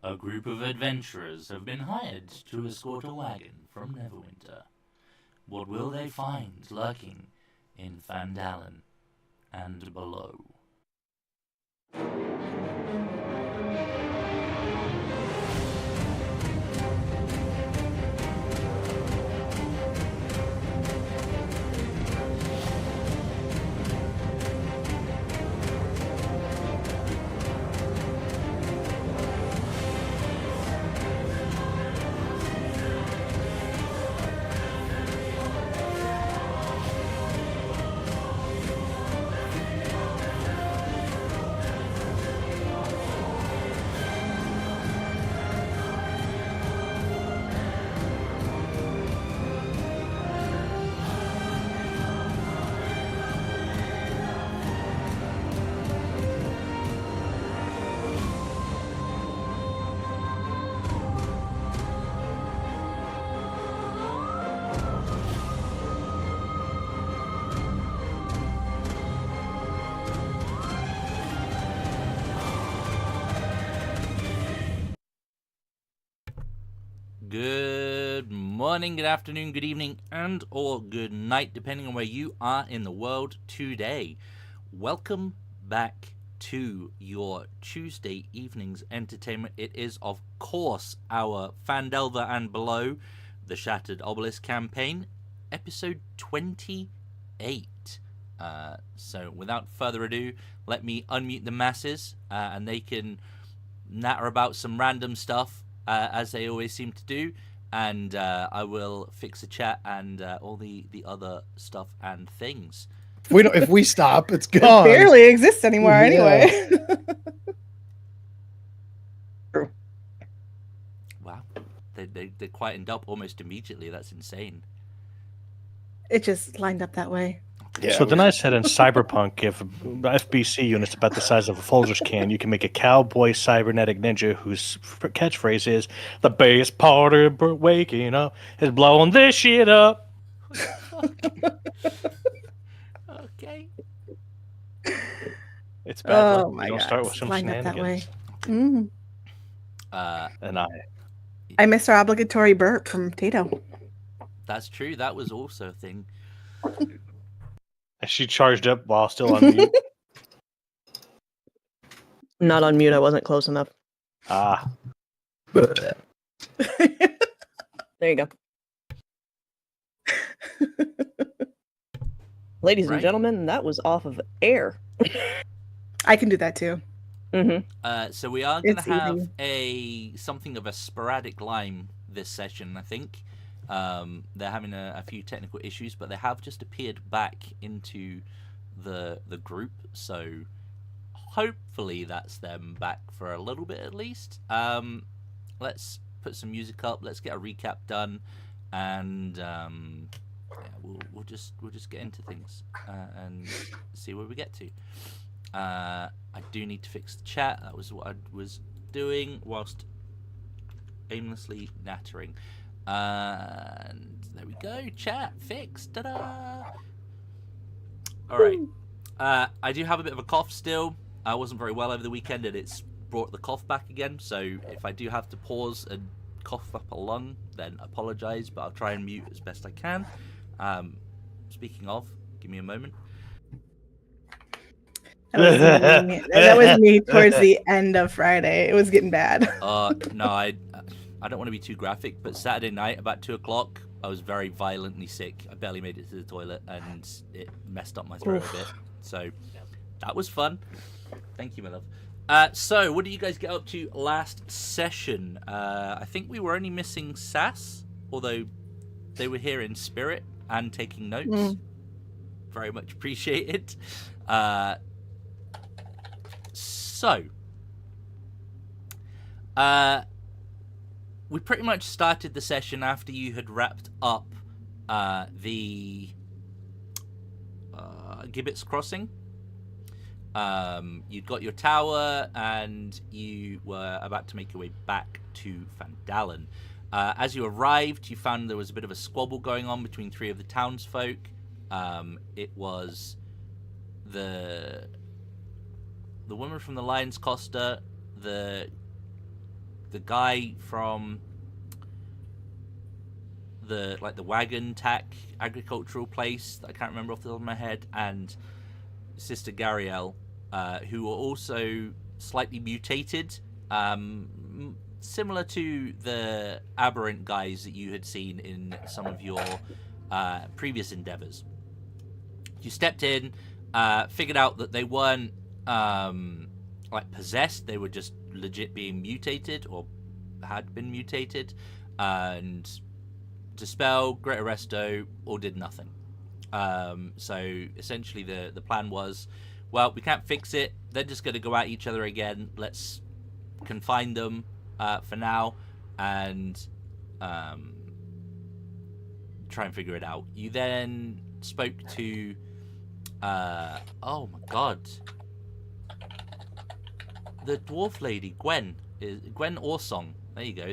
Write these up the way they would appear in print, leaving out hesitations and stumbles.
A group of adventurers have been hired to escort a wagon from Neverwinter. What will they find lurking in Fandalen and below? Good morning, good afternoon, good evening, and or good night, depending on where you are in the world today. Welcome back to your Tuesday evening's entertainment. It is, of course, our Pandelver and Below, the Shattered Obelisk campaign, episode 28. So without further ado, let me unmute the masses, and they can natter about some random stuff, as they always seem to do, and I will fix the chat and all the other stuff and things. If we stop, it's It gone. barely exists anymore anyway. Wow, they quietened up almost immediately. That's insane. It just lined up that way. Yeah, So then I said in Cyberpunk, if FBC unit's about the size of a Folgers can, you can make a cowboy cybernetic ninja whose catchphrase is, "The best part of waking up is blowing this shit up." Okay. It's bad luck. Oh my You don't god. start with some lined up that way. shenanigans. Mm. And I missed our obligatory burp from Tato. That's true. That was also a thing. she charged up while still on mute. Not on mute. I wasn't close enough. Ah. There you go. Ladies Right. and gentlemen, that was off of air. I can do that too. Mm-hmm. So we are going to It's have easy. something of a sporadic line this session, I think. They're having a few technical issues, but they have just appeared back into the group, so hopefully that's them back for a little bit at least. Let's put some music up. Let's get a recap done, and we'll just get into things and see where we get to. I do need to fix the chat. That was what I was doing whilst aimlessly nattering. And there we go. Chat fixed. Ta-da! All right. I do have a bit of a cough still. I wasn't very well over the weekend, and it's brought the cough back again. So if I do have to pause and cough up a lung, then apologise. But I'll try and mute as best I can. Speaking of, give me a moment. That was me towards the end of Friday. It was getting bad. No, I don't want to be too graphic, but Saturday night about 2:00, I was very violently sick. I barely made it to the toilet, and it messed up my throat a bit. So that was fun. Thank you, my love. So what did you guys get up to last session? I think we were only missing Sass, although they were here in spirit and taking notes. Very much appreciated. So we pretty much started the session after you had wrapped up the Gibbets Crossing. You'd got your tower, and you were about to make your way back to Fandalen. As you arrived, you found there was a bit of a squabble going on between three of the townsfolk. It was the woman from the Lion's Costa, the guy from the wagon tack agricultural place that I can't remember off the top of my head, and Sister Gariel, who are also slightly mutated, similar to the aberrant guys that you had seen in some of your previous endeavors. You stepped in, figured out that they weren't possessed, they were just legit being mutated or had been mutated, and Dispel, Great Arresto all did nothing. So essentially the plan was, well, we can't fix it, they're just going to go at each other again, let's confine them for now and try and figure it out. You then spoke to oh my god, the dwarf lady, Gwen Orsong. There you go.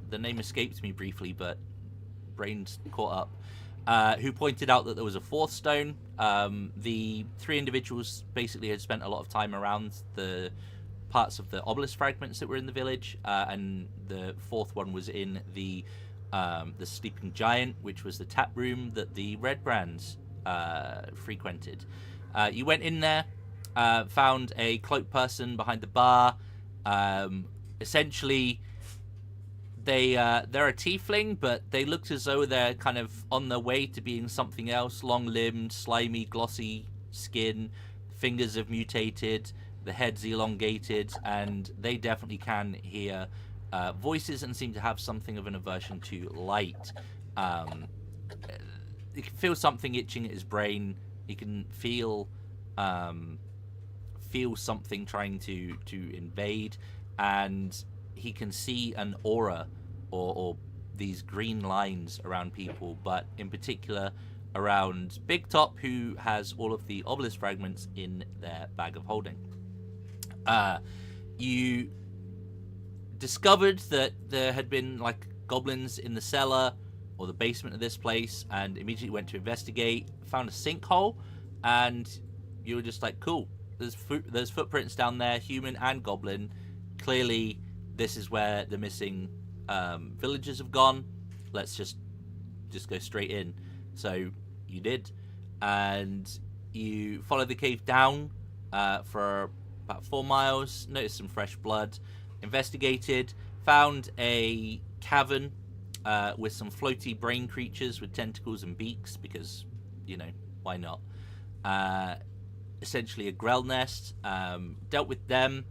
The name escaped me briefly, but brain's caught up. Who pointed out that there was a fourth stone. The three individuals basically had spent a lot of time around the parts of the obelisk fragments that were in the village, and the fourth one was in the sleeping giant, which was the tap room that the Red Brands frequented. You went in there, found a cloaked person behind the bar. Essentially, they're a tiefling, but they looked as though they're kind of on their way to being something else. Long-limbed, slimy, glossy skin, fingers have mutated, the head's elongated, and they definitely can hear voices and seem to have something of an aversion to light. He can feel something itching at his brain. He can feel something trying to invade, and he can see an aura or these green lines around people, but in particular around Big Top, who has all of the obelisk fragments in their bag of holding. You discovered that there had been goblins in the cellar or the basement of this place, and immediately went to investigate, found a sinkhole, and you were just like, cool, there's footprints down there, human and goblin. Clearly this is where the missing villagers have gone. Let's just go straight in. So you did, and you followed the cave down for about 4 miles, noticed some fresh blood, investigated, found a cavern with some floaty brain creatures with tentacles and beaks, because, why not? Essentially a grell nest, dealt with them,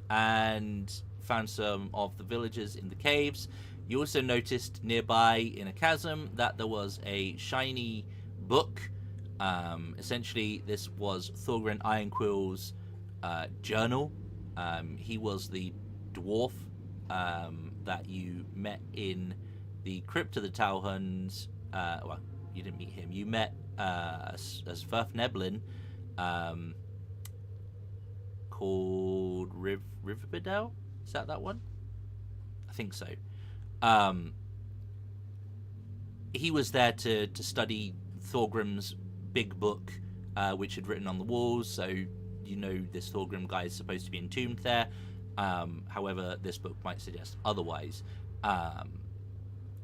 and found some of the villagers in the caves. You also noticed nearby in a chasm that there was a shiny book. Essentially, this was Thorgrim Ironquill's journal. He was the dwarf that you met in the crypt of the Tauhuns. Well, you didn't meet him. You met as Sverf Neblin, called Riverbedell. Is that one? I think so. He was there to study Thorgrim's big book, which had written on the walls, so this Thorgrim guy is supposed to be entombed there. However, this book might suggest otherwise.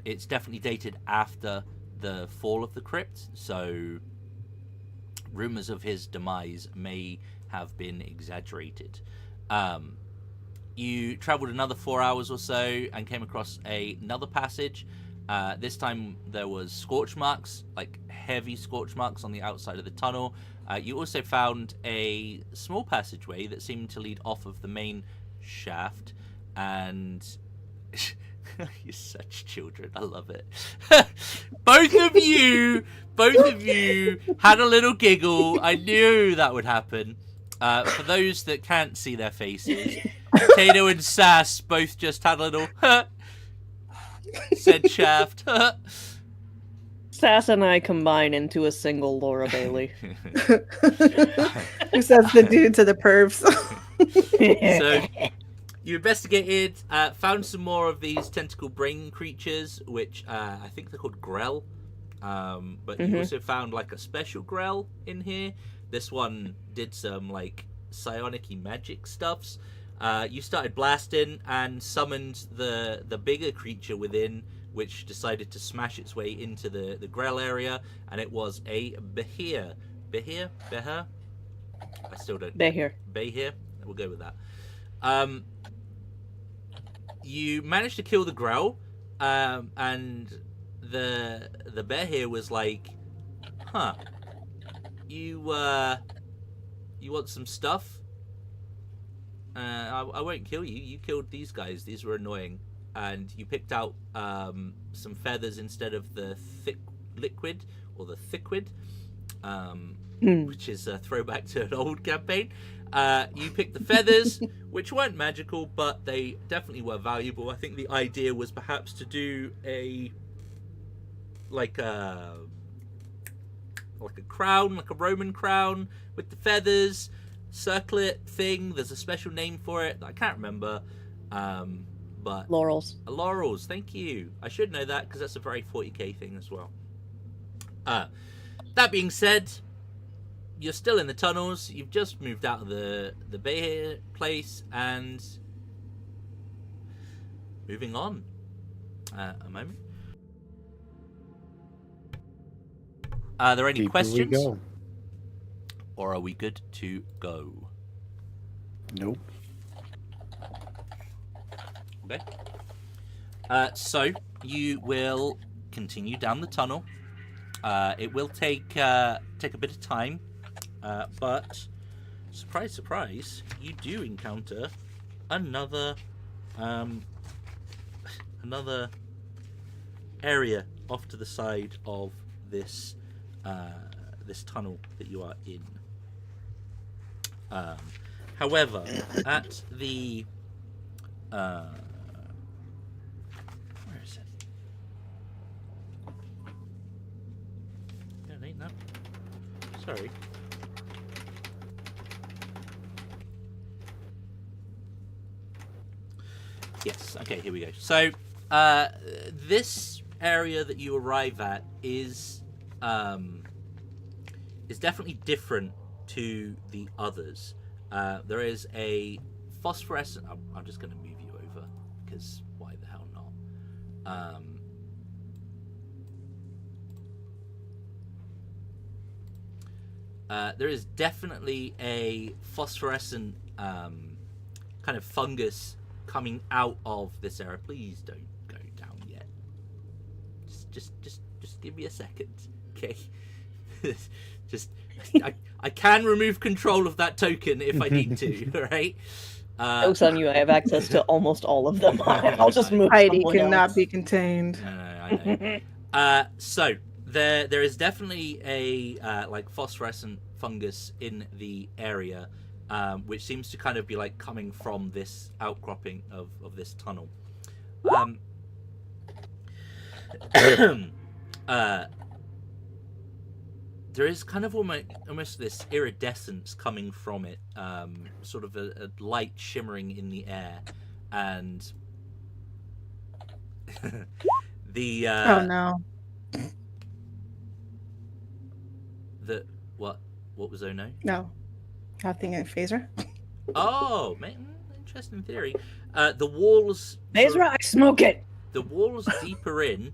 It's definitely dated after the fall of the crypt, so rumors of his demise may have been exaggerated. You traveled another 4 hours or so and came across another passage. This time there was scorch marks, heavy scorch marks on the outside of the tunnel. You also found a small passageway that seemed to lead off of the main shaft, and you're such children, I love it. both of you had a little giggle. I knew that would happen. For those that can't see their faces, Kato and Sass both just had a little said shaft. Sass and I combine into a single Laura Bailey. Who says the dude to the pervs? So you investigated, found some more of these tentacle brain creatures, which I think they're called Grell. But you also found a special Grell in here. This one did some psionic-y magic stuffs. You started blasting and summoned the bigger creature within, which decided to smash its way into the Grell area, and it was a Behir. Behir? Behir? I still don't. Behir. Behir? We'll go with that. You managed to kill the Grell, and the Behir was like, "Huh? You want some stuff? I won't kill you. You killed these guys. These were annoying." And you picked out some feathers instead of the thick liquid or the thickwid, which is a throwback to an old campaign. You picked the feathers, which weren't magical, but they definitely were valuable. I think the idea was perhaps to do a crown, like a Roman crown with the feathers, circlet thing. There's a special name for it that I can't remember. But Laurels. Laurels, thank you. I should know that because that's a very 40k thing as well. That being said, you're still in the tunnels. You've just moved out of the Behir place and moving on. A moment. Are there any Deeper questions? we go. Or are we good to go? Nope. Okay. So you will continue down the tunnel. It will take a bit of time, but surprise, surprise, you do encounter another area off to the side of this this tunnel that you are in. However, at the where is it? Yeah, it ain't that. Sorry. Yes. Okay. Here we go. So, this area that you arrive at is definitely different to the others. There is a phosphorescent. I'm just going to move you over because why the hell not? There is definitely a phosphorescent kind of fungus coming out of this area. Please don't go down yet. Just give me a second, okay? I can remove control of that token if I need to. All right. Joke's on you, I have access to almost all of them. I'll just move Heidi someone cannot else. be contained. No, I know. So there is definitely a like phosphorescent fungus in the area, which seems to kind of be like coming from this outcropping of this tunnel. There is kind of almost this iridescence coming from it, sort of a light shimmering in the air, and the Oh no. the what was oh no? No. Nothing in phaser. Oh, man, interesting theory. The walls Bezra, I smoke it! the walls deeper in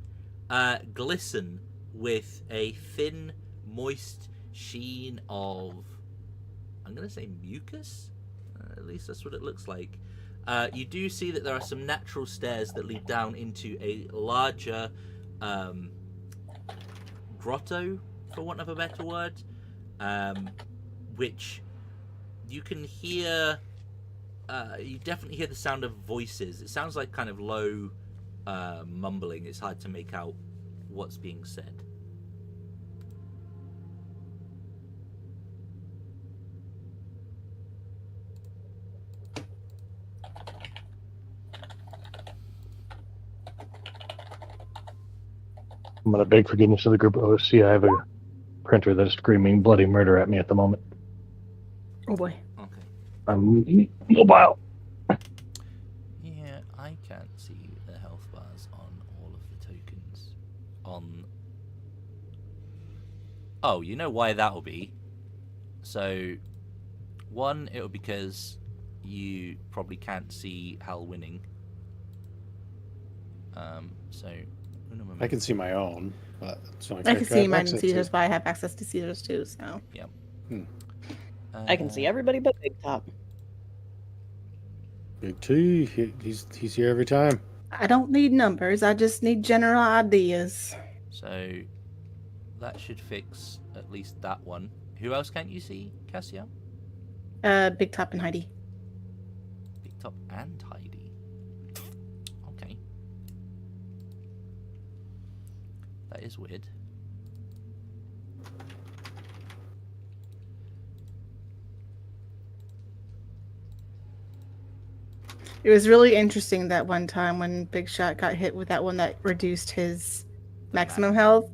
glisten with a thin, moist sheen of, I'm going to say mucus? At least that's what it looks like. You do see that there are some natural stairs that lead down into a larger grotto, for want of a better word, which you can hear, you definitely hear the sound of voices. It sounds like kind of low mumbling. It's hard to make out what's being said. I'm going to beg forgiveness of the group OC. I have a printer that's screaming bloody murder at me at the moment. Oh boy. Okay. I'm mobile. Yeah, I can't see the health bars on all of the tokens. Oh, you know why that'll be? So, one, it'll be because you probably can't see Hal winning. So I can see my own, but I can see mine and Caesar's, but I have access to Caesar's too. So Yep. I can see everybody but Big Top. Big T, he's here every time. I don't need numbers. I just need general ideas. So that should fix at least that one. Who else can't you see, Cassia? Big Top and Heidi. Big Top and Heidi. Okay. That is weird. It was really interesting that one time when Big Shot got hit with that one that reduced his maximum health.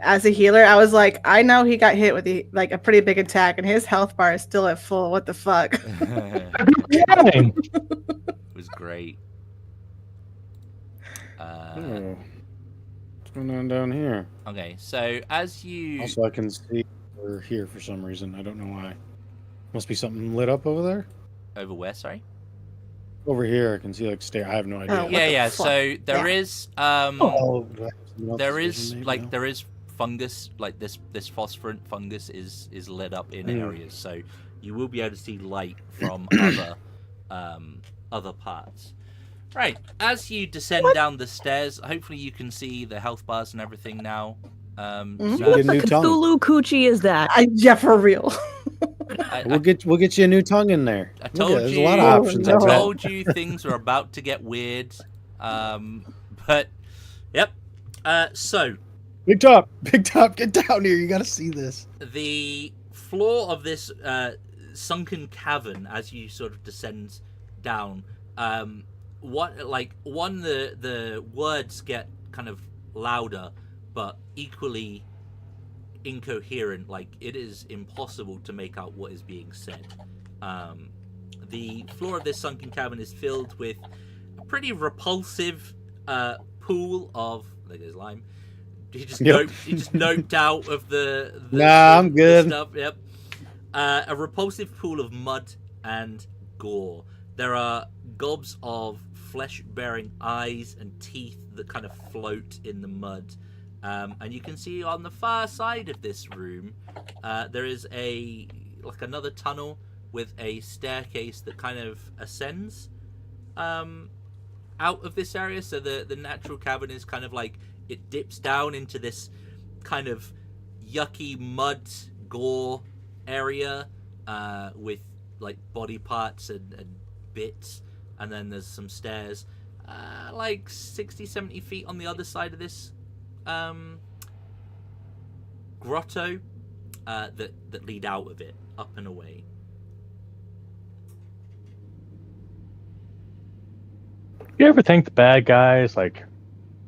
As a healer, I was like, I know he got hit with a pretty big attack, and his health bar is still at full. What the fuck? It was great. What's going on down here? Okay, so as you... Also, I can see we're here for some reason. I don't know why. Must be something lit up over there? Over where, sorry? Over here, I can see like stair. I have no idea. Oh, Yeah. fuck? So there is there is maybe, there is fungus, like this phosphorant fungus is lit up in areas, so you will be able to see light from other parts. Right, as you descend down the stairs, hopefully you can see the health bars and everything now. Mhm. So- Get a new What tongue. Cthulhu coochie is that? Yeah, for real. We'll get you a new tongue in there. I Look told at it, there's you. a lot of options. no. I I bet. told you things were about to get weird. But yep. So Big Top, get down here. You got to see this. the floor of this sunken cavern, as you sort of descend down, the words get kind of louder, but equally incoherent. Like, it is impossible to make out what is being said. The floor of this sunken cavern is filled with a pretty repulsive pool of, there goes Lime. He just noped out of the Nah, I'm good. stuff. Yep. A repulsive pool of mud and gore. There are gobs of flesh-bearing eyes and teeth that kind of float in the mud. And you can see on the far side of this room, there is another tunnel with a staircase that kind of ascends out of this area. So the natural cavern is kind of like, it dips down into this kind of yucky mud gore area with like body parts and bits, and then there's some stairs like 60-70 feet on the other side of this grotto that lead out of it, up and away. You ever think the bad guys like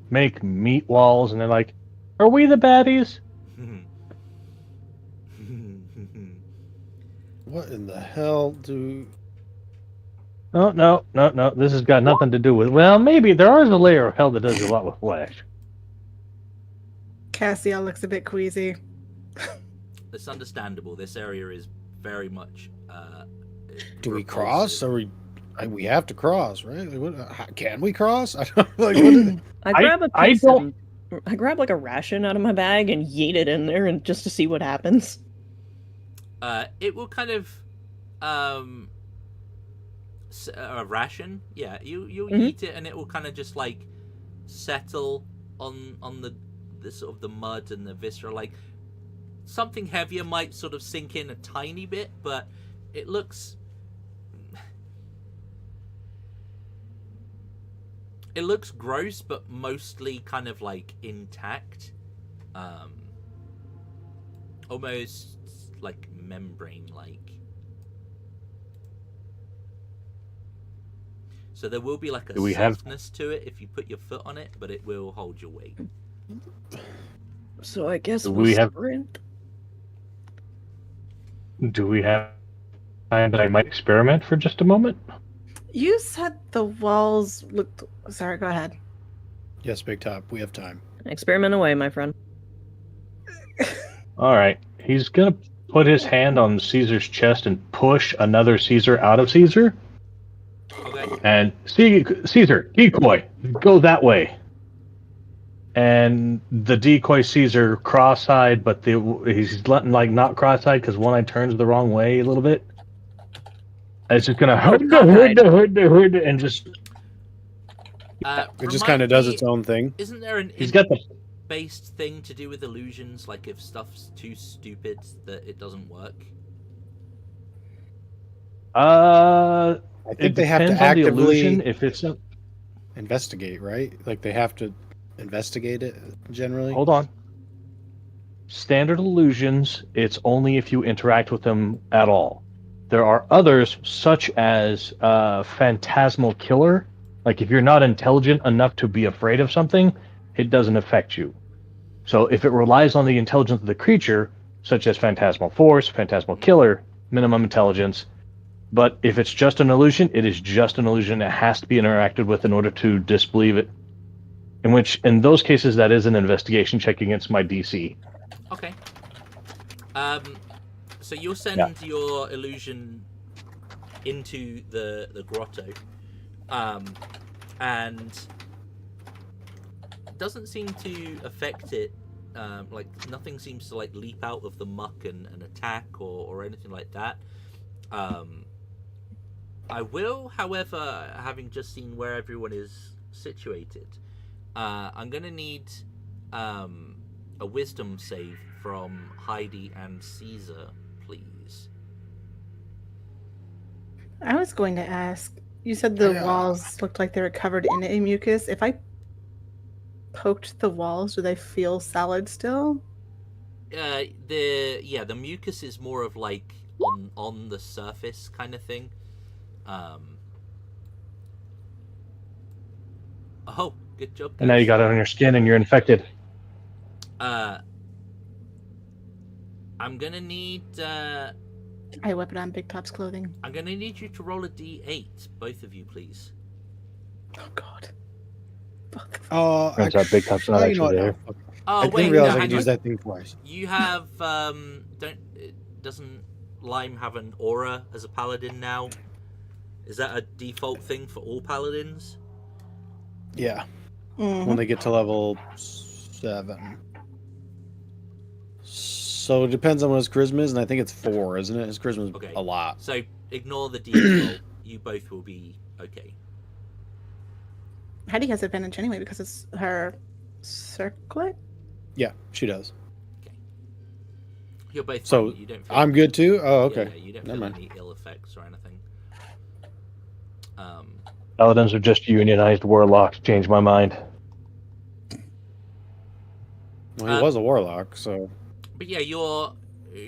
make meat walls and they're like, "Are we the baddies?" What in the hell do? No. This has got nothing to do with. Well, maybe there is a layer of hell that does a lot with flesh. Cassia looks a bit queasy. It's understandable. This area is very much. Do we repulsive. cross? Or we have to cross, right? Like, can we cross? I don't like. What I grab a I piece don't- I grab like a ration out of my bag and yeet it in there, and just to see what happens. It will kind of a ration. Yeah, you'll eat it, and it will kind of just like settle on the sort of the mud and the viscera. Like, something heavier might sort of sink in a tiny bit, but it looks gross, but mostly kind of like intact, almost like membrane like. So there will be like a Do we have- softness to it if you put your foot on it, but it will hold your weight. So I guess Do we'll we have- sprint. Do we have time that I might experiment for just a moment? You said the walls looked. Sorry, go ahead. Yes, Big Top. We have time. Experiment away, my friend. All right. He's gonna put his hand on Caesar's chest and push another Caesar out of Caesar. And Caesar, decoy, go that way. And the decoy sees her cross-eyed, but he's letting like not cross-eyed because one eye turns the wrong way a little bit. And it's just gonna hood and just It just kind of does its own thing. Isn't there an he's got the based thing to do with illusions? Like if stuff's too stupid that it doesn't work. I think it they have to depends on the actively illusion. If it's investigate, right? Like they have to investigate it generally. hold on. Standard illusions, it's only if you interact with them at all. There are others, such as Phantasmal Killer. Like if you're not intelligent enough to be afraid of something, it doesn't affect you. So if it relies on the intelligence of the creature, such as Phantasmal Force, Phantasmal Killer, minimum intelligence. But if it's just an illusion, it is just an illusion. It has to be interacted with in order to disbelieve it. In those cases, that is an investigation check against my DC. Okay. So you'll send your illusion into the grotto, and it doesn't seem to affect it. Like nothing seems to like leap out of the muck and attack or anything like that. I will, however, having just seen where everyone is situated, I'm gonna need a wisdom save from Heidi and Caesar, please. I was going to ask. You said the walls looked like they were covered in a mucus. If I poked the walls, do they feel solid still? The mucus is more of like on the surface kind of thing. Oh, good job, guys. And now you got it on your skin and you're infected. I'm gonna need I whip it on Big Top's clothing. I'm gonna need you to roll a d8, both of you, please. Oh God. Turns out Big Top's not actually there. Oh, I wait, didn't realize I hang could on. use that thing twice. You have doesn't Lime have an aura as a paladin now? Is that a default thing for all paladins? Yeah. Mm-hmm. When they get to level 7. So it depends on what his charisma is, and I think it's 4, isn't it? His charisma is Okay. a lot. So ignore the default. You both will be okay. Heidi has advantage anyway because it's her circlet. Yeah, she does. You're both So fine. You don't feel I'm good too? Oh, okay. Yeah, you don't Never feel mind. any ill effects or anything. Paladins are just unionized warlocks. Changed my mind. Well, he was a warlock, so... But yeah, you're...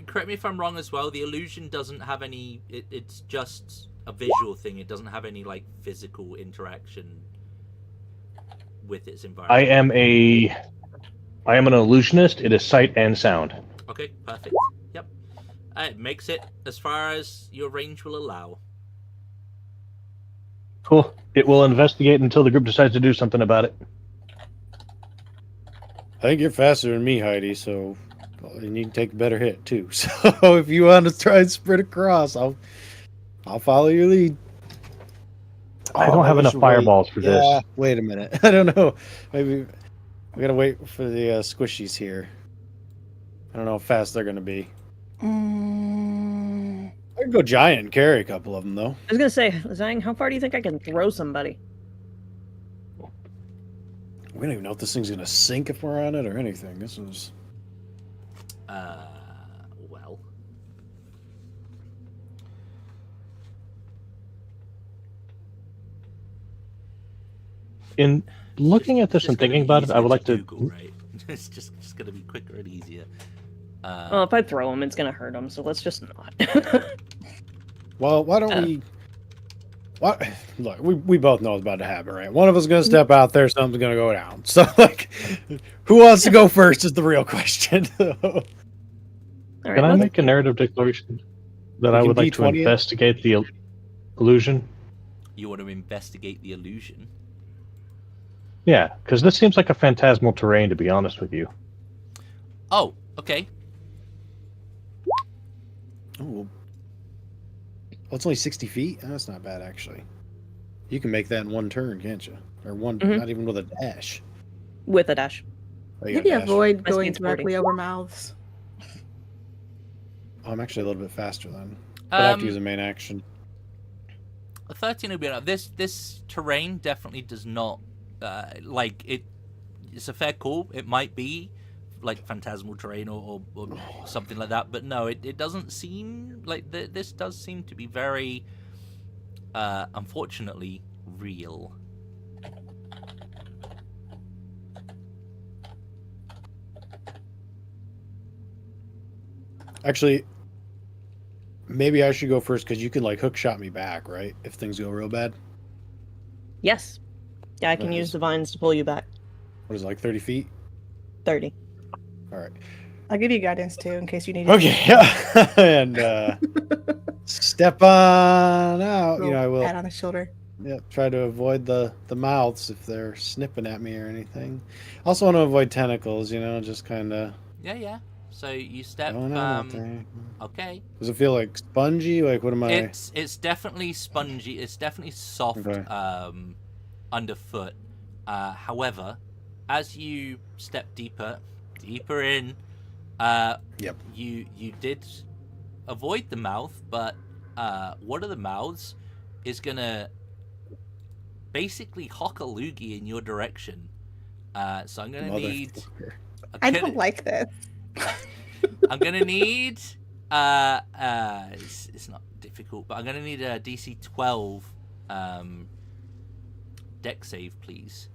Correct me if I'm wrong as well. The illusion doesn't have any... It's just a visual thing. It doesn't have any, like, physical interaction with its environment. I am an illusionist. It is sight and sound. Okay, perfect. Yep. It makes it as far as your range will allow. Cool. It will investigate until the group decides to do something about it. I think you're faster than me, Heidi, so... And you can take a better hit, too. So if you want to try and sprint across, I'll follow your lead. I don't have enough fireballs for this. Wait a minute. I don't know. Maybe we gotta wait for the squishies here. I don't know how fast they're gonna be. I can go giant and carry a couple of them, though. I was gonna say, Zhang, how far do you think I can throw somebody? We don't even know if this thing's gonna sink if we're on it or anything. This is... Well... In looking at this and thinking about it, I would like to... Google, right? It's just gonna be quicker and easier. Well, if I throw him, it's gonna hurt him, so let's just not. Well, why don't we... What? Look, we both know it's about to happen, right? One of us is going to step out there, something's going to go down. So, like, who wants to go first is the real question. All right, Can I make a narrative declaration that I would like to D20 investigate the illusion? You want to investigate the illusion? Yeah, because this seems like a phantasmal terrain, to be honest with you. Oh, okay. Oh, well, it's only 60 feet? Oh, that's not bad, actually. You can make that in one turn, can't you? Or one, Mhm. not even with a dash. With a dash. Oh, you got Maybe a dash. avoid My going speed's 40. directly over mouths. Oh, I'm actually a little bit faster then. But I have to use a main action. A 13 will be enough. This terrain definitely does not like it. It's a fair call. It might be like phantasmal terrain or something like that, but no, it doesn't seem like this does seem to be very unfortunately real. Actually, maybe I should go first because you can like hook shot me back, right? If things go real bad. Yes. Yeah, I can Nice. use the vines to pull you back. What is it, like 30 feet? 30. All right. I'll give you guidance too in case you need it. Okay. Yeah. And step on out. You know, I will. Pat on the shoulder. Yeah, try to avoid the mouths if they're snipping at me or anything. Also want to avoid tentacles, you know, just kind of Yeah. So you step. going out there. Okay. Does it feel like spongy? Like, what am I? It's definitely spongy. It's definitely soft Okay. underfoot. However, as you step deeper in, Yep. you did avoid the mouth, but one of the mouths is gonna basically hock a loogie in your direction. So I'm gonna need. Motherfucker. I don't like this. I'm gonna need. It's not difficult, but I'm gonna need a DC 12 deck save, please.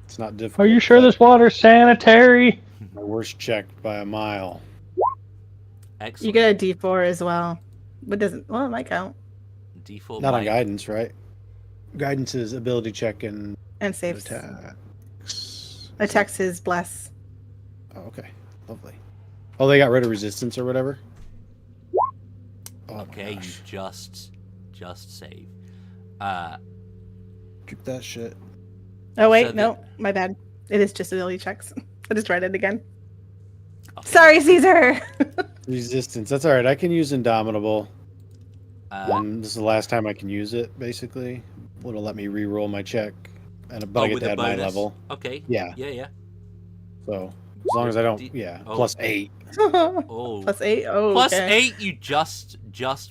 It's not difficult. Are you sure this water's sanitary? My worst check by a mile. Excellent. You get a D4 as well. But doesn't it might count. D4. Not on might- guidance, right? Guidance is ability check and And saves. attacks. Attacks is bless. Oh, okay. Lovely. Oh, they got rid of resistance or whatever? Oh, Okay, my you gosh. just save. Keep that shit. Oh wait, So the- no, my bad. It is just ability checks. I just read it again. Okay. Sorry, Caesar. Resistance. That's all right. I can use Indomitable. Um, And this is the last time I can use it, basically. It'll let me re-roll my check. But I get with to a add my bonus. level. Okay. Yeah. Yeah. So as long as I don't, Oh. plus 8. Oh. Plus 8. Oh, Plus okay. 8, you just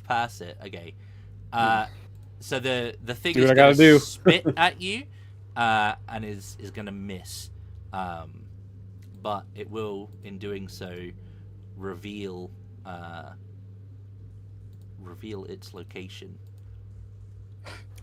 pass it. Okay. So the thing Do is what I gonna gotta do. spit at you, and is gonna miss. But it will, in doing so, reveal its location.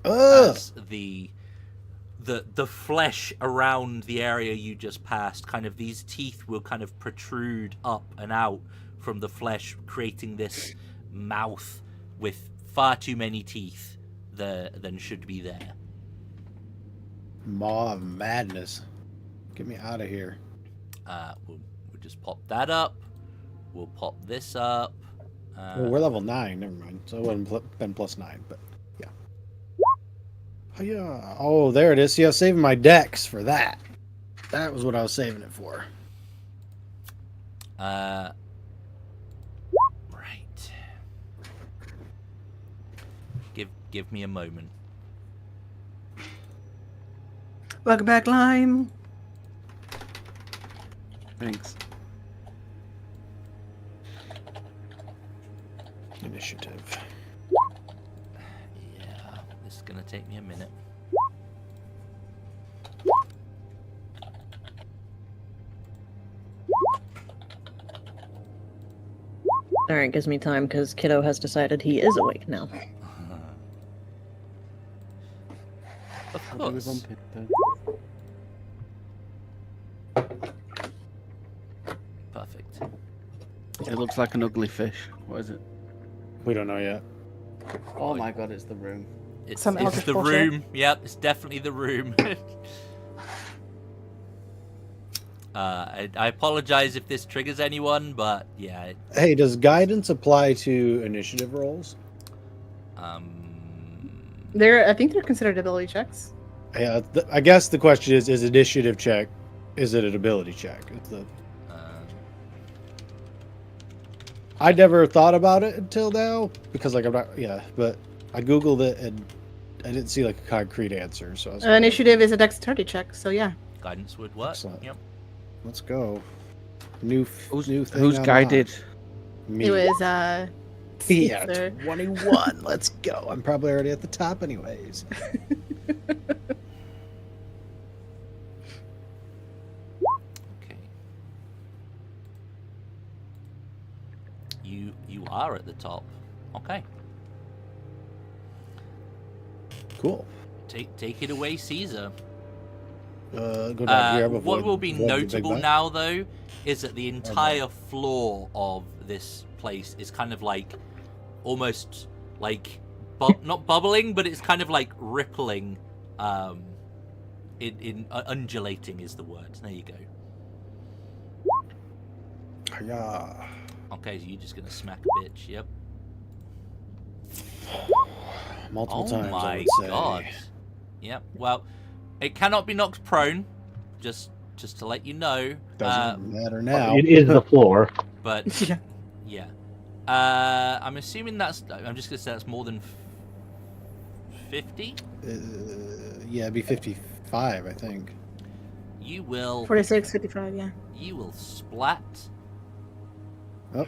Ugh! As the flesh around the area you just passed, kind of these teeth will kind of protrude up and out from the flesh, creating this mouth with far too many teeth than should be there. Maw of madness. Get me out of here. We'll just pop that up. We'll pop this up. Well, we're level 9. Never mind. So it wouldn't been plus 9, but yeah. Oh, yeah. Oh, there it is. See, I was saving my dex for that. That was what I was saving it for. Right. Give me a moment. Welcome back, Lime. Thanks. Initiative. Yeah, this is gonna take me a minute. Alright, gives me time because Kiddo has decided he is awake now. Of I'll do with course. Perfect. It looks like an ugly fish. What is it? We don't know yet. Oh my god, it's the room. It's Some the eldritch bullshit. room. Yep, it's definitely the room. I apologize if this triggers anyone, but yeah. Hey, does guidance apply to initiative rolls? Um, I think they're considered ability checks. Yeah, I guess the question is initiative check, is it an ability check? I never thought about it until now because, like, I'm not, yeah, but I Googled it and didn't see like a concrete answer, so I was Initiative is a dexterity check, so yeah. Guidance would work. Excellent. Yep. Let's go. New Who's thing guided? unlocked. Me. It was Yeah, Caesar. 21. Let's go. I'm probably already at the top anyways. Okay. You are at the top. Okay. Cool. Take it away, Caesar. Go down here. What will be notable now, though, is that the entire floor of this place is kind of like almost like not bubbling, but it's kind of like rippling. Undulating is the word. There you go. Yeah. Okay, so you're just gonna smack a bitch. Yep. Multiple Oh times. I my would say. god. Yep. Well, it cannot be knocked prone. Just to let you know. Doesn't matter now. It is the floor. But Yeah. yeah. I'm assuming that's. I'm just gonna say that's more than 50. Yeah, it'd be 55, I think. You will. 46, 55, yeah. You will splat. Oh.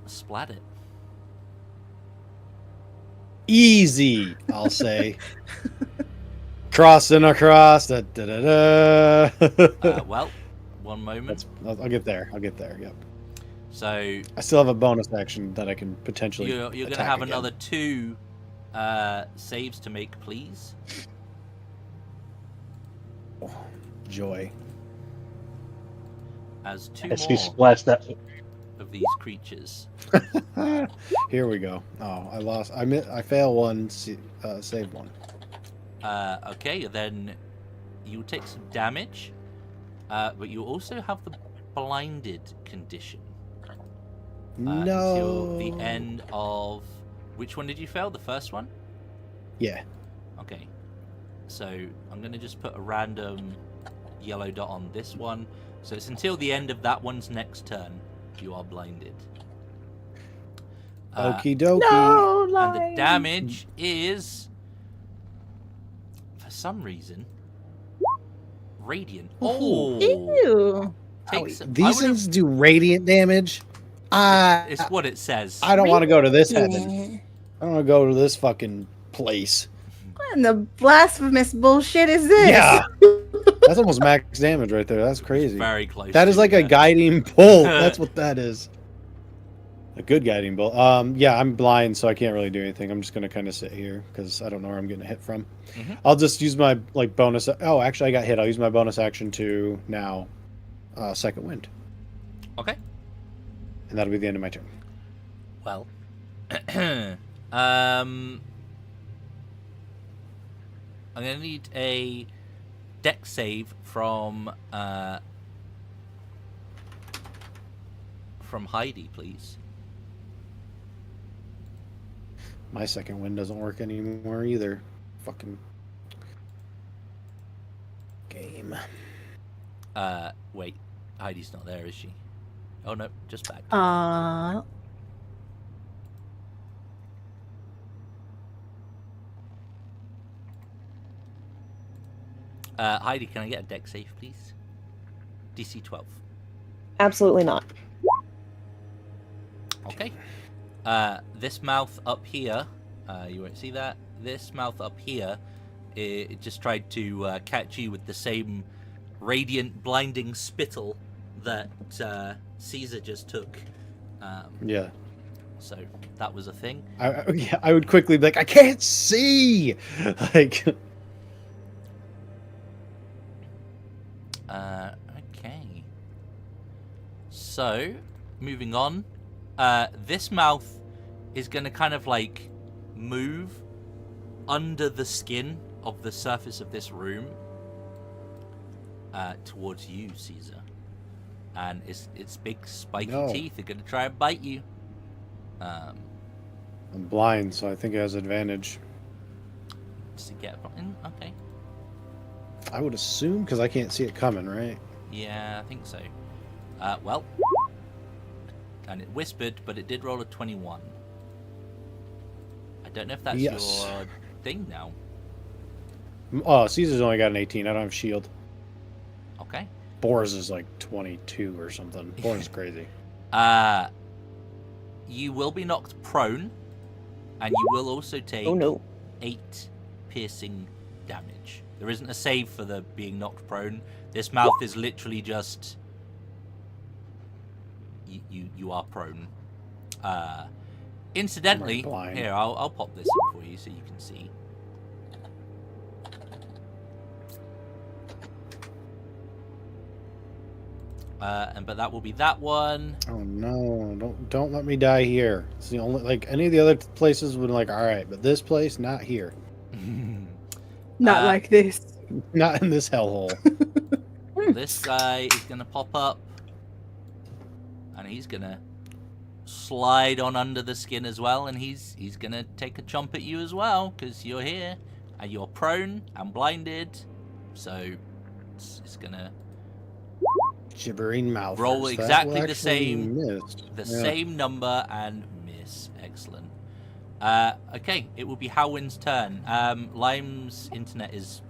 Splat it. Easy, I'll say. Crossing across. Da, da, da, da. Well, one moment. I'll get there. Yep. So I still have a bonus action that I can potentially. you're going to attack have again. another 2 saves to make, please. Joy. As 2 As he more splats that. of these creatures. Here we go. Oh, I lost. I fail one. Save one. Okay, then you take some damage, but you also have the blinded condition. Until the end of... Which one did you fail? The first one? Yeah. Okay. So I'm going to just put a random yellow dot on this one. So it's until the end of that one's next turn. You are blinded. Okie dokie. No, And the line. damage is... For some reason... Radiant. Oh! Ew. Takes, These things do radiant damage. it's what it says. I don't want to go to this heaven. Yeah. I don't want to go to this fucking place. What in the blasphemous bullshit is this? Yeah. That's almost max damage right there. That's crazy. Very close. That is to like a that. guiding bolt. That's what that is. A good guiding bolt. Yeah, I'm blind, so I can't really do anything. I'm just gonna kind of sit here because I don't know where I'm getting hit from. Mhm. I'll just use my bonus. Oh, actually, I got hit. I'll use my bonus action to now second wind, Okay. and that'll be the end of my turn. Well. I'm gonna need a deck save from Heidi, please. My second wind doesn't work anymore either. Fucking game. Wait, Heidi's not there, is she? Oh no, just back. Heidi, can I get a deck save, please? DC 12. Absolutely not. Okay. This mouth up here, you won't see that. This mouth up here, it just tried to catch you with the same radiant, blinding spittle that Caesar just took. Yeah. So that was a thing. I would quickly be like, I can't see. Like. Okay. So, moving on. This mouth is going to kind of like move under the skin of the surface of this room towards you, Caesar. And its big spiky teeth are going to try and bite you. I'm blind, so I think it has advantage. Just to get okay. I would assume because I can't see it coming, right? Yeah, I think so. Well, and it whispered, but it did roll a 21. I don't know if that's Yes. your thing now. Oh, Caesar's only got an 18. I don't have shield. Okay. Boris is like 22 or something. Boris is crazy. You will be knocked prone, and you will also take 8 piercing damage. There isn't a save for the being knocked prone. This mouth is literally just you are prone. Incidentally, here I'll pop this in for you so you can see. But that will be that one. Oh no! Don't let me die here. It's the only like any of the other places would like all right, but this place not here. Not like this. Not in this hellhole. This guy is gonna pop up, and he's gonna slide on under the skin as well, and he's gonna take a chomp at you as well because you're here and you're prone and blinded, so it's gonna Gibbering mouth. roll exactly the same, missed. same number and miss. Excellent. Okay, it will be Halwyn's turn. Lime's internet is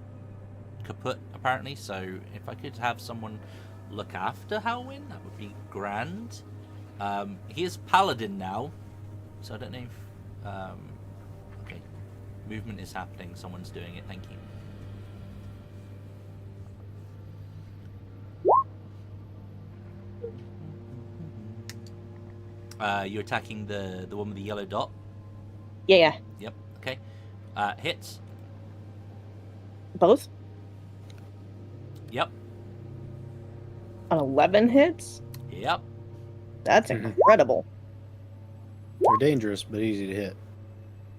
kaput apparently, so if I could have someone look after Halwyn, that would be grand. He is paladin now, so I don't know if okay, movement is happening, someone's doing it. Thank you. You're attacking the one with the yellow dot. Yeah. Yep. Okay. Hits. Both? Yep. An 11 hits? Yep. That's incredible. They're dangerous, but easy to hit.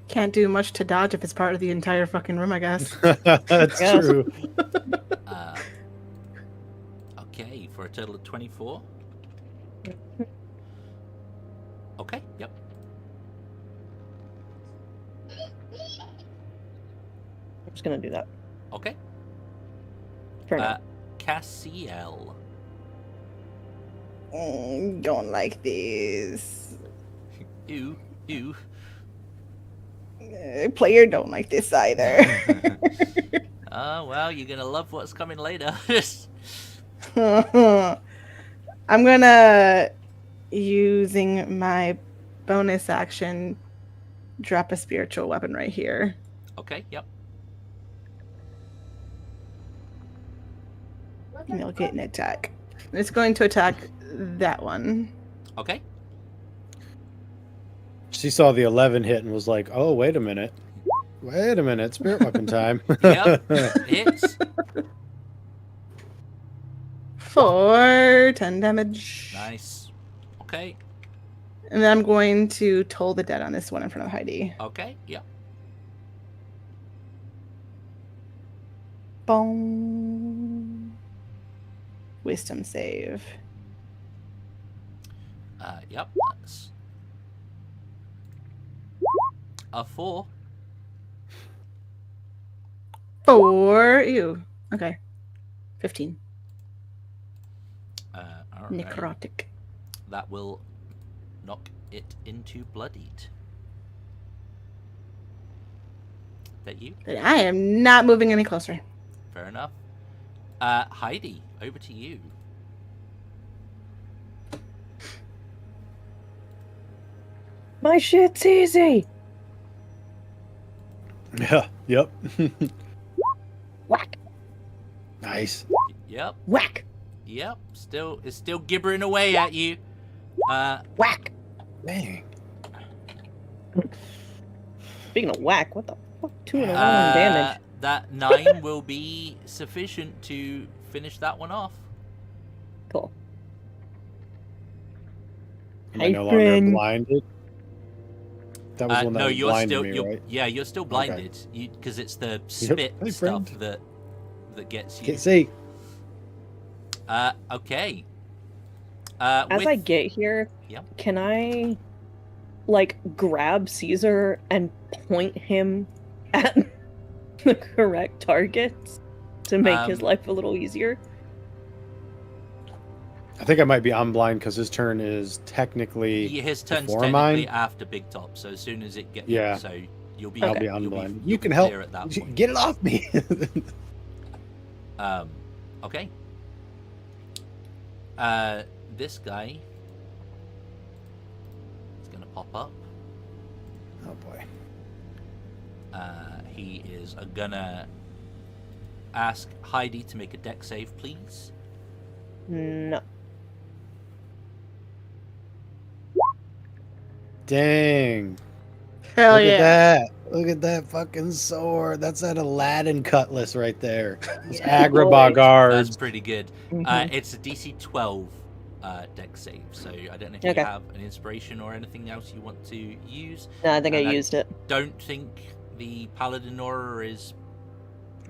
Can't do much to dodge if it's part of the entire fucking room, I guess. That's Yes. true. Okay, for a total of 24. Okay. Yep. I'm just gonna do that. Okay. For now. Cassiel. Don't like this. Ew. Player don't like this either. Oh, well, you're gonna love what's coming later. I'm gonna, using my bonus action, drop a spiritual weapon right here. Okay, yep. And it'll get an attack. It's going to attack that one. Okay. She saw the 11 hit and was like, "Oh, wait a minute, spirit weapon time." Yep. Hits. For 10 damage. Nice. Okay. And then I'm going to toll the dead on this one in front of Heidi. Okay, yep. Boom. Wisdom save. Yep. That's a 4. Ew. Okay. 15. All right. Necrotic. That will knock it into bloodied. That you? But I am not moving any closer. Fair enough. Heidi, over to you. My shit's easy. Yeah. Yep. Whack. Nice. Yep. Whack. Yep. It's still gibbering away at you. Whack. Dang. Speaking of whack, what the fuck? 2 and 1 damage. That 9 will be sufficient to finish that one off. Cool. Am I Hey, no longer friend. blinded? That was one that No, was you're blinding still me, right? yeah, you're still blinded because it's the Hey, spit friend. stuff that gets you. Can't see. Okay. As I get here, Yep. can I, like, grab Caesar and point him at the correct targets to make his life a little easier? I think I might be unblind because his turn is technically His turn's before technically mine. after Big Top, so as soon as it gets Yeah. so You'll be. I'll Okay. be you'll unblind. you'll You be can help. clear at that point. Get it off me. Okay. This guy is gonna pop up. Oh boy. He is gonna ask Heidi to make a deck save, please. No. Dang. Hell Look yeah. at that. Look at that fucking sword. That's that Aladdin cutlass right there. Those Agrabah That's guards. pretty good. Mhm. It's a DC 12 deck save, so I don't know if Okay. you have an inspiration or anything else you want to use. No, I think I And used it. Don't think the Paladin Aura is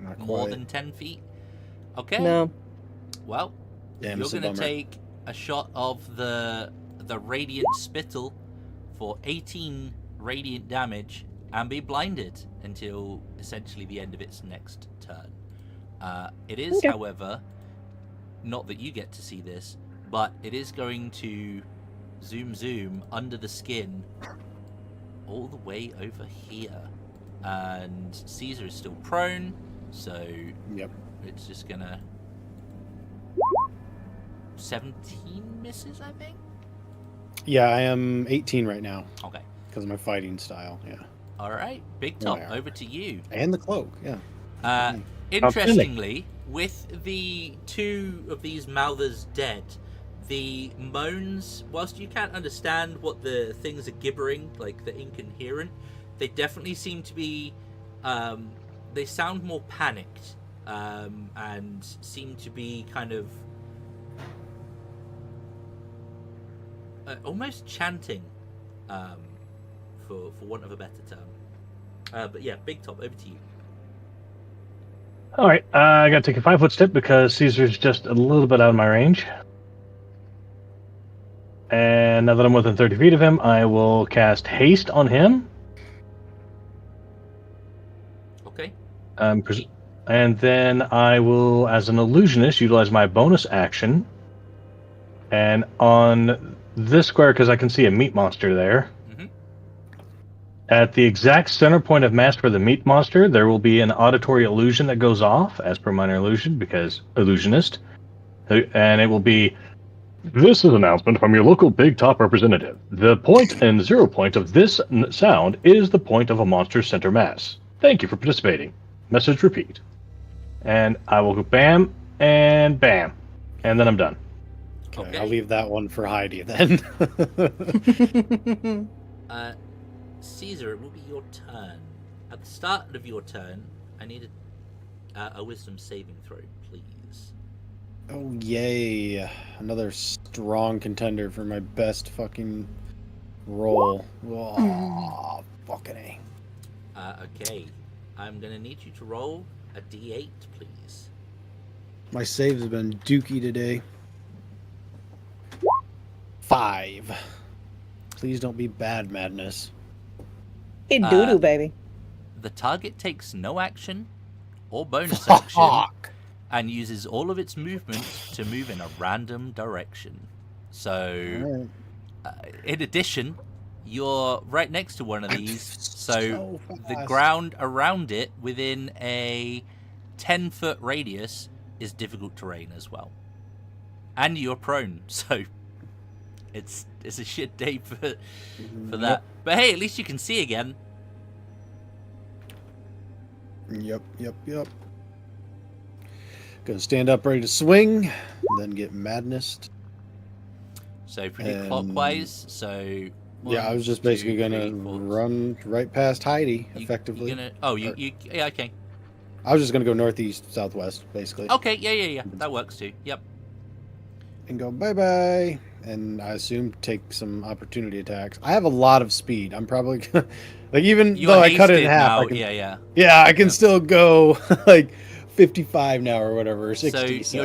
Not more quite. than 10 feet. Okay. No. Well, Damn, you're it's a going to bummer. take a shot of the Radiant Spittle for 18 radiant damage and be blinded until essentially the end of its next turn. It is, Okay. however, not that you get to see this, but it is going to zoom under the skin all the way over here. And Caesar is still prone, so Yep. it's just gonna 17 misses, I think. Yeah, I am 18 right now Okay. because of my fighting style. Yeah. All right, Big Top, Yeah. over to you. And the cloak. Yeah. Interestingly, with the two of these mouthers dead, the moans, whilst you can't understand what the things are gibbering, like the incoherent, they definitely seem to be, they sound more panicked, and seem to be kind of almost chanting, for want of a better term. But yeah, Big Top, over to you. All right, I got to take a 5-foot step because Caesar's just a little bit out of my range. And now that I'm within 30 feet of him, I will cast Haste on him. Okay. And then I will, as an illusionist, utilize my bonus action. And on this square, because I can see a meat monster there, Mhm. at the exact center point of mass for the meat monster, there will be an auditory illusion that goes off, as per minor illusion, because illusionist. And it will be, this is an announcement from your local Big Top representative. The point and 0 point of this sound is the point of a monster's center mass. Thank you for participating. Message repeat. And I will go bam and bam. And then I'm done. Okay. Okay. I'll leave that one for Heidi then. Caesar, it will be your turn. At the start of your turn, I need a wisdom saving throw, please. Oh, yay. Another strong contender for my best fucking roll. Oh, fucking A. Okay. I'm going to need you to roll a d8, please. My saves have been dookie today. 5. Please don't be bad, madness. Hey, doo-doo, baby. The target takes no action or bonus action Fuck. and uses all of its movement to move in a random direction. So, Alright. in addition, you're right next to one of these, so the fast. ground around it within a 10-foot radius is difficult terrain as well. And you're prone, so it's a shit day for that. But hey, at least you can see again. Yep. Gonna stand up ready to swing, then get madness. So pretty And- clockwise. So Yeah, I was just 1, basically 2, gonna 3, 4. run right past Heidi, effectively. You're gonna, oh, you yeah, okay. I was just gonna go northeast, southwest, basically, Okay, yeah. That works too. Yep. and go bye-bye. And I assume take some opportunity attacks. I have a lot of speed. I'm probably gonna, like, even You're though I cut it in hasted half, now. I can, Yeah. I can still go like 55 now or whatever, 60. So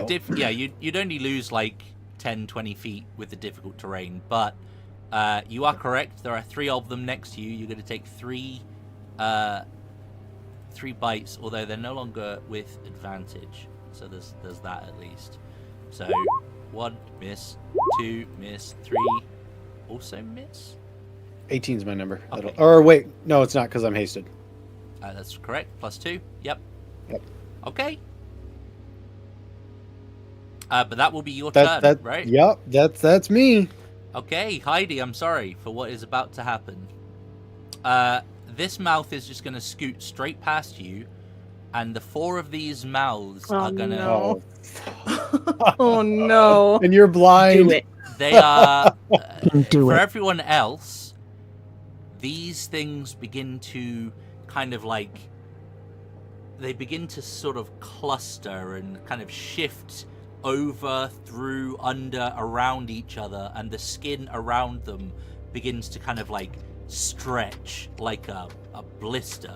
you'd only lose like 10, 20 feet with the difficult terrain, but you are correct. There are 3 of them next to you. You're going to take 3 bites, although they're no longer with advantage. So there's that at least. So 1 miss, 2 miss, 3 also miss. 18's my number. Okay. Or wait, no, it's not because I'm hasted. That's correct. +2. Yep. Yep. Okay. But that will be your turn, right? Yep, that's me. Okay, Heidi, I'm sorry for what is about to happen. This mouth is just going to scoot straight past you, and the 4 of these mouths are going to... no. Oh no. And you're blind. Do it. They are... Do for it. everyone else, these things begin to kind of like... They begin to sort of cluster and kind of shift over, through, under, around each other, and the skin around them begins to kind of like stretch like a blister,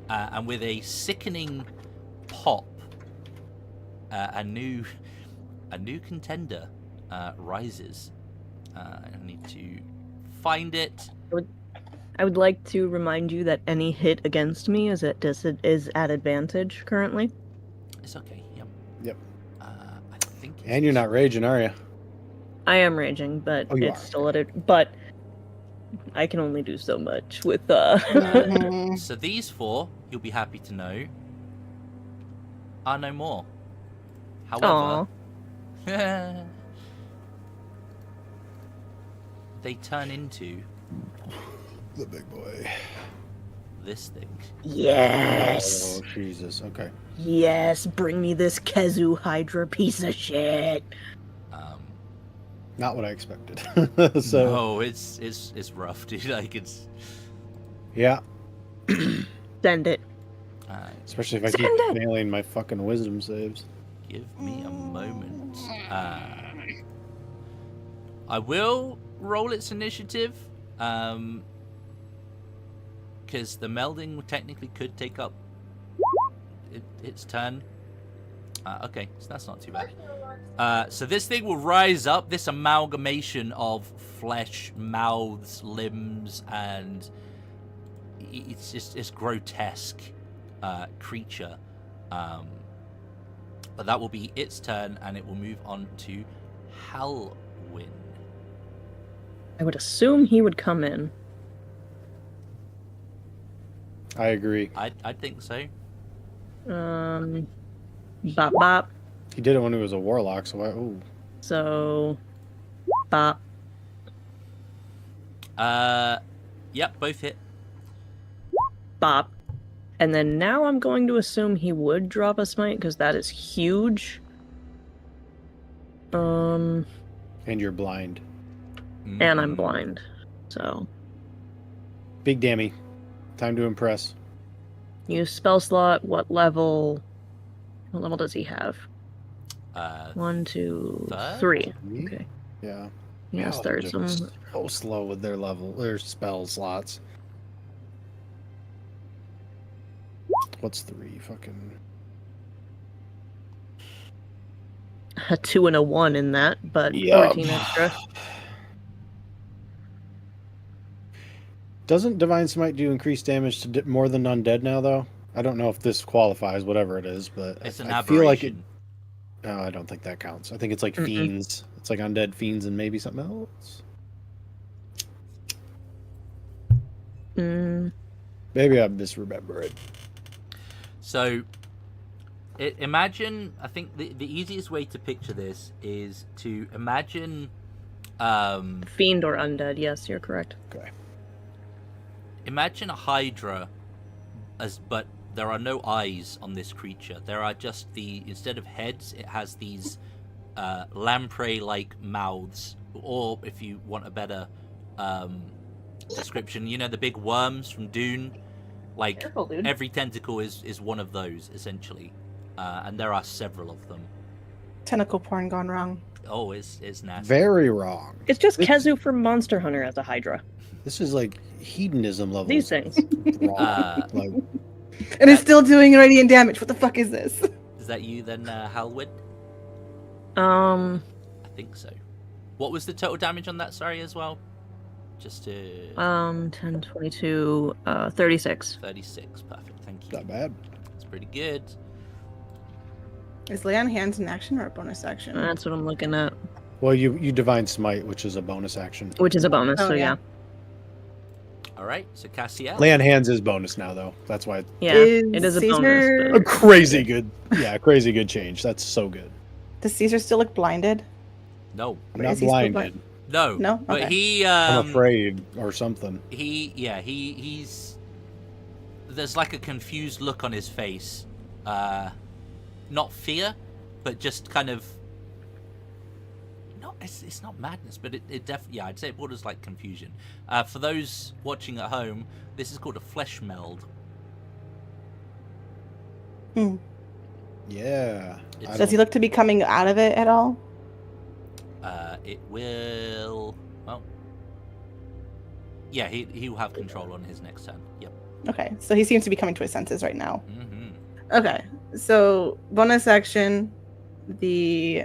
and with a sickening pop, a new contender rises. I need to find it. I would like to remind you that any hit against me is at advantage currently. It's okay. Yep. I think. And you're not raging, are you? I am raging, but Oh, you it's are. still at it. But I can only do so much with Mhm. So these 4, you'll be happy to know, are no more. However, they turn into The big boy. this thing. Yes. Oh, Jesus. Okay. Yes, bring me this Kezu Hydra piece of shit. Not what I expected. So, No, it's rough, dude. Like it's. yeah. Send it. Especially if I keep Send it. failing my fucking wisdom saves. Give me a moment. I will roll its initiative, because the melding technically could take up its turn. Okay, so that's not too bad. So this thing will rise up, this amalgamation of flesh, mouths, limbs, and it's just this grotesque creature. But that will be its turn, and it will move on to Halwyn. I would assume he would come in. I agree. I think so. Bop bop. He did it when he was a warlock, so ooh. So, bop. Yep, both hit. Bop. And then now I'm going to assume he would drop a smite, because that is huge. And you're blind. And I'm blind. So, Big Dammy. Time to impress. use spell slot. What level? What level does he have? 1, 2, Third? 3. Me? Okay. Yeah. Yes, Oh, third. they're just so slow with their spell slots. What's 3? Fucking. A 2 and a 1 in that, but Yup. 14 extra. Doesn't Divine Smite do increased damage to more than undead now, though? I don't know if this qualifies, whatever it is, but It's an I aberration. feel like it. No, I don't think that counts. I think it's like Mm-mm. fiends. It's like undead fiends and maybe something else. Maybe I'm misremembering. So, imagine. I think the easiest way to picture this is to imagine. Fiend or undead, yes, you're correct. Okay. Imagine a hydra, but there are no eyes on this creature. There are just instead of heads, it has these lamprey-like mouths, or if you want a better description, you know the big worms from Dune. Like Careful, dude. every tentacle is one of those essentially, and there are several of them. Tentacle porn gone wrong. Oh, it's nasty. Very wrong. It's just Kezu from Monster Hunter as a Hydra. This is like hedonism level. These things. Like, And it's still doing radiant damage. What the fuck is this? Is that you then, Halwyn? Um, I think so. What was the total damage on that? Sorry, as well. Just to 10, 22, 36. 36. Perfect. Thank you. not bad. That's pretty good. Is lay on hands an action or a bonus action? That's what I'm looking at. Well, you divine smite, which is a bonus action. Which is a bonus, Oh, so yeah. yeah. All right, so Cassiel. Lay on hands is bonus now, though. That's why. Yeah, Is it is a Caesar- bonus. A crazy good. Yeah, crazy good change. That's so good. Does Caesar still look blinded? No, I'm Is not he still blinded. no, No? But Okay. he, I'm afraid or something. he's. There's like a confused look on his face. Not fear, but just kind of. It's not madness, but it definitely, yeah, I'd say it borders like confusion. For those watching at home, this is called a flesh meld. Hmm. Yeah. It's- Does he look to be coming out of it at all? It will. Well, yeah, he will have control on his next turn. Yep. Okay, so he seems to be coming to his senses right now. Mm-hmm. Okay, so bonus action, the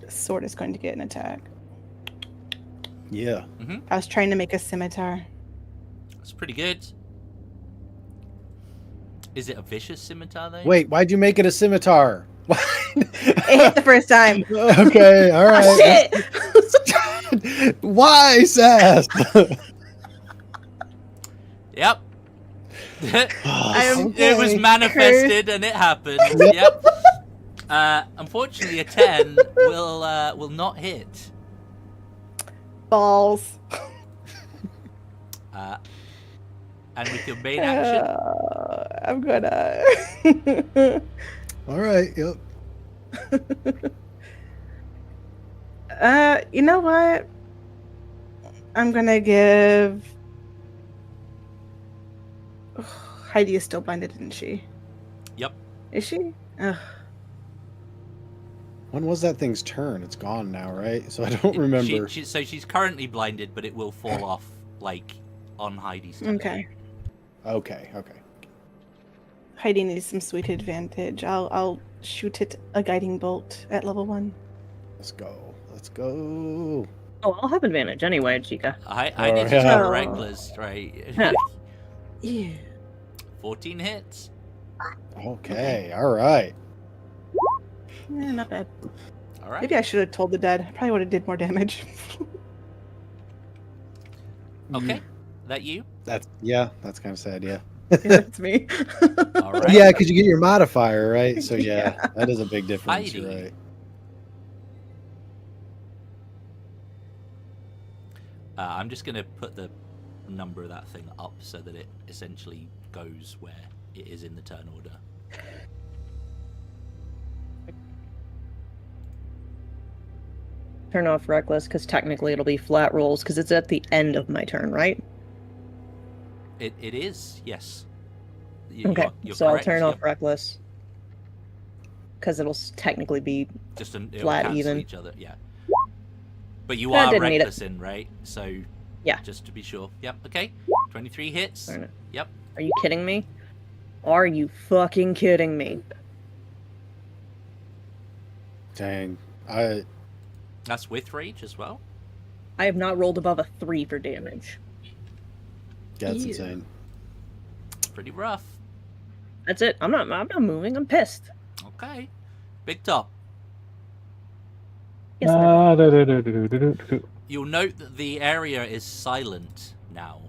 sword is going to get an attack. Yeah. I was trying to make a scimitar. It's pretty good. Is it a vicious scimitar though? Wait, why'd you make it a scimitar? It hit the first time. Okay, all right. Oh, shit! Why, Sass? Yep. I'm It was manifested and it happened. Yep. Unfortunately, a 10 will not hit. Balls. And with your main action, I'm gonna. All right. Yep. You know what? I'm gonna give. Heidi is still blinded, isn't she? Yep. Is she? Ugh. When was that thing's turn? It's gone now, right? So I don't remember. So she's currently blinded, but it will fall off like on Heidi's turn. Okay. Okay. Heidi needs some sweet advantage. I'll shoot it a guiding bolt at level 1. Let's go. Oh, I'll have advantage anyway, Chica. I need to yeah. try reckless, right? Yeah. 14 hits. Okay. All right. Not bad. All right. Maybe I should have told the dead. I probably would have did more damage. Okay. That you? That's kind of sad. Yeah. Yeah, that's me. All right. Yeah, because you get your modifier, right? So yeah, that is a big difference. Heidi. You're right. I'm just going to put the number of that thing up so that it essentially goes where it is in the turn order. Turn off reckless because technically it'll be flat rolls because it's at the end of my turn, right? It is, yes. Okay, You're so correct, I'll turn yep. off reckless because it'll technically be Just it'll flat cancel even. each other, yeah. But you I are didn't need it. reckless in, right? So Yeah. just to be sure. Yep. Okay. 23 hits. Darn it. Yep. Are you kidding me? Are you fucking kidding me? Dang. That's with rage as well. I have not rolled above a 3 for damage. That's Ew. insane. It's pretty rough. That's it. I'm not moving. I'm pissed. Okay. Big Top. Yes, I You'll note that the area is silent now.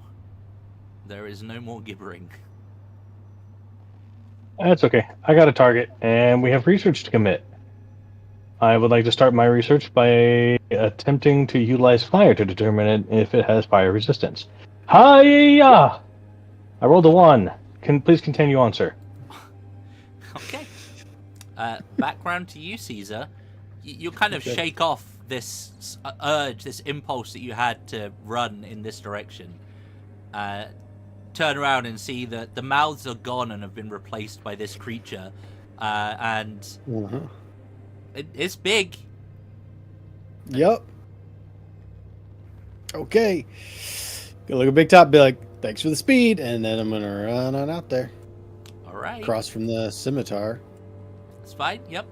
There is no more gibbering. That's okay. I got a target, and we have research to commit. I would like to start my research by attempting to utilize fire to determine if it has fire resistance. Hiya! I rolled a 1. Please continue on, sir. Okay. Background to you, Caesar. You kind of shake off this urge, this impulse that you had to run in this direction. Turn around and see that the mouths are gone and have been replaced by this creature. And it's big. Yep. Okay. Gonna look at Big Top, be like, thanks for the speed, and then I'm gonna run on out there. All right. Across from the scimitar. It's fine. Yep.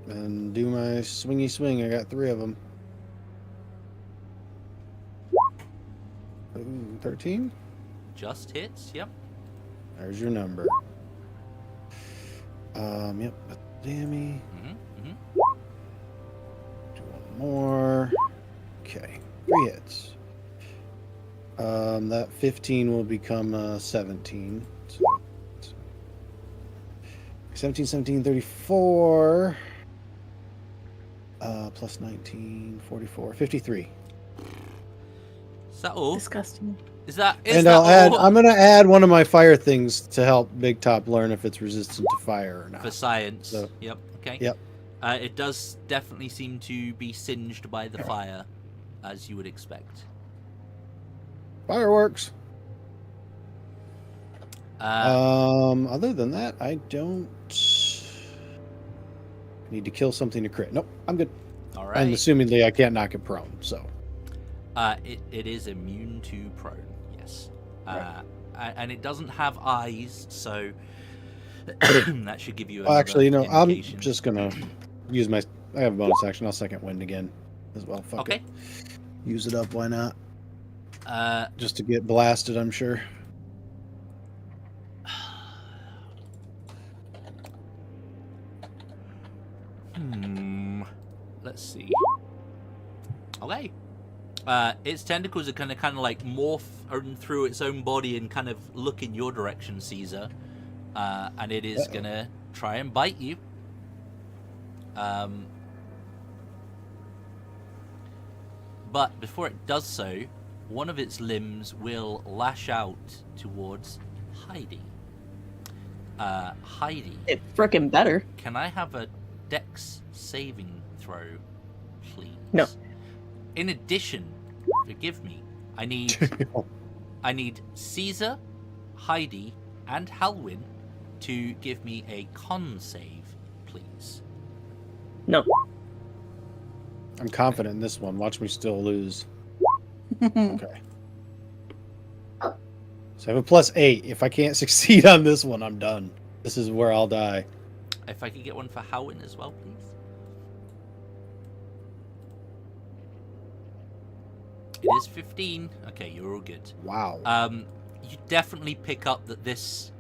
And do my swingy swing. I got 3 of them. Ooh, 13? Just hits. Yep. There's your number. Yep. Dammy. Do one more. Okay. 3 hits. That 15 will become 17. So, 17, 17, 34. Plus 19, 44, 53. Is that all? Disgusting. Is that And that I'll add. all? I'm gonna add one of my fire things to help Big Top learn if it's resistant to fire or not. For science. So- Yep. Okay. Yep. It does definitely seem to be singed by the fire, as you would expect. Fireworks. Uh, Other than that, I don't need to kill something to crit. Nope, I'm good. all And right. assumingly, I can't knock it prone. So It is immune to prone. Yes. Right. And it doesn't have eyes, so that should give you. well, another actually, I'm indication. just gonna use my. I have a bonus action. I'll second wind again as well. Fuck Okay. it. Use it up. Why not? Uh, Just to get blasted, I'm sure. Let's see. Okay. Its tentacles are kind of like morph through its own body and kind of look in your direction, Caesar. And it is Uh-oh. gonna try and bite you. But before it does so, one of its limbs will lash out towards Heidi. Heidi, It frickin' better. can I have a Dex saving throw, please? No. In addition, forgive me, I need Caesar, Heidi, and Halwyn to give me a con save, please. No. I'm confident in this one. Watch me still lose. Okay. So I have a +8. If I can't succeed on this one, I'm done. This is where I'll die. If I could get one for Halwyn as well, please. It is 15. Okay, you're all good. Wow. You definitely pick up that this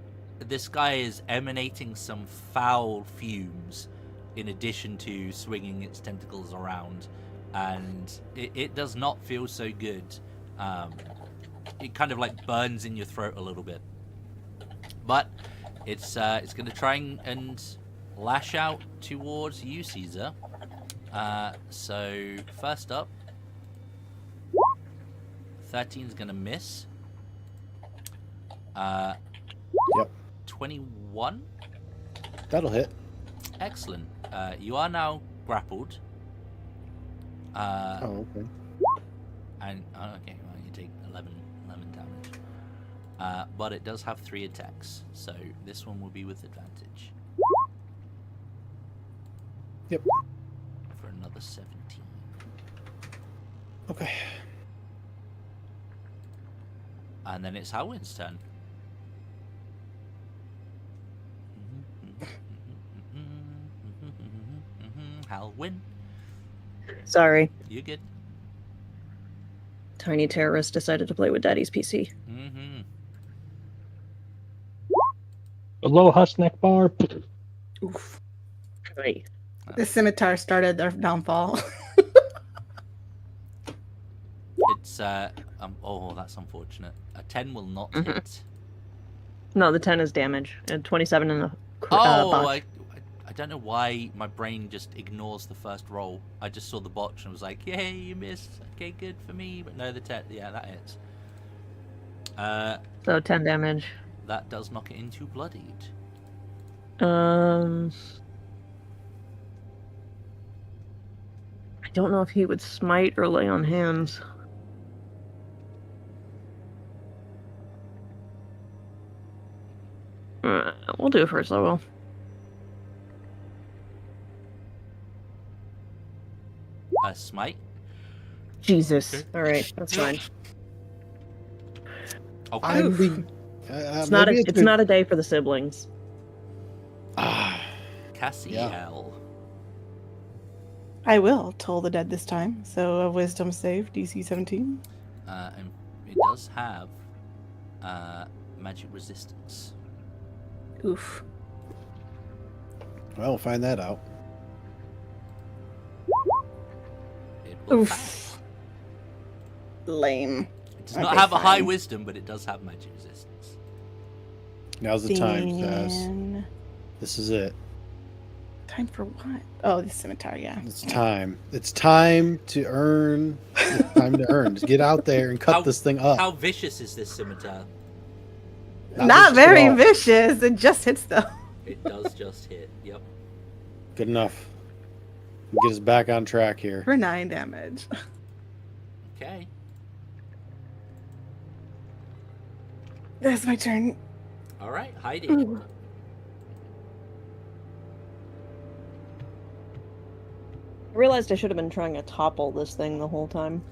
guy is emanating some foul fumes in addition to swinging its tentacles around, and it does not feel so good. It kind of like burns in your throat a little bit, but it's going to try and lash out towards you, Caesar. So first up, 13 is going to miss. Yep. 21. That'll hit. Excellent. You are now grappled. Oh, okay. And okay, well, you take 11 damage. But it does have 3 attacks, so this one will be with advantage. Yep. For another 17. Okay. And then it's Halwyn's turn. Halwyn, Sorry. you good? Tiny terrorist decided to play with Daddy's PC. Mm-hmm. Aloha snack bar. Oof. Right. The scimitar started their downfall. It's oh, that's unfortunate. A 10 will not Mhm. hit. No, the 10 is damage. And 27 in the Oh, botch. I don't know why my brain just ignores the first roll. I just saw the botch and was like, yay, you missed. Okay, good for me. But no, the 10, yeah, that hits. So 10 damage. That does knock it into bloodied. I don't know if he would smite or lay on hands. We'll do it first level. Smite. Jesus. Okay. Alright, that's fine. Okay. I'm the. It's not maybe it's not a day for the siblings. Ah, Cassiel. I will toll the dead this time. So a wisdom save, DC 17. And it does have magic resistance. Oof. well, we'll find that out. It will Oof. Lame. It does not have a high wisdom, but it does have magic resistance. Now's the time, Zaz. Then- This is it. Time for what? Oh, the scimitar, yeah. It's time. It's time to earn. It's time to earn. Just get out there and cut this thing up. How vicious is this scimitar? Not vicious at very all. vicious. It just hits though. It does just hit. Yep. Good enough. Get us back on track here. For 9 damage. Okay. That's my turn. All right, Heidi. Ooh. I realized I should have been trying to topple this thing the whole time.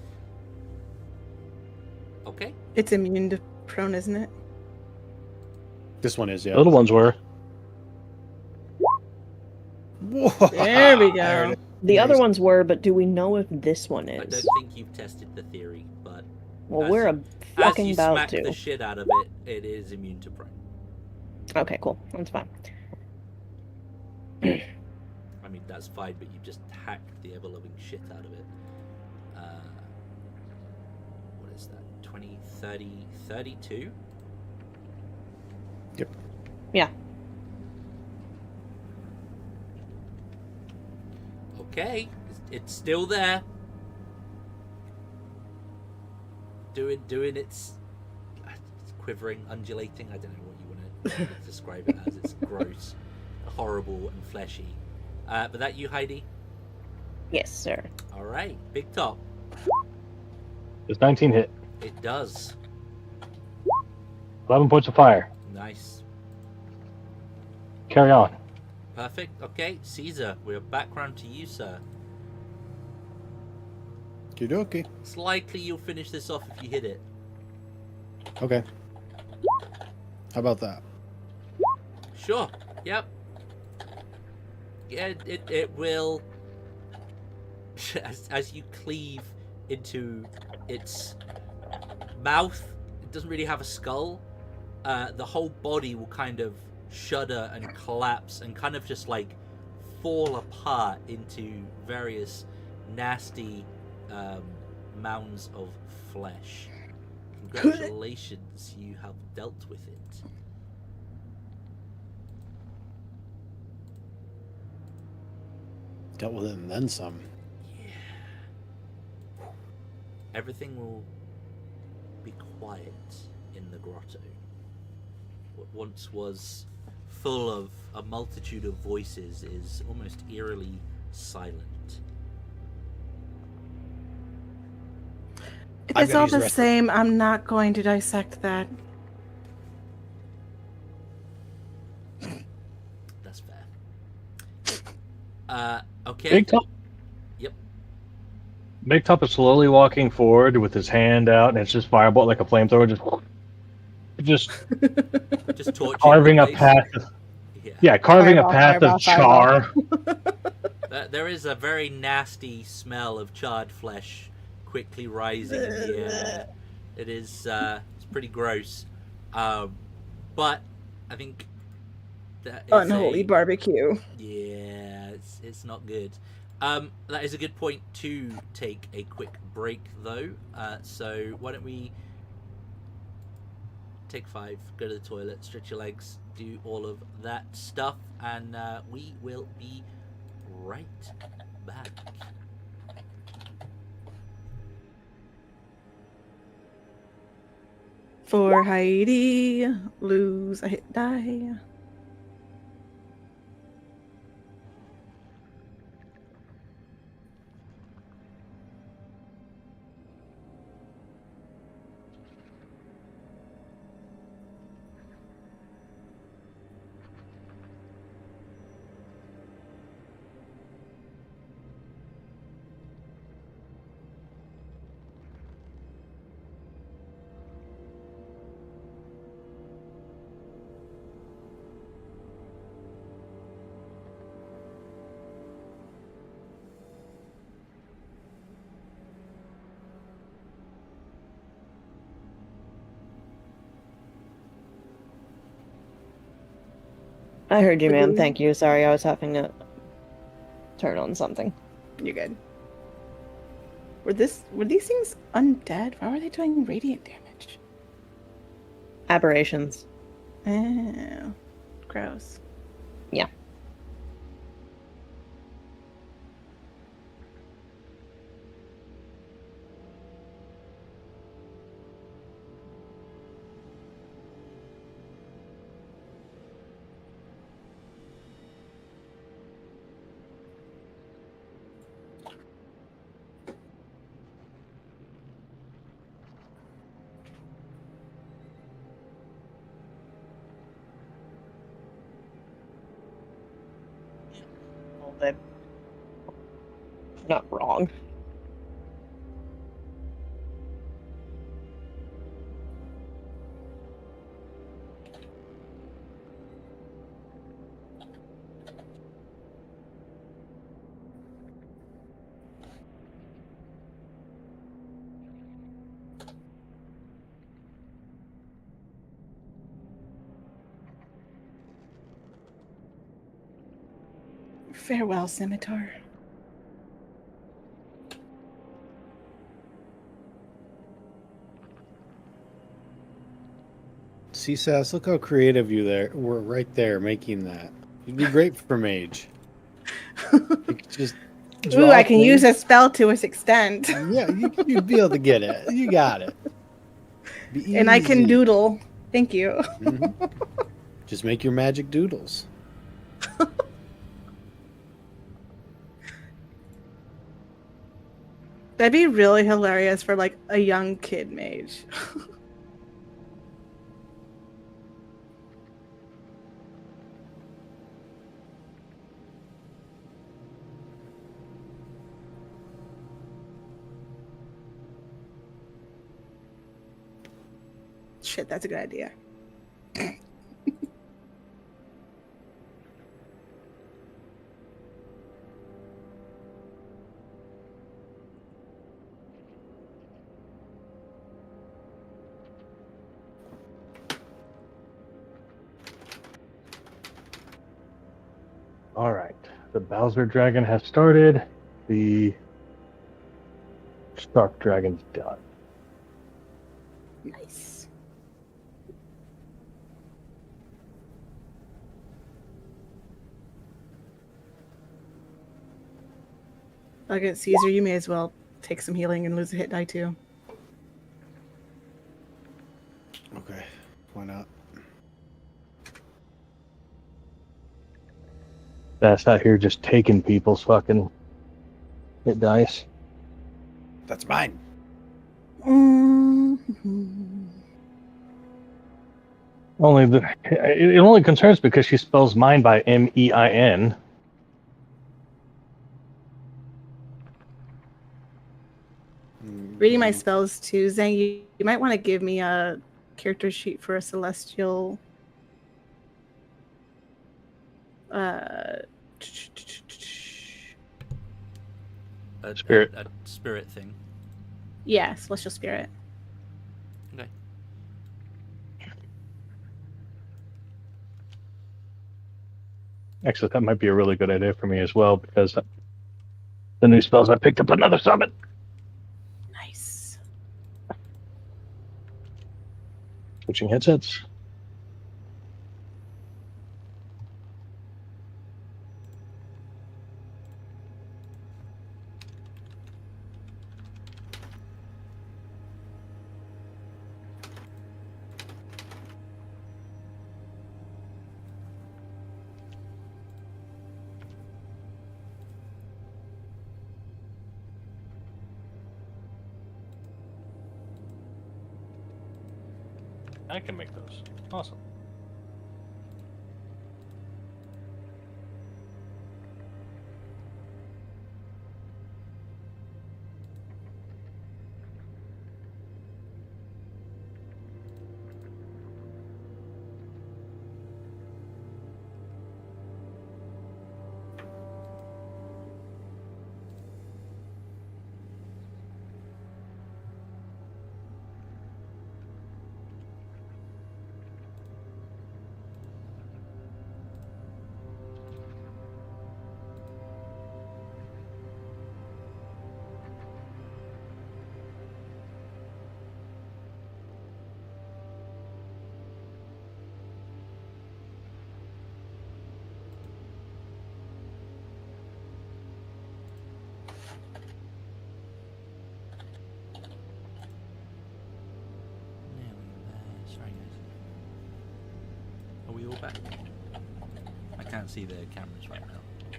Okay. It's immune to prone, isn't it? This one is, yeah. The little ones were. Whoa. There we There go. it is. The other Nice. ones were, but do we know if this one I is? don't think you've tested the theory, but Well, as we're you- as fucking you about smack to. the shit out of it, it is immune to prone. Okay, cool. That's fine. I mean, that's fine, but you just hacked the ever-loving shit out of it. What is that? 20, 30, 32? Yep. Yeah. Okay, it's still there. Doing its quivering, undulating. I don't know what you want to describe it as. It's gross, horrible, and fleshy. But that you, Heidi? Yes, sir. All right, Big Top. Does 19 hit? It does. 11 points of fire. Nice. Carry on. Perfect. Okay, Caesar, we're back round to you, sir. Okey-dokey. It's likely you'll finish this off if you hit it. Okay. How about that? Sure. Yep. Yeah, it will. As you cleave into its mouth, it doesn't really have a skull. The whole body will kind of shudder and collapse and kind of just like fall apart into various nasty mounds of flesh. Congratulations, you have dealt with it. Dealt with it and then some. Yeah. Everything will be quiet in the grotto. What once was full of a multitude of voices is almost eerily silent. If I've it's gotta all use the the rest of- same, I'm not going to dissect that. That's fair. Okay. Big Top. Yep. Big Top is slowly walking forward with his hand out, and it's just fireball like a flamethrower, just Just torching carving the a place. path. Yeah. Yeah, carving Fireball, a path fireball, of char. There is a very nasty smell of charred flesh quickly rising in the air. It is it's pretty gross. But I think that is Unholy barbecue. Yeah, it's not good. That is a good point to take a quick break though. So why don't we take 5, go to the toilet, stretch your legs, do all of that stuff, and we will be right back. For Heidi, lose a hit die. I heard you, Would ma'am. you- Thank you. Sorry, I was having to turn on something. You're good. Were these things undead? Why were they doing radiant damage? Aberrations. Oh, gross. Yeah. Well, they're not wrong. Farewell, Scimitar. See, Sass, look how creative you were right there making that. You'd be great for mage. You could just Ooh, I can things. use a spell to its extent. Yeah, you'd be able to get it. You got it. Be And I can easy. doodle. Thank you. Mhm. Just make your magic doodles. That'd be really hilarious for like a young kid mage. Shit, that's a good idea. All right. The Bowser Dragon has started. The Stark Dragon's done. Nice. Okay, Caesar, you may as well take some healing and lose a hit die too. Okay, why not? That's out here just taking people's fucking hit dice. That's mine. Mm-hmm. It only concerns because she spells mine by MEIN. Reading my spells too, Zhang, you might want to give me a character sheet for a celestial. Spirit. A spirit thing. Yeah, celestial spirit. Okay. Actually, that might be a really good idea for me as well because the new spells I picked up another summon. Nice. Switching headsets. I can make those. Awesome. we all back? I can't see the cameras right now.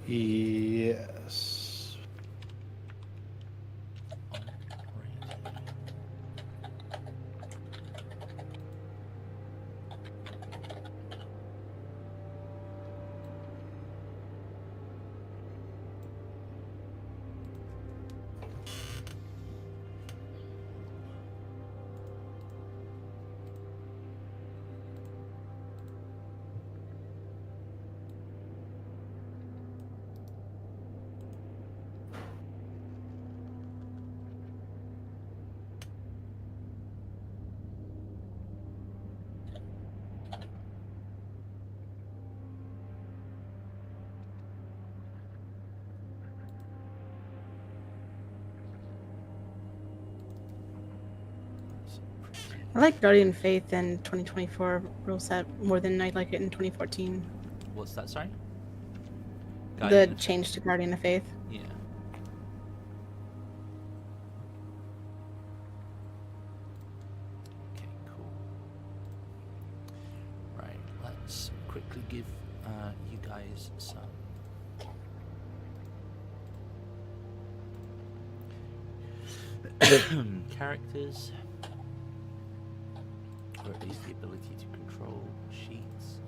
Yes. I like Guardian Faith in 2024 rule set more than I like it in 2014. What's that, sorry? The Guardian of- change to Guardian of Faith. Yeah. Okay, cool. Right, let's quickly give you guys some characters, or at least the ability to control sheets.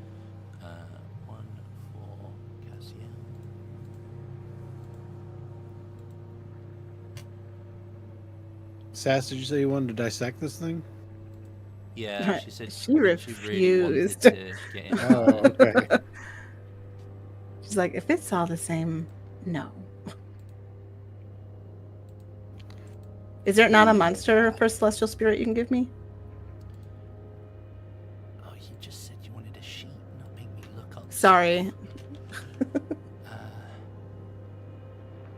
One for Cassian. Sass, did you say you wanted to dissect this thing? Yeah, she said She really refused. wanted to get in. Oh, okay. She's like, if it's all the same, no. Is there not a monster for Celestial Spirit you can give me? Oh, you just said you wanted a sheet, not make me look up. Sorry, Uh,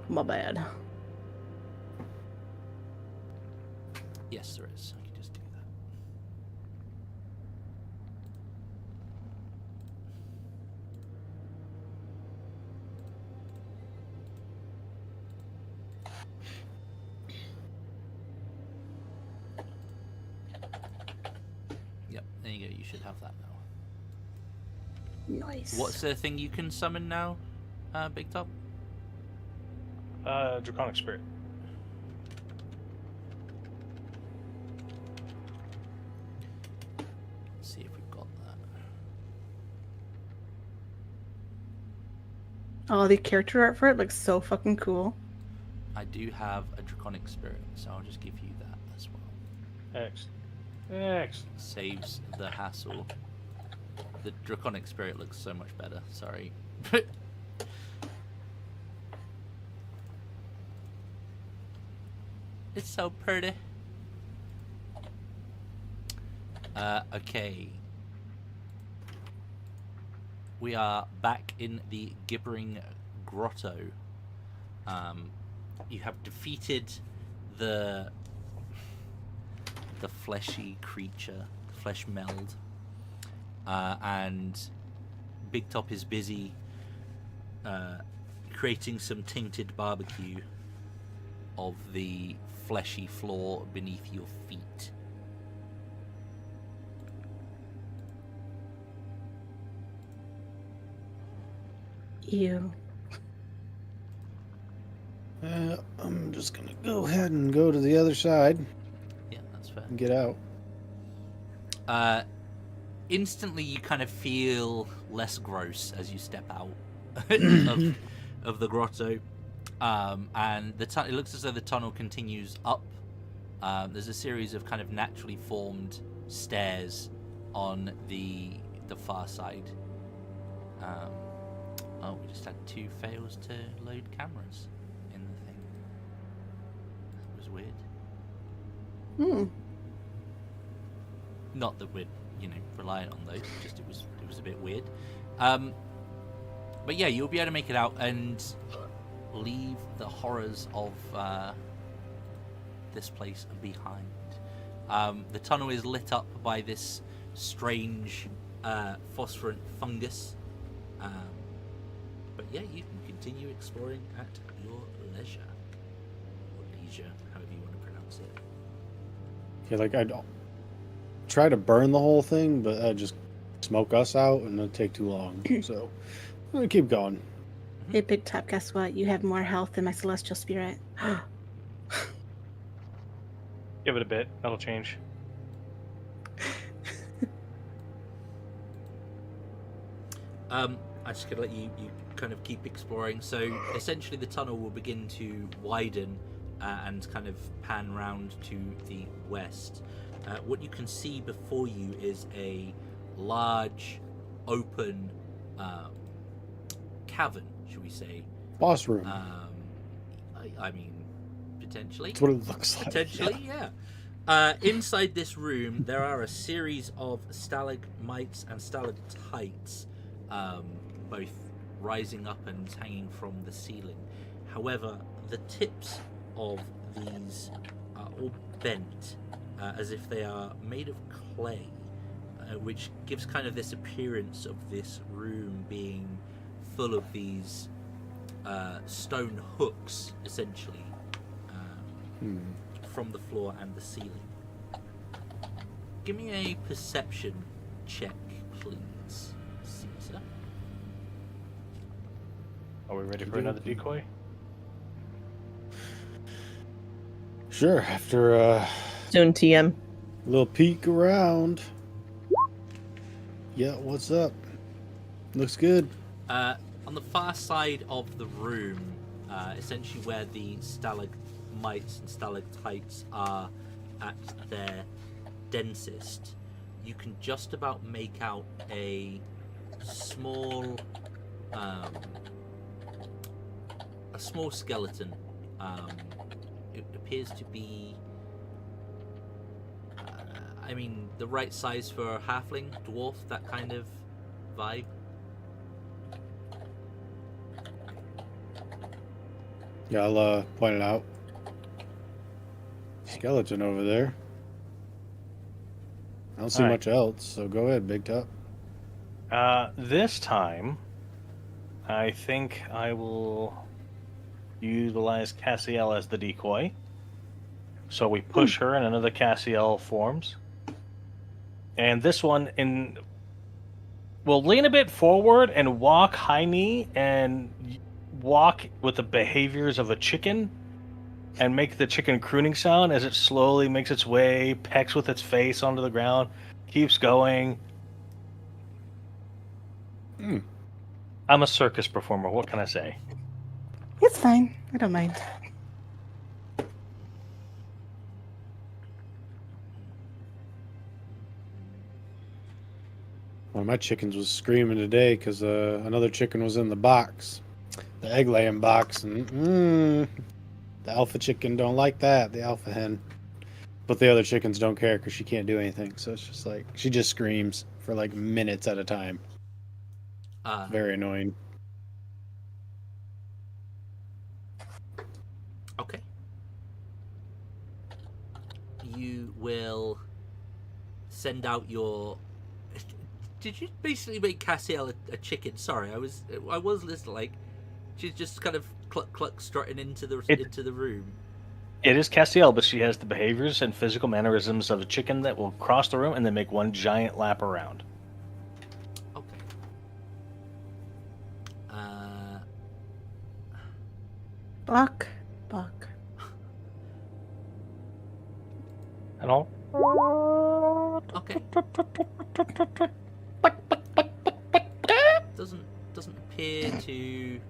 my bad. yes, there is. I can just do that. Yep, there you go. You should have that now. Nice. What's the thing you can summon now, Big Top? Draconic Spirit. Let's see if we've got that. Oh, the character art for it looks so fucking cool. I do have a Draconic Spirit, so I'll just give you that as well. Excellent. Saves the hassle. The Draconic Spirit looks so much better, sorry. It's so pretty. Okay. We are back in the Gibbering Grotto. You have defeated the fleshy creature, the flesh meld, and Big Top is busy creating some tainted barbecue of the fleshy floor beneath your feet. Ew. I'm just gonna go ahead and go to the other side Yeah, that's fair. and get out. Instantly you kind of feel less gross as you step out of the grotto, and it looks as though the tunnel continues up. There's a series of kind of naturally formed stairs on the far side. Oh, we just had 2 fails to load cameras in the thing. That was weird. Not that we're, reliant on those. Just it was a bit weird. But yeah, you'll be able to make it out and leave the horrors of this place behind. The tunnel is lit up by this strange phosphorant fungus. But yeah, you can continue exploring at your leisure. Or leisure, however you want to pronounce it. Okay, like try to burn the whole thing, but just smoke us out, and it'll take too long. So I'm gonna keep going. Hey, Big Top, guess what? You have more health than my celestial spirit. Give it a bit. That'll change. I'm just gonna let you kind of keep exploring. So essentially, the tunnel will begin to widen and kind of pan round to the west. What you can see before you is a large, open cavern, should we say? Boss room. I mean, potentially. That's what it looks like. Potentially, yeah. Inside this room, there are a series of stalagmites and stalactites, both rising up and hanging from the ceiling. However, the tips of these are all bent, as if they are made of clay, which gives kind of this appearance of this room being full of these stone hooks, essentially, from the floor and the ceiling. Give me a perception check, please, Caesar. Are we ready for another decoy? Sure. After a Soon, TM. little peek around. Yeah, what's up? Looks good. On the far side of the room, essentially where the stalagmites and stalactites are at their densest, you can just about make out a small skeleton. It appears to be the right size for a halfling, dwarf, that kind of vibe. Yeah, I'll point it out. Skeleton over there. I don't see Alright. much else, so go ahead, Big Top. This time, I think I will utilize Cassiel as the decoy. So we push her and another Cassiel forms. And this one will lean a bit forward and walk high knee and walk with the behaviors of a chicken and make the chicken crooning sound as it slowly makes its way, pecks with its face onto the ground, keeps going. I'm a circus performer. What can I say? It's fine. I don't mind. One of my chickens was screaming today because another chicken was in the box, the egg laying box, and the alpha chicken don't like that, the alpha hen. But the other chickens don't care because she can't do anything. So it's just like she just screams for like minutes at a time. Very annoying. Okay. You will send out your. Did you basically make Cassiel a chicken? Sorry, I was listening. Like, she's just kind of cluck cluck strutting into the room. It is Castiel, but she has the behaviors and physical mannerisms of a chicken that will cross the room and then make one giant lap around. Okay. Buck. And all. Okay. Doesn't appear to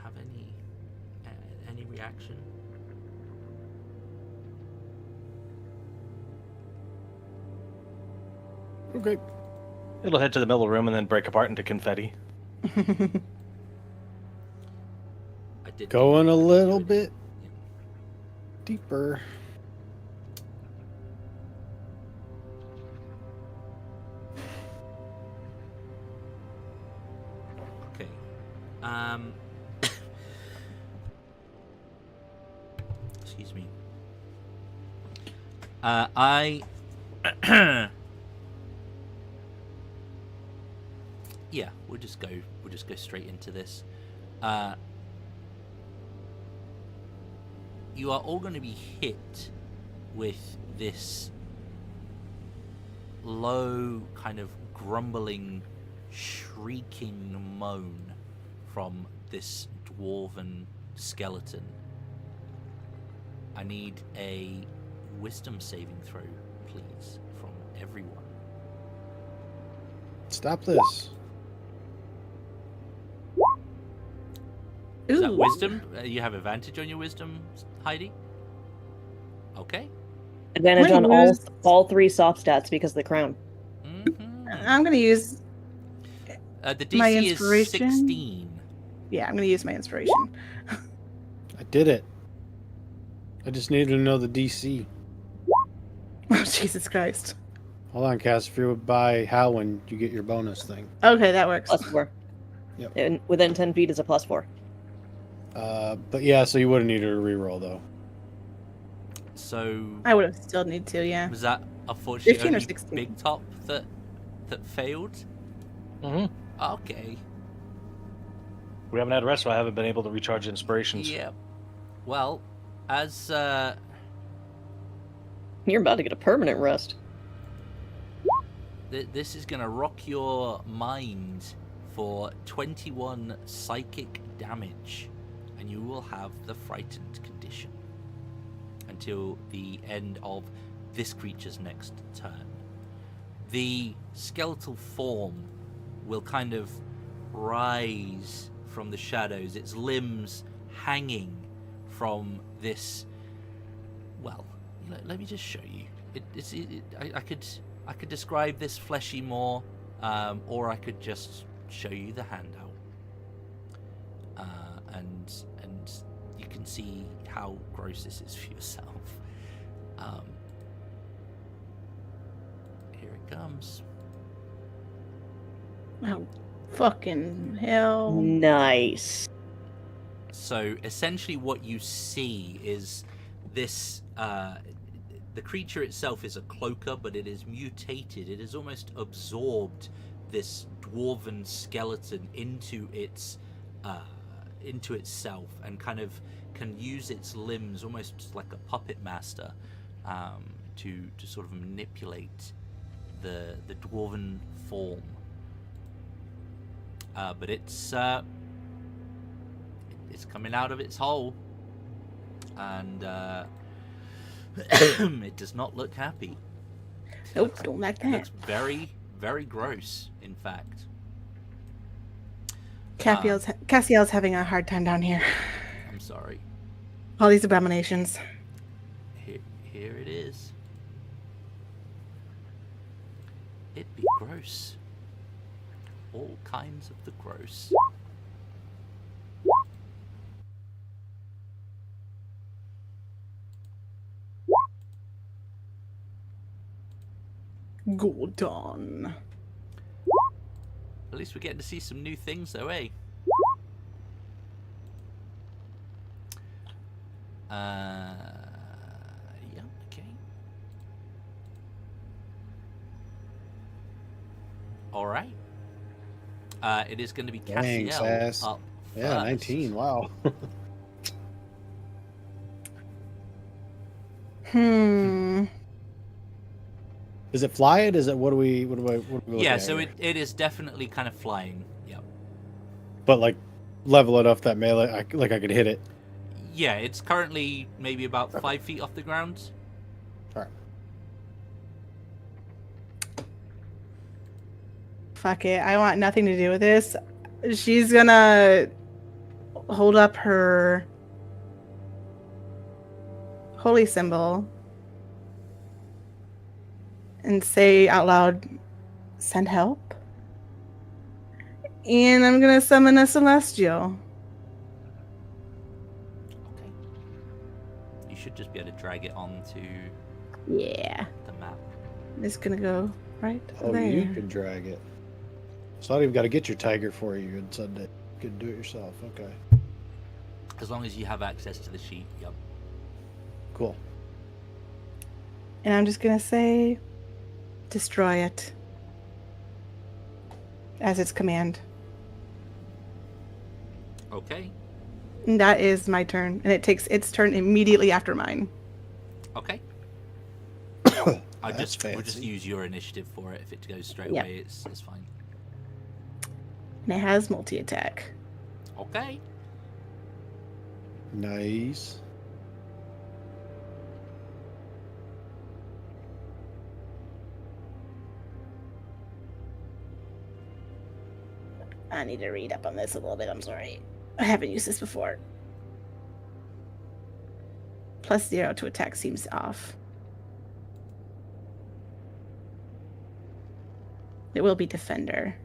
have any reaction. Okay. It'll head to the middle of the room and then break apart into confetti. I did Going a little bit deeper. Okay. Excuse me. Yeah, we'll just go straight into this. you are all going to be hit with this low, kind of grumbling, shrieking moan from this dwarven skeleton. I need a wisdom saving throw, please, from everyone. Stop this. Is that Ooh. wisdom? You have advantage on your wisdom, Heidi? Okay. Advantage I'm on gonna use- all 3 soft stats because of the crown. I'm gonna use. The My DC is inspiration? 16. Yeah, I'm gonna use my inspiration. I did it. I just needed to know the DC. Oh Jesus Christ. Hold on, Cass. If you're by Howlin, you get your bonus thing. Okay, that works. +4. Yep. And within 10 feet is a +4. But yeah, so you would have needed a reroll though. So I would have still need to, yeah. was that unfortunately 15 or only 16? Big Top that failed? Mm-hmm. Okay. We haven't had a rest, so I haven't been able to recharge inspirations. Yeah. Well, as You're about to get a permanent rest. this is gonna rock your mind for 21 psychic damage, and you will have the frightened condition until the end of this creature's next turn. The skeletal form will kind of rise from the shadows, its limbs hanging from this. Well, let me just show you. I could describe this fleshy more, or I could just show you the handout, and you can see how gross this is for yourself. Here it comes. Oh, fucking hell. Nice. So essentially what you see is this, the creature itself is a cloaker, but it is mutated. It has almost absorbed this dwarven skeleton into itself, and kind of can use its limbs almost like a puppet master, to sort of manipulate the dwarven form. But it's coming out of its hole, and it does not look happy. Nope, don't like It that. looks very, very gross, in fact. Cassiel's having a hard time down here. I'm sorry. All these abominations. Here it is. It be gross. All kinds of the gross. Gordon. At least we're getting to see some new things, though, eh? Yeah, okay. Alright. It is going to be Dang, Cassiel Sass. up Yeah, first. 19. Wow. Is it flying? Is it what are we looking Yeah, at so here? it is definitely kind of flying. Yep. But like level enough that melee, I could hit it. Yeah, it's currently maybe about 5 feet off the ground. All right. Fuck it. I want nothing to do with this. She's gonna hold up her holy symbol and say out loud, "Send help." And I'm gonna summon a celestial. Okay. You should just be able to drag it onto Yeah. the map. It's gonna go right Oh, there. you can drag it. So I don't even got to get your tiger for you and Sunday. You can do it yourself. Okay. As long as you have access to the sheet. Yep. Cool. And I'm just gonna say, destroy it. As its command. Okay. That is my turn, and it takes its turn immediately after mine. Okay. We'll just use your initiative for it. If it goes straight Yep. away, it's fine. And it has multi-attack. Okay. Nice. I need to read up on this a little bit. I'm sorry. I haven't used this before. +0 to attack seems off. It will be defender.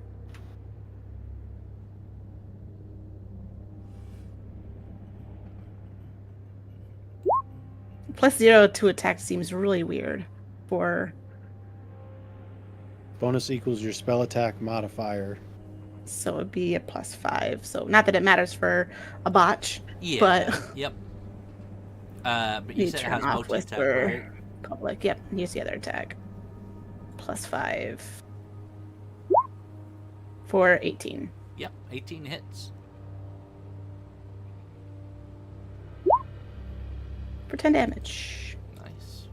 +0 to attack seems really weird for... Bonus equals your spell attack modifier. So it'd be a +5. So not that it matters for a botch, Yeah. but Yep. But you said it turn has off multi-attack, whisper. right? Public. Yep. Use the other attack. +5 for 18. Yep. 18 hits. For 10 damage. Nice.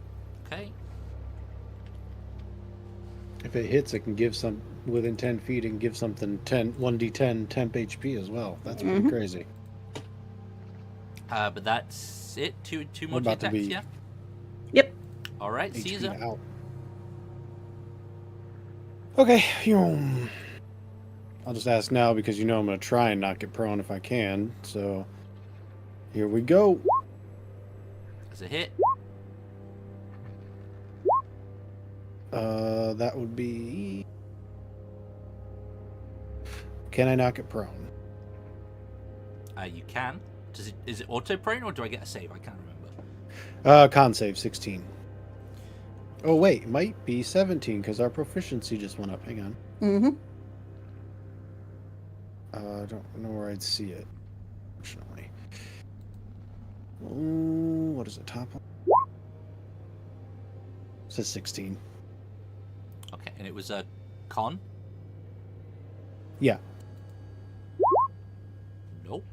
Okay. If it hits, it can give some within 10 feet and give something 1d10 temp HP as well. That's pretty crazy. But that's it. Two We're more about to attacks, be- yeah? Yep. All right, HP Caesar. out. Okay. I'll just ask now because I'm going to try and not get prone if I can. So here we go. That's a hit. That would be... Can I not get prone? You can. Is it auto prone or do I get a save? I can't remember. Con save 16. Oh wait, it might be 17 because our proficiency just went up. Hang on. Mm-hmm. I don't know where I'd see it. Unfortunately. Ooh, what is it? Top one? It says 16. Okay, and it was a con? Yeah. Nope.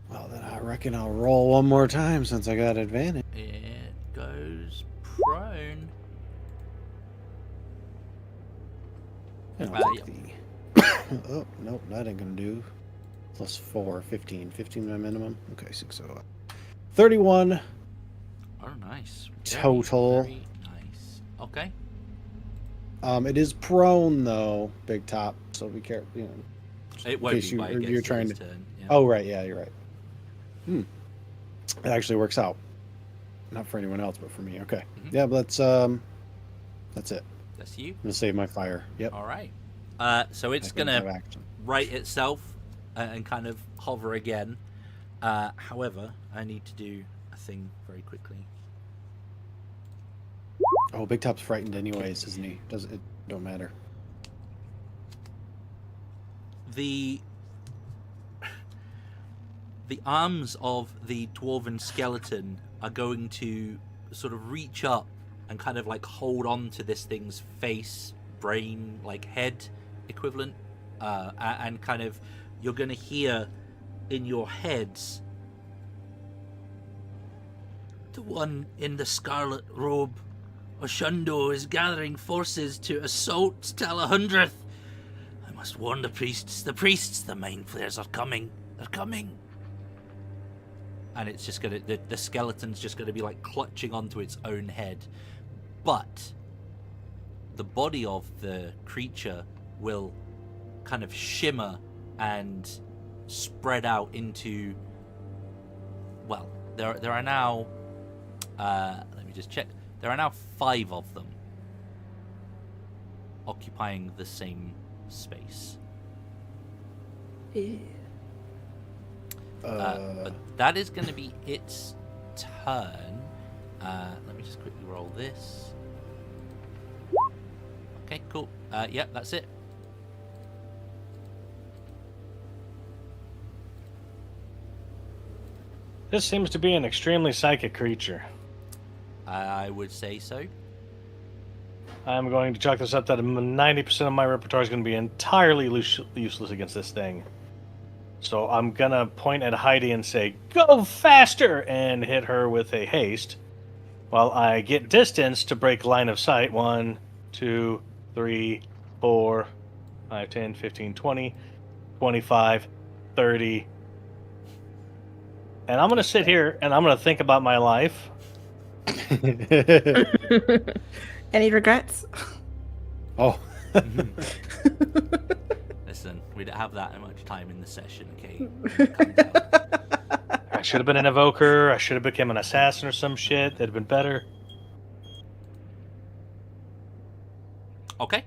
Well, then I reckon I'll roll one more time since I got advantage. It goes prone. And Uh, I'll yeah. take the... Oh, nope, that ain't gonna do. Plus 4, 15. 15 my minimum. Okay, 6 so 31. Oh, nice. Total. Very nice. Okay. It is prone though, Big Top. So be careful. You know. It won't case be you- by or you're trying his to- turn. Yeah. Oh right, yeah, you're right. It actually works out. Not for anyone else, but for me. Okay. Mhm. Yeah, but that's it. That's you. I'm gonna save my fire. Yep. All right. So it's I can have gonna action. right itself and kind of hover again. However, I need to do a thing very quickly. Oh, Big Top's frightened anyways, isn't he? Does it? Don't matter. The arms of the dwarven skeleton are going to sort of reach up and kind of like hold on to this thing's face, brain, like head equivalent, and kind of you're going to hear in your heads, the one in the scarlet robe, Oshundo, is gathering forces to assault Talahundreth. I must warn the priests. The mind flayers are coming. They're coming. And it's just gonna, the skeleton's just gonna be like clutching onto its own head. But the body of the creature will kind of shimmer and spread out into, well, there are now, let me just check. There are now 5 of them occupying the same space. But that is going to be its turn. Let me just quickly roll this. Okay, cool. Yep, that's it. This seems to be an extremely psychic creature. I would say so. I'm going to chalk this up that 90% of my repertoire is going to be entirely useless against this thing. So I'm gonna point at Heidi and say, "Go faster!" and hit her with a haste, while I get distance to break line of sight. 1, 2, 3, 4, 5, 10, 15, 20, 25, 30. And I'm gonna sit here and I'm gonna think about my life. Any regrets? Oh. Listen, we don't have that much time in the session, okay? Calm down. I should have been an evoker. I should have become an assassin or some shit. That'd have been better. Okay.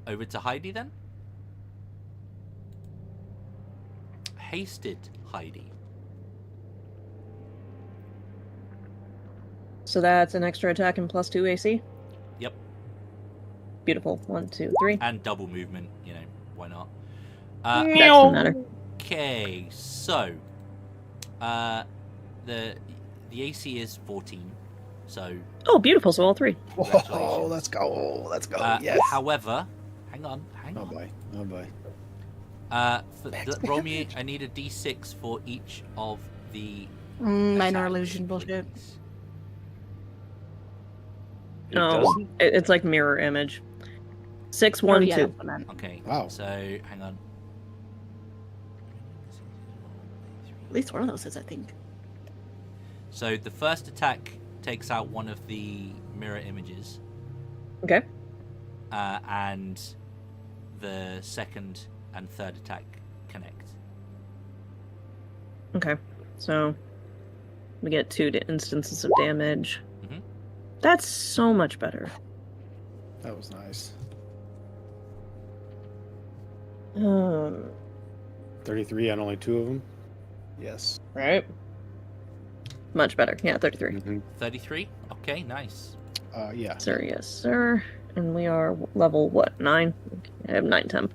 Over to Heidi then. Hasted Heidi. So that's an extra attack and +2 AC. Yep. Beautiful. 1, 2, 3. And double movement, you know, why not? That doesn't matter. Okay, so the AC is 14, so Oh, beautiful. So all 3. Oh, let's go. Let's go. Yes. however, hang on. Oh boy. Oh boy. Roll me, I need a d6 for each of the Minor attacks, illusion bullshit. please. No, it's like mirror image. 6, 1, 2. That's what I meant. Okay. Wow. So hang on. At least one of those is, I think. So the first attack takes out one of the mirror images, Okay. and the second and third attack connect. Okay. So we get 2 instances of damage. Mhm. That's so much better. That was nice. 33 on only 2 of them. Yes. Right? Much better. Yeah, 33. Mm-hmm. 33. Okay, nice. Yeah. Sir, yes, sir. And we are level, what, 9? I have 9 temp.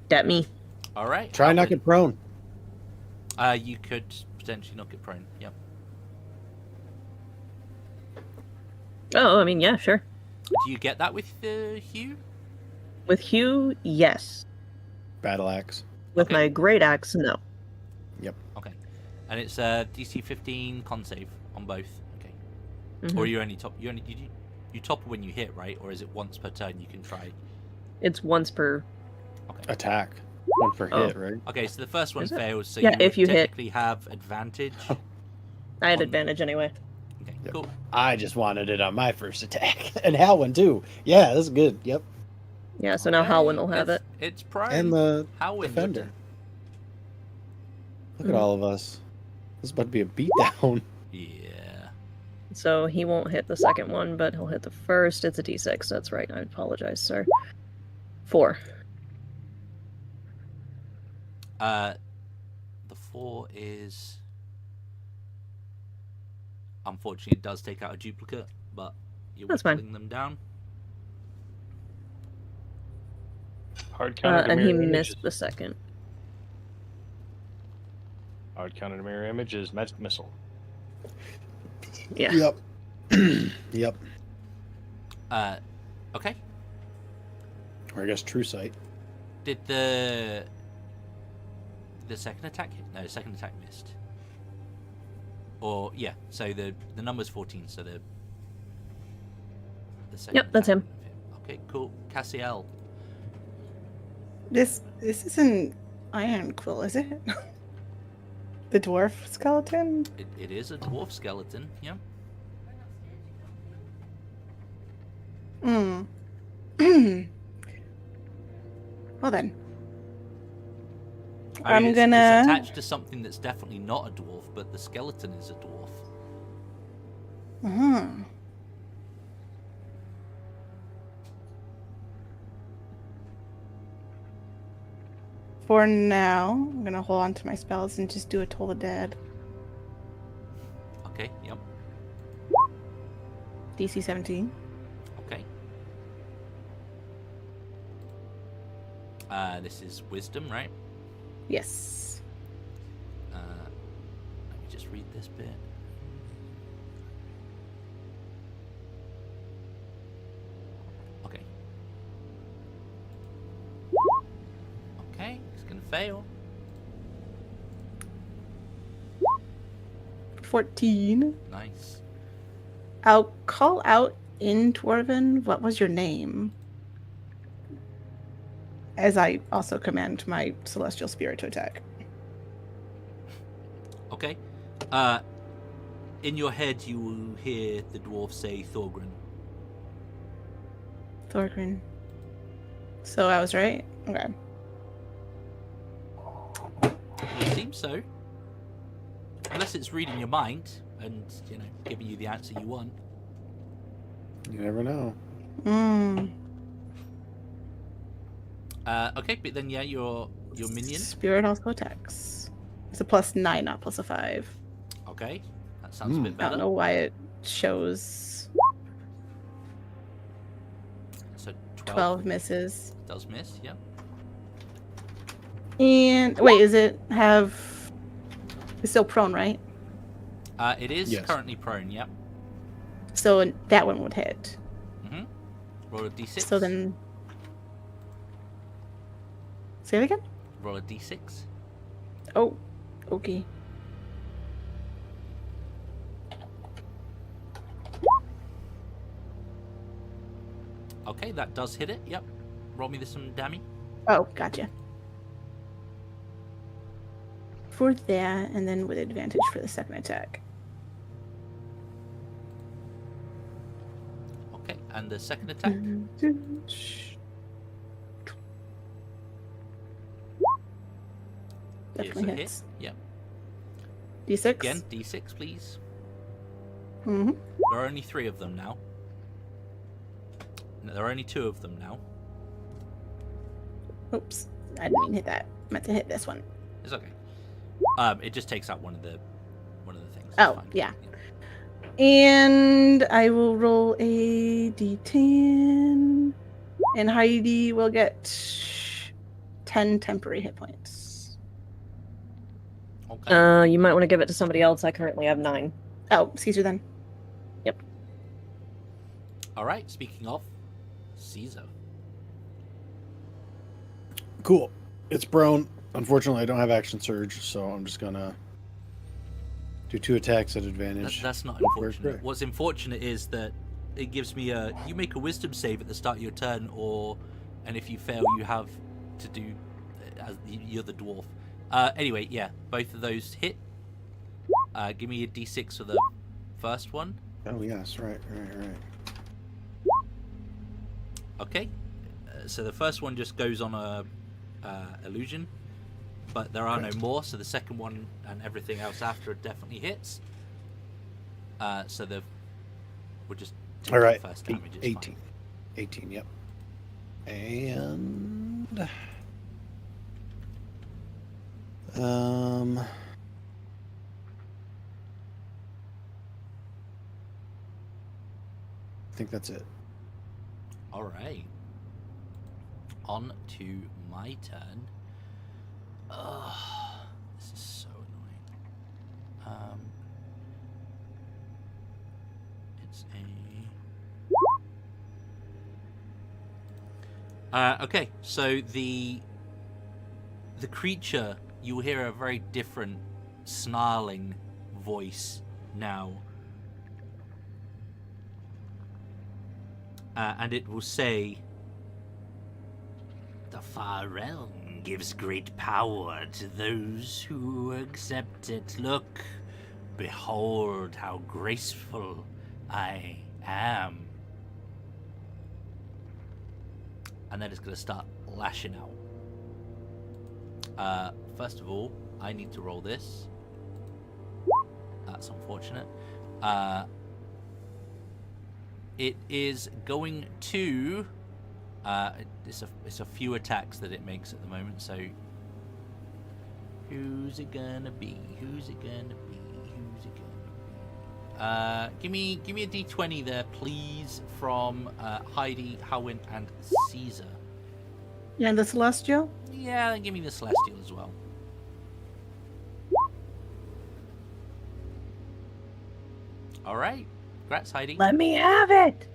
Dat me. All right. Try not Alvin. get prone. You could potentially not get prone. Yep. Oh, I mean, yeah, sure. Do you get that with Hugh? With Hugh, yes. Battle axe. With Okay. my great axe, no. Okay. And it's DC 15 con save on both. Okay. Mhm. Or you only top you topple when you hit, right? Or is it once per turn you can try? It's once per. Okay. Attack. 1 per Oh. hit, right? Okay, so the first one Is it? fails, so Yeah, you if would you hit. technically have advantage. I had On- advantage anyway. Okay, Yep. cool. I just wanted it on my first attack. And Halwyn, too. Yeah, that's good. Yep. Yeah, so now Okay, Halwyn will have it. It's prone. And the Halwyn defender. would- Look at all of us. This is about to be a beatdown. Yeah. So he won't hit the second one, but he'll hit the first. It's a d6. That's right. I apologize, sir. 4. The 4 is unfortunately it does take out a duplicate, but you're That's fine. whittling them down. Hard counter to And mirror he image missed is- the second. Hard counter to mirror image is magic missile. Yeah. Yep. Yep. Okay. Or I guess true sight. Did the second attack hit? No, the second attack missed. Or yeah, so the number's 14, so the second Yep, that's attack him. hit. Okay, cool. Cassiel. This isn't Iron Quill, is it? The dwarf skeleton? It is a dwarf skeleton, yeah. Hmm. Well then. I mean, I'm it's gonna- attached to something that's definitely not a dwarf, but the skeleton is a dwarf. Uh-huh. For now, I'm gonna hold on to my spells and just do a Toll the Dead. Okay, yep. DC 17. Okay. This is wisdom, right? Yes. Let me just read this bit. Okay. Okay, it's gonna fail. 14. Nice. I'll call out in Dwarven, what was your name? As I also command my celestial spirit to attack. Okay. In your head, you will hear the dwarf say Thorgrin. Thorgrin. So I was right? Okay. It seems so. Unless it's reading your mind and, giving you the answer you want. You never know. Okay, but then, your minion. Spirit also attacks. It's a +9, not +5. Okay, that sounds a bit I better. don't know why it shows So 12 misses. Does miss, yeah. And wait, it's still prone, right? It is Yes. currently prone, yep. So that one would hit. Mm-hmm. Roll a d6. So then, say it again. Roll a d6. Oh, okay. Okay, that does hit it, yep. Roll me some damage. Oh, gotcha. For that, and then with advantage for the second attack. Okay, and the second attack. Definitely Is a hits. hit. Yep. D6. Again, d6, please. Mm-hmm. There are only 3 of them now. No, there are only 2 of them now. Oops, I didn't mean to hit that. I meant to hit this one. It's okay. It just takes out one of the things. It's Oh, fine. yeah. And I will roll a d10, and Heidi will get 10 temporary hit points. Okay. You might want to give it to somebody else. I currently have 9. Oh, Caesar then. All right. Speaking of, Caesar. Cool. It's prone. Unfortunately, I don't have action surge, so I'm just gonna do 2 attacks at advantage. That's not Where's unfortunate. Greg? What's unfortunate is that it gives me you make a wisdom save at the start of your turn, and if you fail, you have to do as you're the dwarf. Anyway, yeah, both of those hit. Give me a d6 for the first one. Oh yes, right. Okay, so the first one just goes on a illusion, but there are no more. So the second one and everything else after it definitely hits. So we'll just take All right. the first damage. It's 18. 18. Yep. And I think that's it. All right. On to my turn. This is so annoying. It's a. Okay, so the creature, you will hear a very different snarling voice now. And it will say, "The far realm gives great power to those who accept it. Look, behold how graceful I am." And then it's going to start lashing out. First of all, I need to roll this. That's unfortunate. It is going to. It's a few attacks that it makes at the moment. So, who's it gonna be? Give me a d20 there, please, from Heidi, Howin, and Caesar. Yeah, the Celestial? Yeah, then give me the Celestial as well. All right, congrats, Heidi. Let me have it.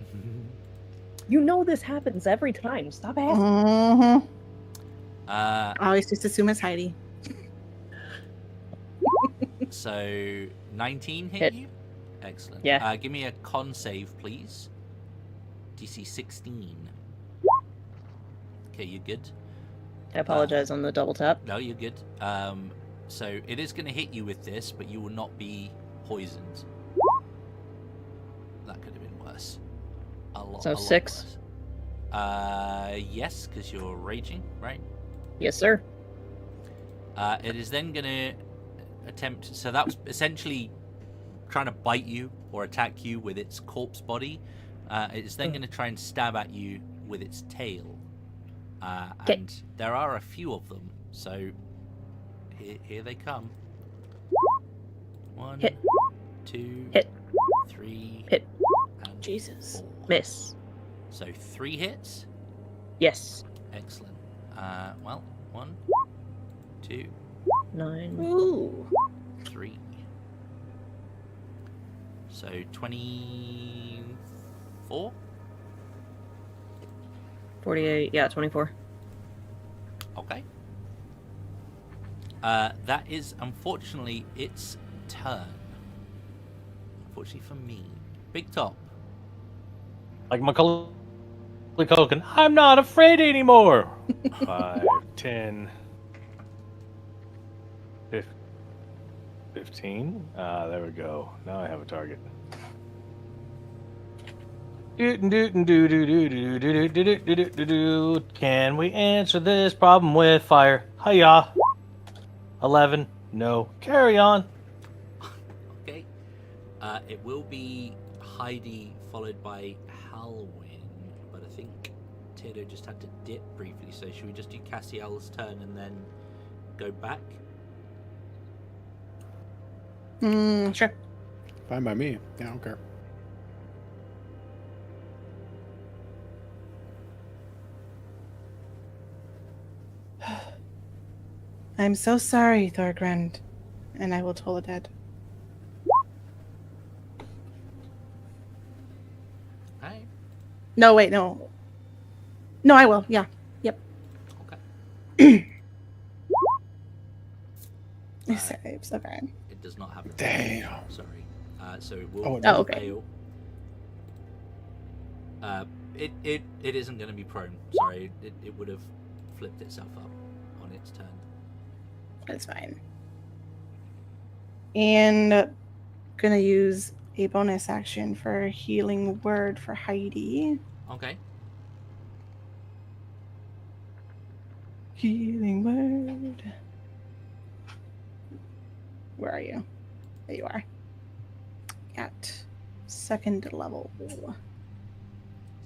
You know this happens every time. Stop asking. Mm-hmm. I always just assume it's Heidi. So 19 hit Hit. you? Excellent. Yeah. Give me a con save, please. DC 16. Okay, you're good. I apologize on the double tap. No, you're good. So it is going to hit you with this, but you will not be poisoned. That could have been worse. A lot. So a lot 6? worse. Yes, because you're raging, right? Yes, sir. It is then going to attempt. So that was essentially trying to bite you or attack you with its corpse body. It is then going to try and stab at you with its tail. And there are a few of them, so here they come. 1, Hit. 2, Hit. 3, Hit. and Jesus. 4. Miss. So 3 hits. Yes. Excellent. Well, 1, 2, 9. Ooh. 3. So 24. 48. Yeah, 24. Okay. That is unfortunately its turn. Unfortunately for me. Big Top. Like Macaulay Culkin, I'm not afraid anymore. 5, 10, 15. There we go. Now I have a target. Can we answer this problem with fire? Hiya. 11. No. Carry on. Okay. It will be Heidi followed by Halwyn, but I think Tito just had to dip briefly, so should we just do Cassiel's turn and then go back? Sure. Fine by me. Yeah, I don't care. I'm so sorry, Thorgrand, and I will toll the dead. Alright. No, wait, no. No, I will. Yeah. Yep. Okay. It saves. Okay. It does not have a Damn. Sorry. So it will Oh, it does. Okay. fail. It isn't going to be prone. Sorry, it would have flipped itself up on its turn. That's fine. And gonna use a bonus action for a healing word for Heidi. Okay. Healing word. Where are you? There you are. At 2nd level. Nope,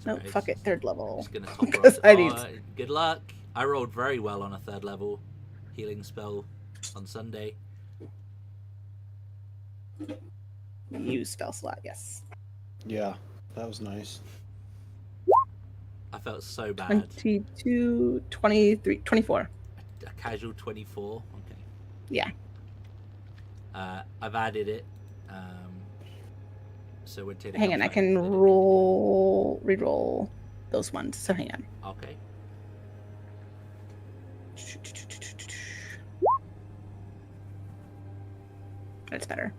Sorry, fuck it, 3rd level. Just gonna top her Because up. I need- Good luck. I rolled very well on a 3rd level healing spell on Sunday. Use spell slot, yes. Yeah, that was nice. I felt so bad. 22, 23, 24. A casual 24. Okay. Yeah. I've added it. So when Taylor Hang comes on, I back, can it'll- reroll those ones. So hang on. Okay. That's better.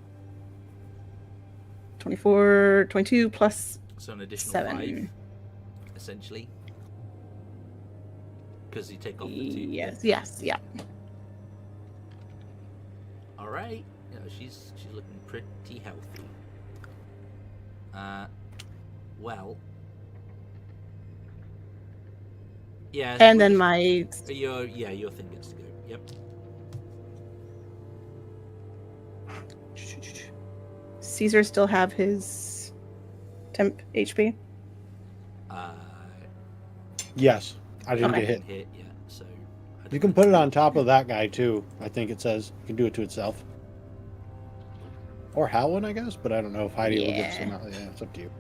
24, 22 plus So an additional 7. 5, essentially. Because you take off the 2. Yes, yeah. All right. Yeah, she's looking pretty healthy. Well. Yeah. And then my your thing gets to go. Yep. Caesar still have his temp HP? Yes, I didn't Okay. get hit. Hit, yeah. So You can put it on top of that guy too. I think it says you can do it to itself. Or Halwyn, I guess, but I don't know if Heidi will get some. Yeah. Yeah, it's up to you.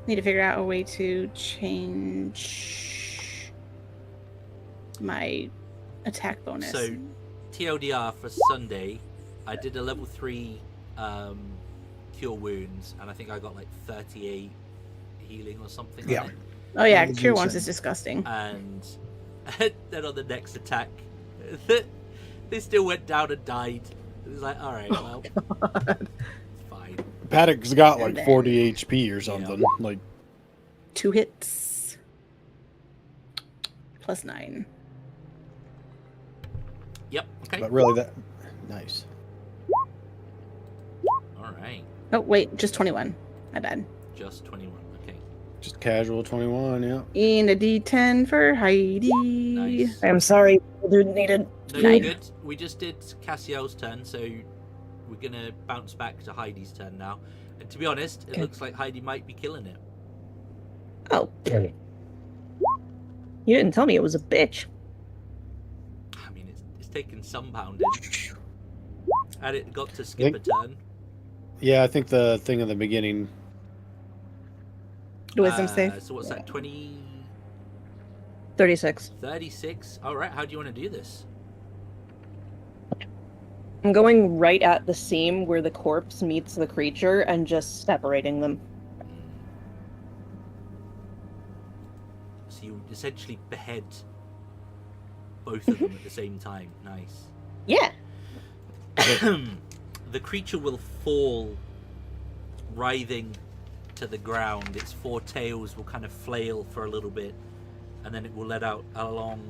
Need to figure out a way to change my attack bonus. So, TLDR for Sunday, I did a level 3 cure wounds, and I think I got like 38 healing or something. Yeah. On it. Oh yeah, That cure was ones insane. is disgusting. And then on the next attack, they still went down and died. It's like, all right, well, fine. Paddock's got And like then- 40 HP or something. Like 2 hits. Plus 9. Yep. Okay. but really that nice. All right. Oh, wait, just 21. My bad. Just 21. Okay. Just casual 21, yeah. And a D10 for Heidi. Nice. I'm sorry, dude needed. No, you're Nice. good. We just did Cassiel's turn, so we're gonna bounce back to Heidi's turn now. And to be honest, it Okay. looks like Heidi might be killing it. Oh. You didn't tell me it was a bitch. I mean, it's taken some pounding. And it got to skip a turn. Yeah, I think the thing in the beginning. Wisdom save. So what's that? 20, 36. 36? All right. How do you want to do this? I'm going right at the seam where the corpse meets the creature and just separating them. So you essentially behead both of them at the same time. Nice. Yeah. The creature will fall, writhing to the ground. Its 4 tails will kind of flail for a little bit, and then it will let out a long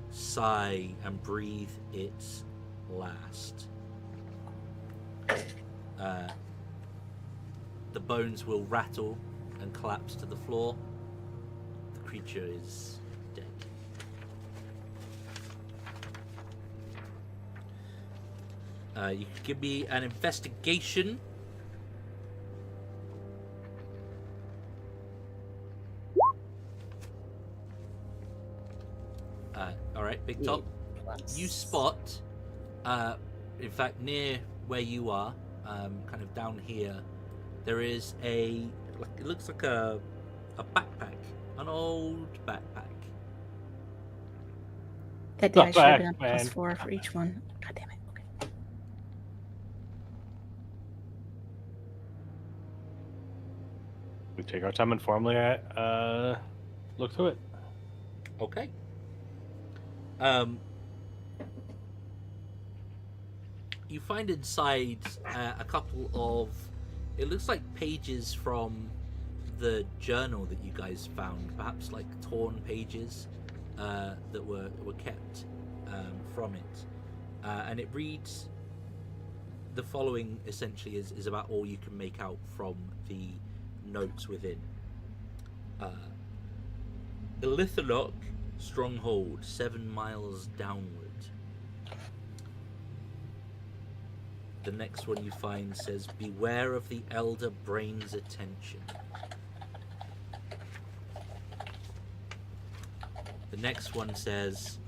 sigh and breathe its last. The bones will rattle and collapse to the floor. The creature is dead. You could give me an investigation. All right, Big Top. You spot, in fact, near where you are, kind of down here, there is it looks like a backpack, an old backpack. That die should have been a back, man. +4 for each one. God damn it. Okay. We take our time and formally look through it. Okay. You find inside a couple of, it looks like pages from the journal that you guys found, perhaps like torn pages that were kept from it, and it reads the following. Essentially, is about all you can make out from the notes within. Elithalok stronghold 7 miles downward. The next one you find says, beware of the elder brain's attention. The next one says,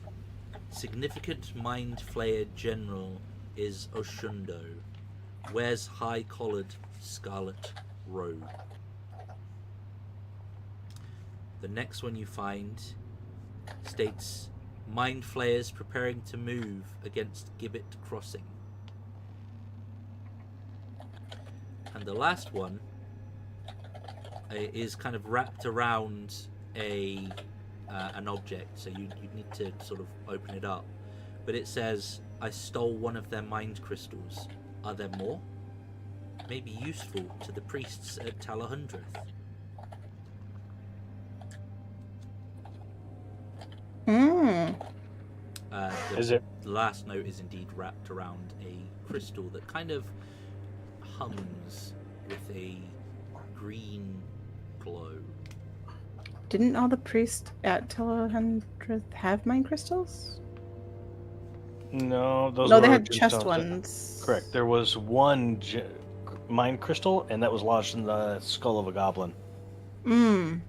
significant mind flayer general is Oshundo, wears high collared scarlet robe. The next one you find states, mind flayers preparing to move against Gibbet Crossing. And the last one is kind of wrapped around an object, so you need to sort of open it up. But it says, I stole one of their mind crystals. Are there more? May be useful to the priests at Talahundreth. Hmm. Is it? The last note is indeed wrapped around a crystal that kind of hums with a green glow. Didn't all the priests at Telehundreth have mind crystals? No, those No, were they had gemstones. chest ones. Correct. There was one mind crystal, and that was lodged in the skull of a goblin. Mm.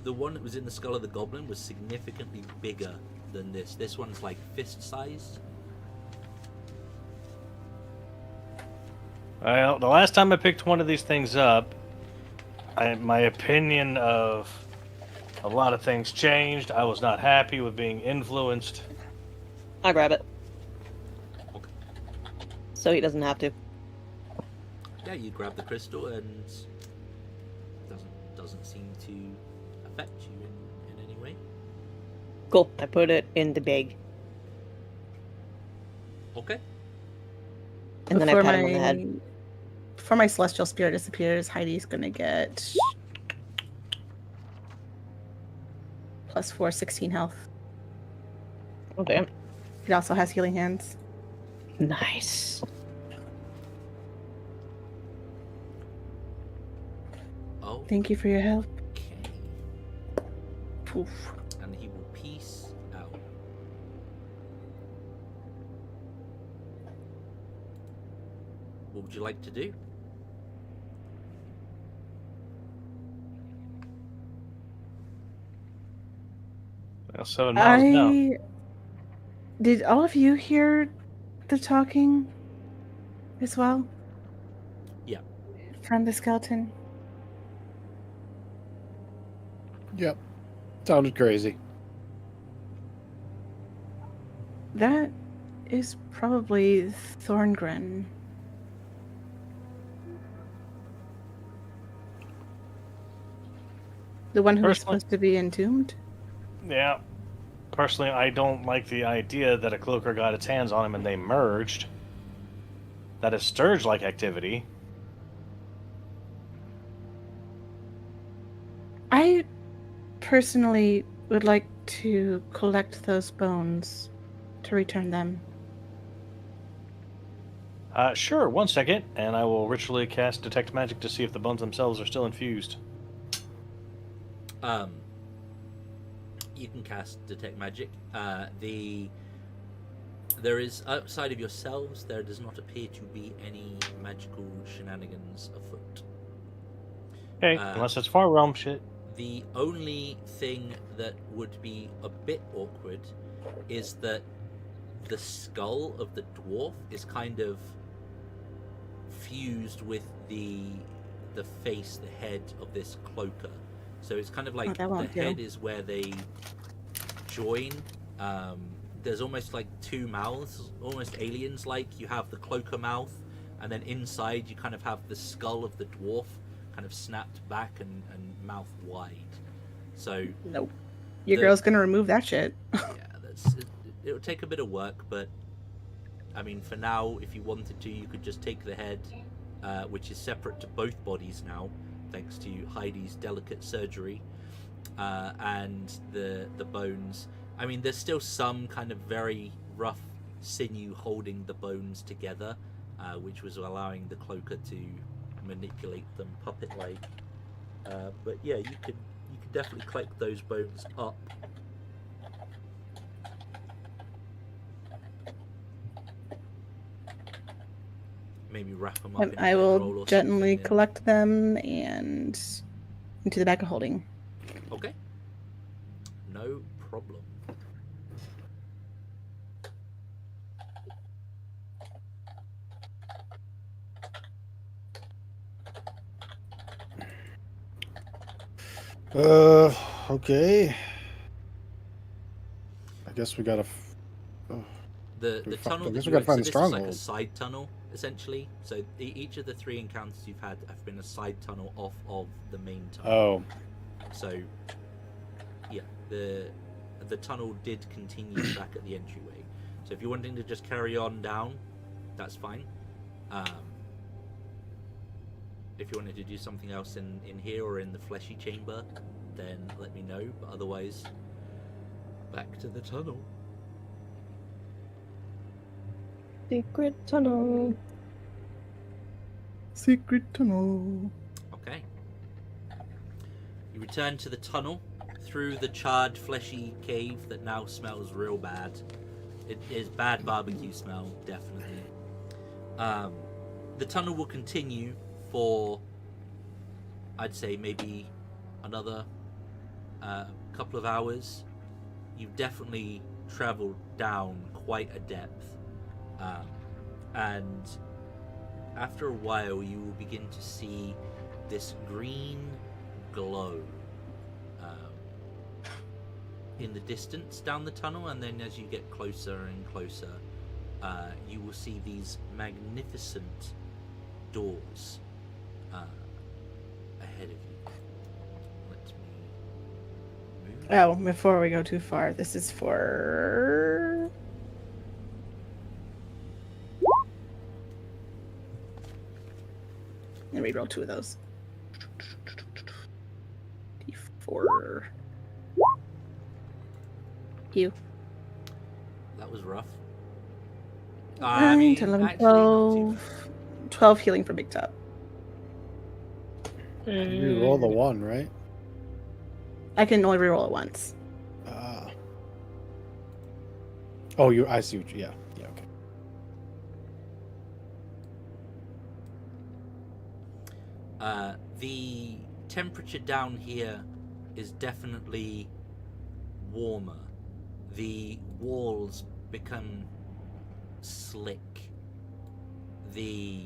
The one that was in the skull of the goblin was significantly bigger than this. This one's like fist sized. Well, the last time I picked one of these things up, my opinion of a lot of things changed. I was not happy with being influenced. I'll grab it. Okay. So he doesn't have to. Yeah, you grab the crystal and doesn't seem to affect you in any way. Cool. I put it in the bag. Okay. And then I pat him on the head. Before my celestial spirit disappears, Heidi's gonna get +4, 16 health. Okay. It also has healing hands. Nice. Oh. Thank you for your help. Okay. Poof. And he will peace out. What would you like to do? Well, 7 miles now. Did all of you hear the talking as well? Yeah. From the skeleton? Yep. Sounded crazy. That is probably Thorngren. The one who was Personally- supposed to be entombed? Yeah. Personally, I don't like the idea that a cloaker got its hands on him and they merged. That is Sturge-like activity. I personally would like to collect those bones to return them. Sure, 1 second, and I will ritually cast Detect Magic to see if the bones themselves are still infused. You can cast Detect Magic. There is, outside of yourselves, there does not appear to be any magical shenanigans afoot. Okay, unless it's Far Realm shit. The only thing that would be a bit awkward is that the skull of the dwarf is kind of fused with the face, the head of this cloaker. So it's kind of like the head is where they join. There's almost like two mouths, almost aliens-like. You have the cloaker mouth, and then inside you kind of have the skull of the dwarf kind of snapped back and mouth wide. So nope. Your girl's gonna remove that shit. Yeah, it'll take a bit of work, but I mean, for now, if you wanted to, you could just take the head, which is separate to both bodies now, thanks to Heidi's delicate surgery, and the bones. I mean, there's still some kind of very rough sinew holding the bones together, which was allowing the cloaker to manipulate them puppet-like. But yeah, you could definitely collect those bones up. Maybe wrap them up. I will gently collect them and into the bag of holding. Okay. No problem. Okay. I guess we gotta. The tunnel. I guess that we gotta so find the this stronghold. is like a side tunnel, essentially. So each of the three encounters you've had have been a side tunnel off of the main tunnel. Oh. So, yeah, the tunnel did continue back at the entryway. So if you're wanting to just carry on down, that's fine. If you wanted to do something else in here or in the fleshy chamber, then let me know. But otherwise, back to the tunnel. Secret tunnel. Secret tunnel. Okay. You return to the tunnel through the charred, fleshy cave that now smells real bad. It is bad barbecue smell, definitely. The tunnel will continue for, I'd say, maybe another couple of hours. You've definitely traveled down quite a depth. And after a while, you will begin to see this green glow in the distance down the tunnel, and then as you get closer and closer, you will see these magnificent doors ahead of you. Let me move. Oh, before we go too far, this is for And reroll 2 of those. D4. You. That was rough. 9, 10, 11, actually, not too 12 healing for Big Top. You roll the 1, right? I can only reroll it once. Oh, I see what you. Yeah, okay. The temperature down here is definitely warmer. The walls become slick. The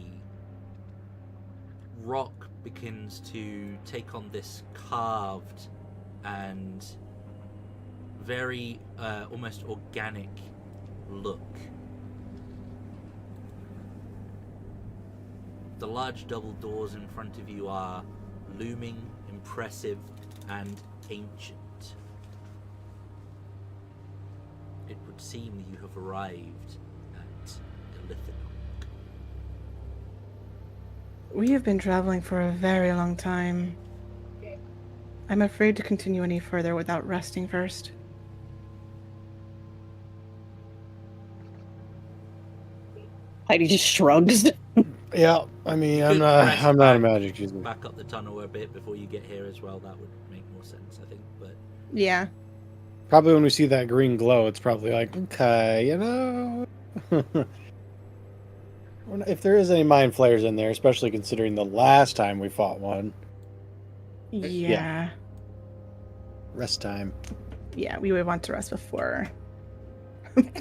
rock begins to take on this carved and very almost organic look. The large double doors in front of you are looming, impressive, and ancient. It would seem that you have arrived at Elithidon. We have been traveling for a very long time. I'm afraid to continue any further without resting first. Heidi just shrugs. Yeah, I mean, You I'm could not rest a back- magic user. Back up the tunnel a bit before you get here as well. That would make more sense, I think. But Yeah. Probably when we see that green glow, it's probably like, okay, if there is any mind flayers in there, especially considering the last time we fought one. Yeah. Rest time. Yeah, we would want to rest before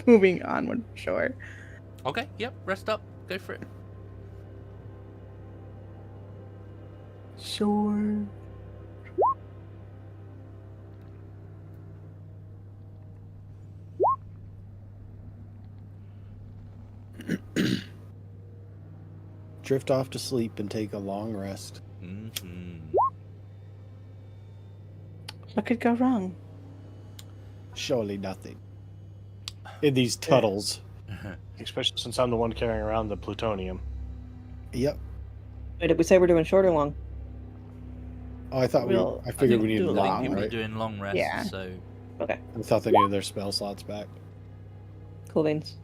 moving onward, for sure. okay, yep, rest up, go for it. Sure. Drift off to sleep and take a long rest. What could go wrong? Surely nothing. In these tunnels. Especially since I'm the one carrying around the plutonium. Yep. Wait, did we say we're doing short or long? Oh, I thought We'll- I figured we do needed a I think long, people are right? doing long rests, Yeah. so Okay, I thought they needed their spell slots back. cool beans.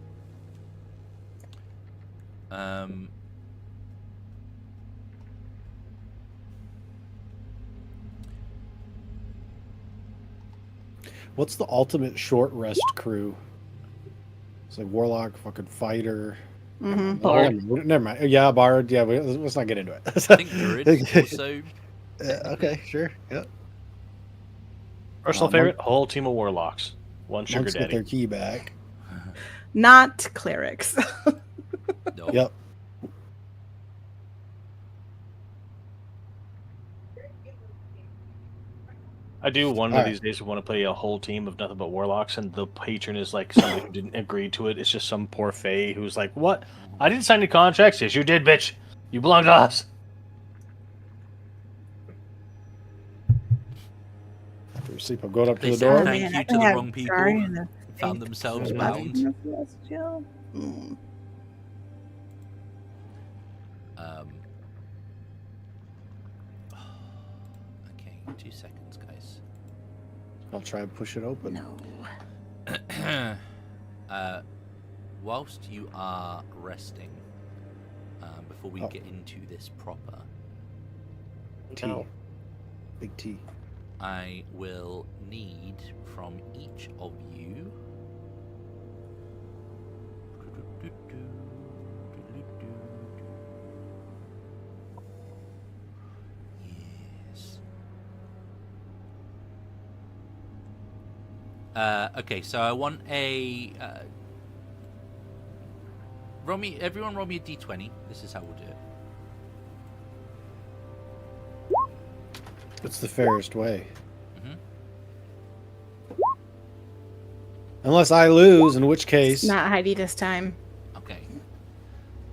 What's the ultimate short rest crew? It's like Warlock, fucking Fighter. Mm-hmm. Bard. Never mind. Yeah, Bard. Yeah, let's not get into it. I think Druid also. Okay, sure. Yep. Personal Monk- favorite, whole team of warlocks. One sugar Monks get daddy. their key back. Not clerics. No. Yep. I do one of Alright. these days want to play a whole team of nothing but warlocks, and the patron is like somebody who didn't agree to it. It's just some poor fae who's like, "What? I didn't sign any contracts." Yes, you did, bitch. You belong to us. After sleep, I'm going up to They the said door. thank you to the wrong people. Found themselves Yeah. bound. Mm. Okay, 2 seconds, guys. I'll try and push it open. No. Whilst you are resting, before we Oh. get into this proper, T. No. Big T. I will need from each of you. Yes. Okay, so I want a everyone roll me a d20. This is how we'll do it. It's the fairest way. Mhm. Unless I lose, in which case. Not Heidi this time. Okay.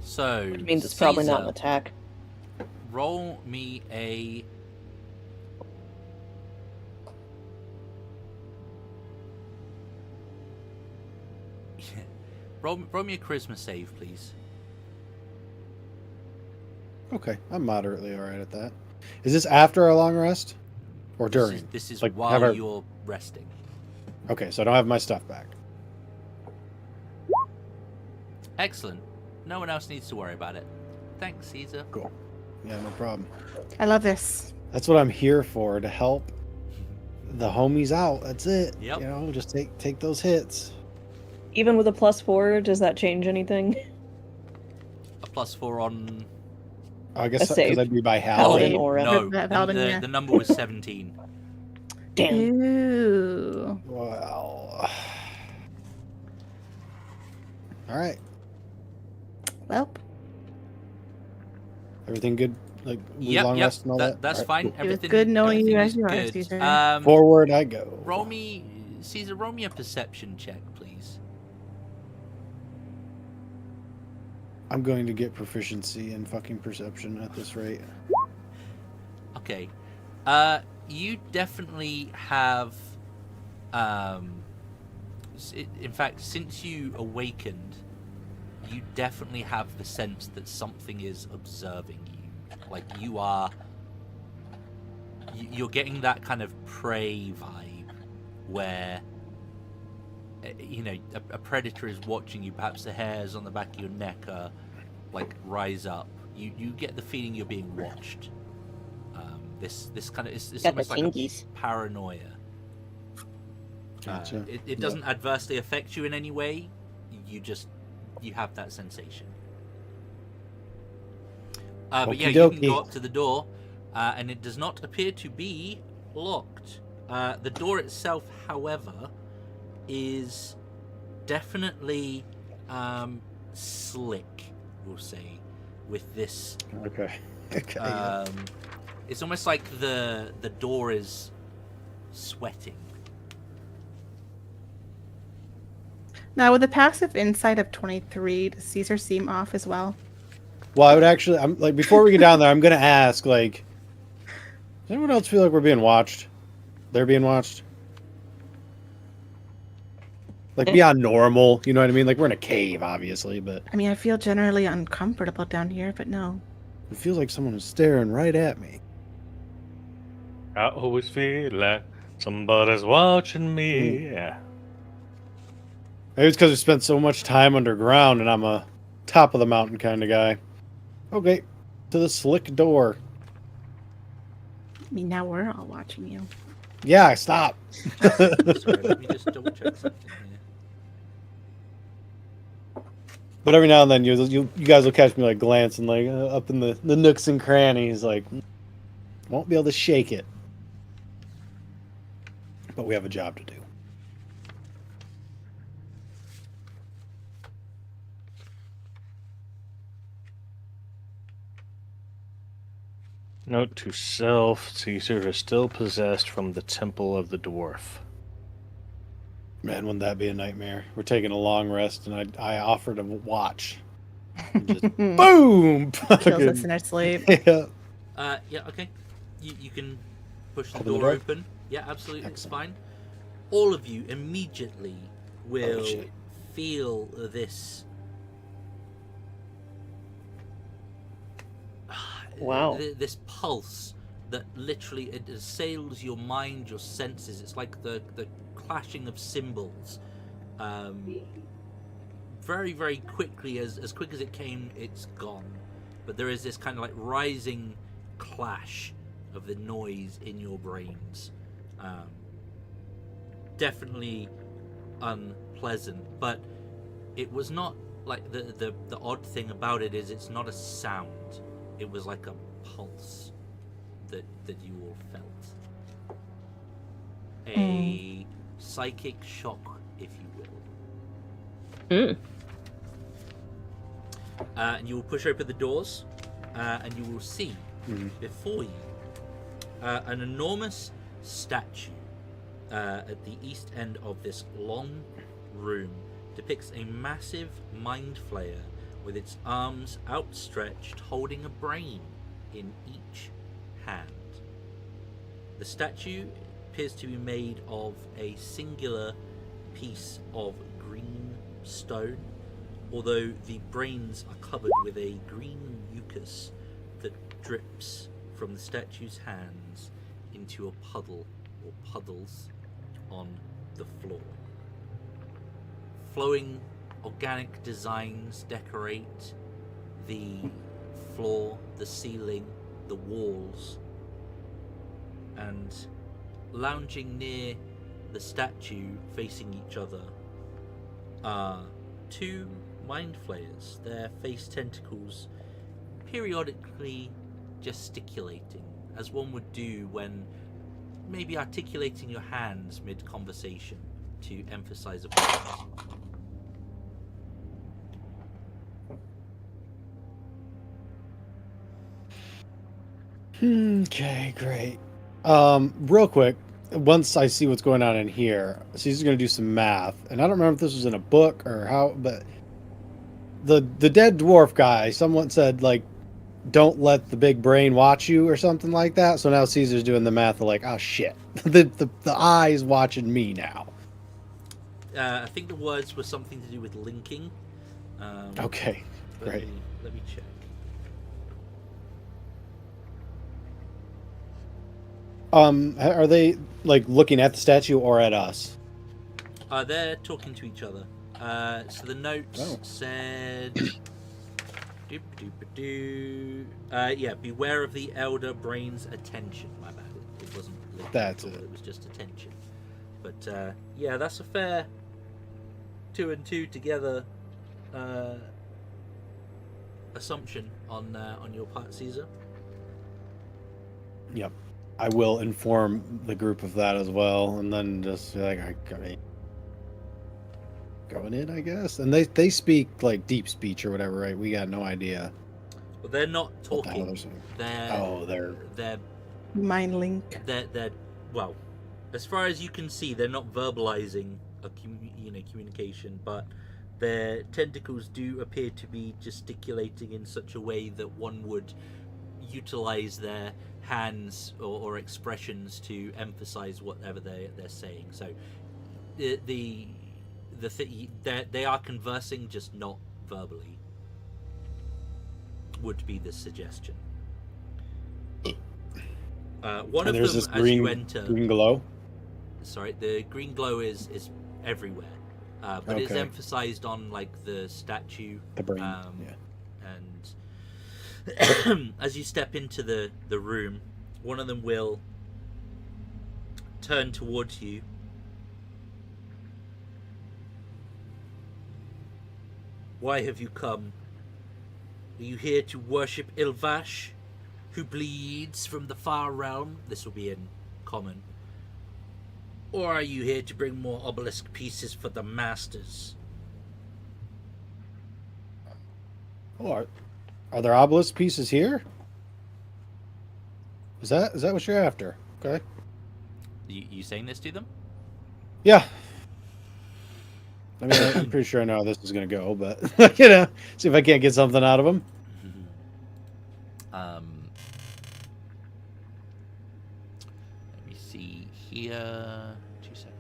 So Which means it's probably not an Caesar, attack. roll me a roll me a charisma save, please. Okay, I'm moderately all right at that. Is this after a long rest or during? This is Like, while have I- you're resting. Okay, so I don't have my stuff back. Excellent. No one else needs to worry about it. Thanks, Caesar. Cool. Yeah, no problem. I love this. That's what I'm here for, to help the homies out. That's it. Yep. You know, just take those hits. Even with a +4, does that change anything? A +4 on... I guess A save. because I'd be by Paladin Hallie. or no, Paladin, the, yeah. the number was 17. Damn. Ooh. Well, all right. Well, Everything good? Like Yep, long yep. rest and all that. That's All right, fine. cool. It was Everything, good knowing you everything as is you are, good. Caesar. Forward I go. Roll me, Caesar, roll me a perception check, please. I'm going to get proficiency in fucking perception at this rate. Okay. You definitely have, in fact, since you awakened, you definitely have the sense that something is observing you. Like you're getting that kind of prey vibe where, you know, a predator is watching you. Perhaps the hairs on the back of your neck are like rise up. You get the feeling you're being watched. This kind of it's Got the almost like a tingies. paranoia. Gotcha. It doesn't adversely affect you in any way. You have that sensation. But yeah, you can go up to the door, and it does not appear to be locked. The door itself, however, is definitely slick, we'll say, with this. Okay. Okay. It's almost like the door is sweating. now with the passive insight of 23, does Caesar seem off as well? Well, I would actually. I'm like before we get down there, I'm gonna ask like, does anyone else feel like we're being watched? They're being watched. Like beyond normal, you know what I mean? Like we're in a cave, obviously, but I mean, I feel generally uncomfortable down here, but no. it feels like someone is staring right at me. I always feel like somebody's watching me. Yeah. Maybe it's because we spent so much time underground, and I'm a top of the mountain kind of guy. Okay, to the slick door. I mean, now we're all watching you. Yeah, stop. Sorry, let me just double check something here. But every now and then, you guys will catch me like glancing like up in the nooks and crannies, like won't be able to shake it. But we have a job to do. Note to self: Caesar is still possessed from the temple of the dwarf. Man, wouldn't that be a nightmare? We're taking a long rest, and I offered a watch. Just boom! Kills us in our sleep. Yeah. Yeah, okay. You can push the Open the door door? open. Yeah, absolutely, it's Excellent. fine. All of you immediately will shit. feel this. Wow. This pulse that literally it assails your mind, your senses. It's like the clashing of cymbals. Very, very quickly, as quick as it came, it's gone. But there is this kind of like rising clash of the noise in your brains. Definitely unpleasant, but it was not like the odd thing about it is it's not a sound. It was like a pulse that you all felt. A psychic shock, if you will. And you will push open the doors, and you will see before you an enormous statue at the east end of this long room. Depicts a massive mind flayer with its arms outstretched, holding a brain in each hand. The statue appears to be made of a singular piece of green stone, although the brains are covered with a green mucus drips from the statue's hands into a puddle or puddles on the floor. Flowing organic designs decorate the floor, the ceiling, the walls, and lounging near the statue facing each other are two mind flayers, their face tentacles periodically gesticulating, as one would do when maybe articulating your hands mid-conversation to emphasize a point. Okay, great. Real quick, once I see what's going on in here, Caesar's going to do some math, and I don't remember if this was in a book or how, but the dead dwarf guy, someone said, like, don't let the big brain watch you or something like that. So now Caesar's doing the math of like, oh shit, the eye is watching me now. I think the words were something to do with linking. Okay, great. Let me check. Are they like looking at the statue or at us? They're talking to each other. So the notes said, yeah, beware of the elder brain's attention. My bad. It wasn't linking. That's it. it. It was just attention. But yeah, that's a fair 2 and 2 together assumption on your part, Caesar. Yep. I will inform the group of that as well, and then just be like, I gotta going in, I guess. And they speak like deep speech or whatever, right? We got no idea. Well, they're not What the hell talking. they're Mind link. They're well, as far as you can see, they're not verbalizing a communication, but their tentacles do appear to be gesticulating in such a way that one would utilize their hands or expressions to emphasize whatever they're saying. So they are conversing, just not verbally, would be the suggestion. One of them, there's this as you enter, green glow. sorry, the green glow is everywhere, but it's Okay. emphasized on like the statue. The brain. And as you step into the room, one of them will turn towards you. Why have you come? Are you here to worship Ilvash, who bleeds from the far realm? This will be in common. Or are you here to bring more obelisk pieces for the masters? Oh, are there obelisk pieces here? Is that what you're after? Okay. You saying this to them? Yeah. I mean, I'm pretty sure I know how this is going to go, but see if I can't get something out of them. Let me see here. 2 seconds.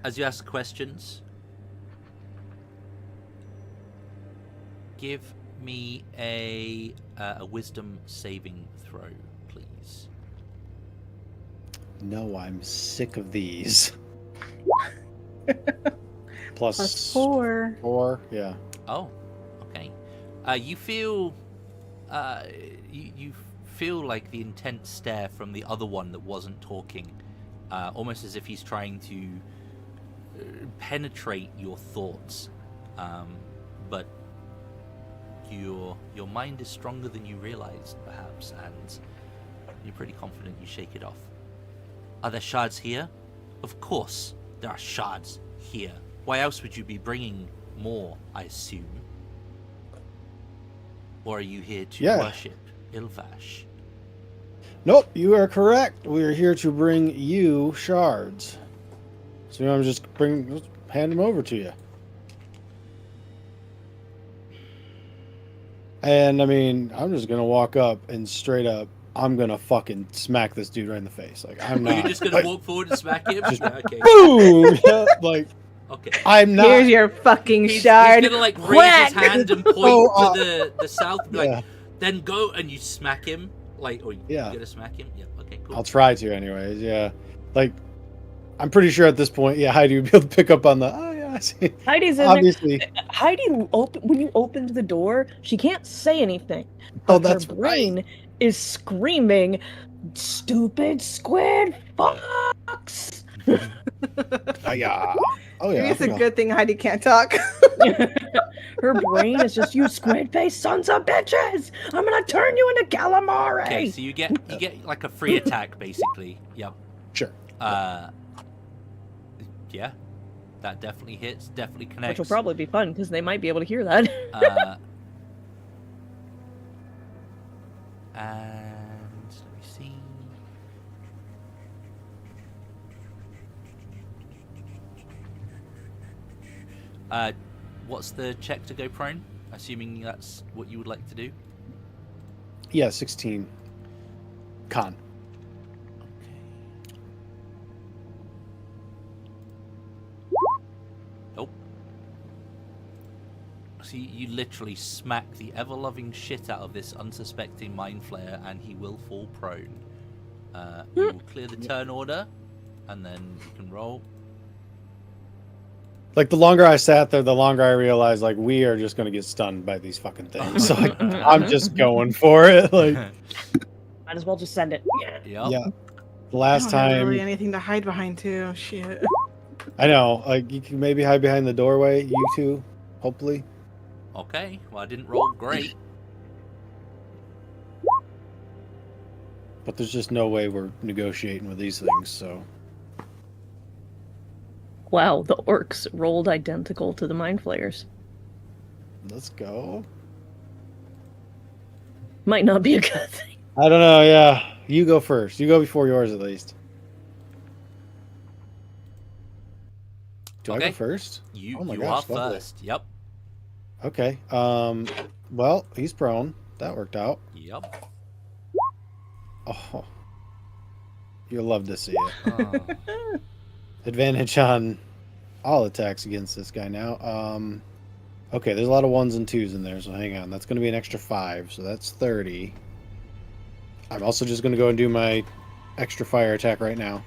As you ask questions, give me a wisdom saving throw, please. No, I'm sick of these. Plus 4. 4, yeah. Oh, okay. You feel you feel like the intense stare from the other one that wasn't talking, almost as if he's trying to penetrate your thoughts, but your mind is stronger than you realized, perhaps, and you're pretty confident you shake it off. Are there shards here? Of course there are shards here. Why else would you be bringing more, I assume? Or are you here to worship Ilvash? Nope, you are correct. We are here to bring you shards. So I'm just hand them over to you. And I mean, I'm just gonna walk up and straight up, I'm gonna fucking smack this dude right in the face. Like I'm Are not. you just gonna walk forward and smack him? Just Yeah, okay. boom! Yeah, like Okay. I'm not. Here's your fucking He's shard. gonna like raise Whack! his hand and point Oh, to the south, like Yeah. then go and you smack him, like or Yeah. you're gonna smack him. Yeah. Okay. Cool. I'll try to, anyways. Yeah, like I'm pretty sure at this point, yeah, Heidi would be able to pick up on the. Oh yeah, I see. Heidi's in Obviously. there. Heidi, when you opened the door, she can't say anything. Oh, But that's her brain is screaming, "Stupid squid fox!" Yeah. Oh Maybe yeah. it's a good thing Heidi can't talk. Her brain is just, "You squid face sons of bitches! I'm gonna turn you into calamari!" Okay, so you get like a free attack basically. Yep. Sure. Yeah, that definitely hits. Definitely Which connects. will probably be fun because they might be able to hear that. And let me see. What's the check to go prone? Assuming that's what you would like to do. Yeah, 16. Con. Oh. See, you literally smack the ever-loving shit out of this unsuspecting mind flayer, and he will fall prone. You will clear the turn order, and then you can roll. Like the longer I sat there, the longer I realized like we are just gonna get stunned by these fucking things. So like, I'm just going for it. Like Might as well just send it. Yep. yeah. The I last don't have time really anything to hide behind too. Shit. I know, like you can maybe hide behind the doorway, you two, hopefully. Okay, well I didn't roll great. But there's just no way we're negotiating with these things, so Wow, the orcs rolled identical to the mind flayers. let's go. Might not be a good thing. I don't know, yeah. You go first. You go before yours at least. Do I Okay. go first? You Oh my you gosh, are lovely. first. Yep. Okay. Well, he's prone. That worked out. Yep. Oh. You'll love to see it. Oh. Advantage on all attacks against this guy now. Okay, there's a lot of 1s and 2s in there, so hang on. That's going to be an extra 5, so that's 30. I'm also just going to go and do my extra fire attack right now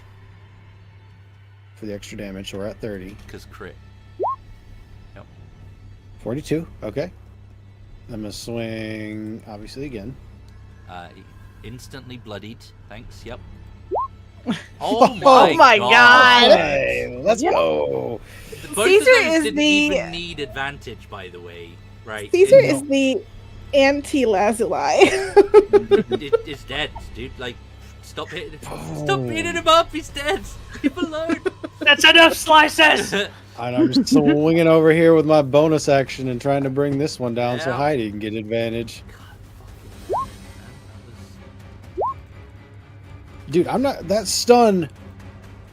for the extra damage, so we're at 30. Because crit. 42, okay. I'm going to swing, obviously, again. Instantly bloodied. Thanks. Yep. Oh my God. Hey, let's go. Both Caesar of those is didn't the- even need advantage, by the way. Right? Caesar It- is the anti-Lazuli. it's dead, dude. Like, stop hitting him. Stop beating him up. He's dead. Leave him alone. That's enough slices! And I'm just swinging over here with my bonus action and trying to bring this one down so Yeah. Heidi can get advantage. Dude, I'm not that stun.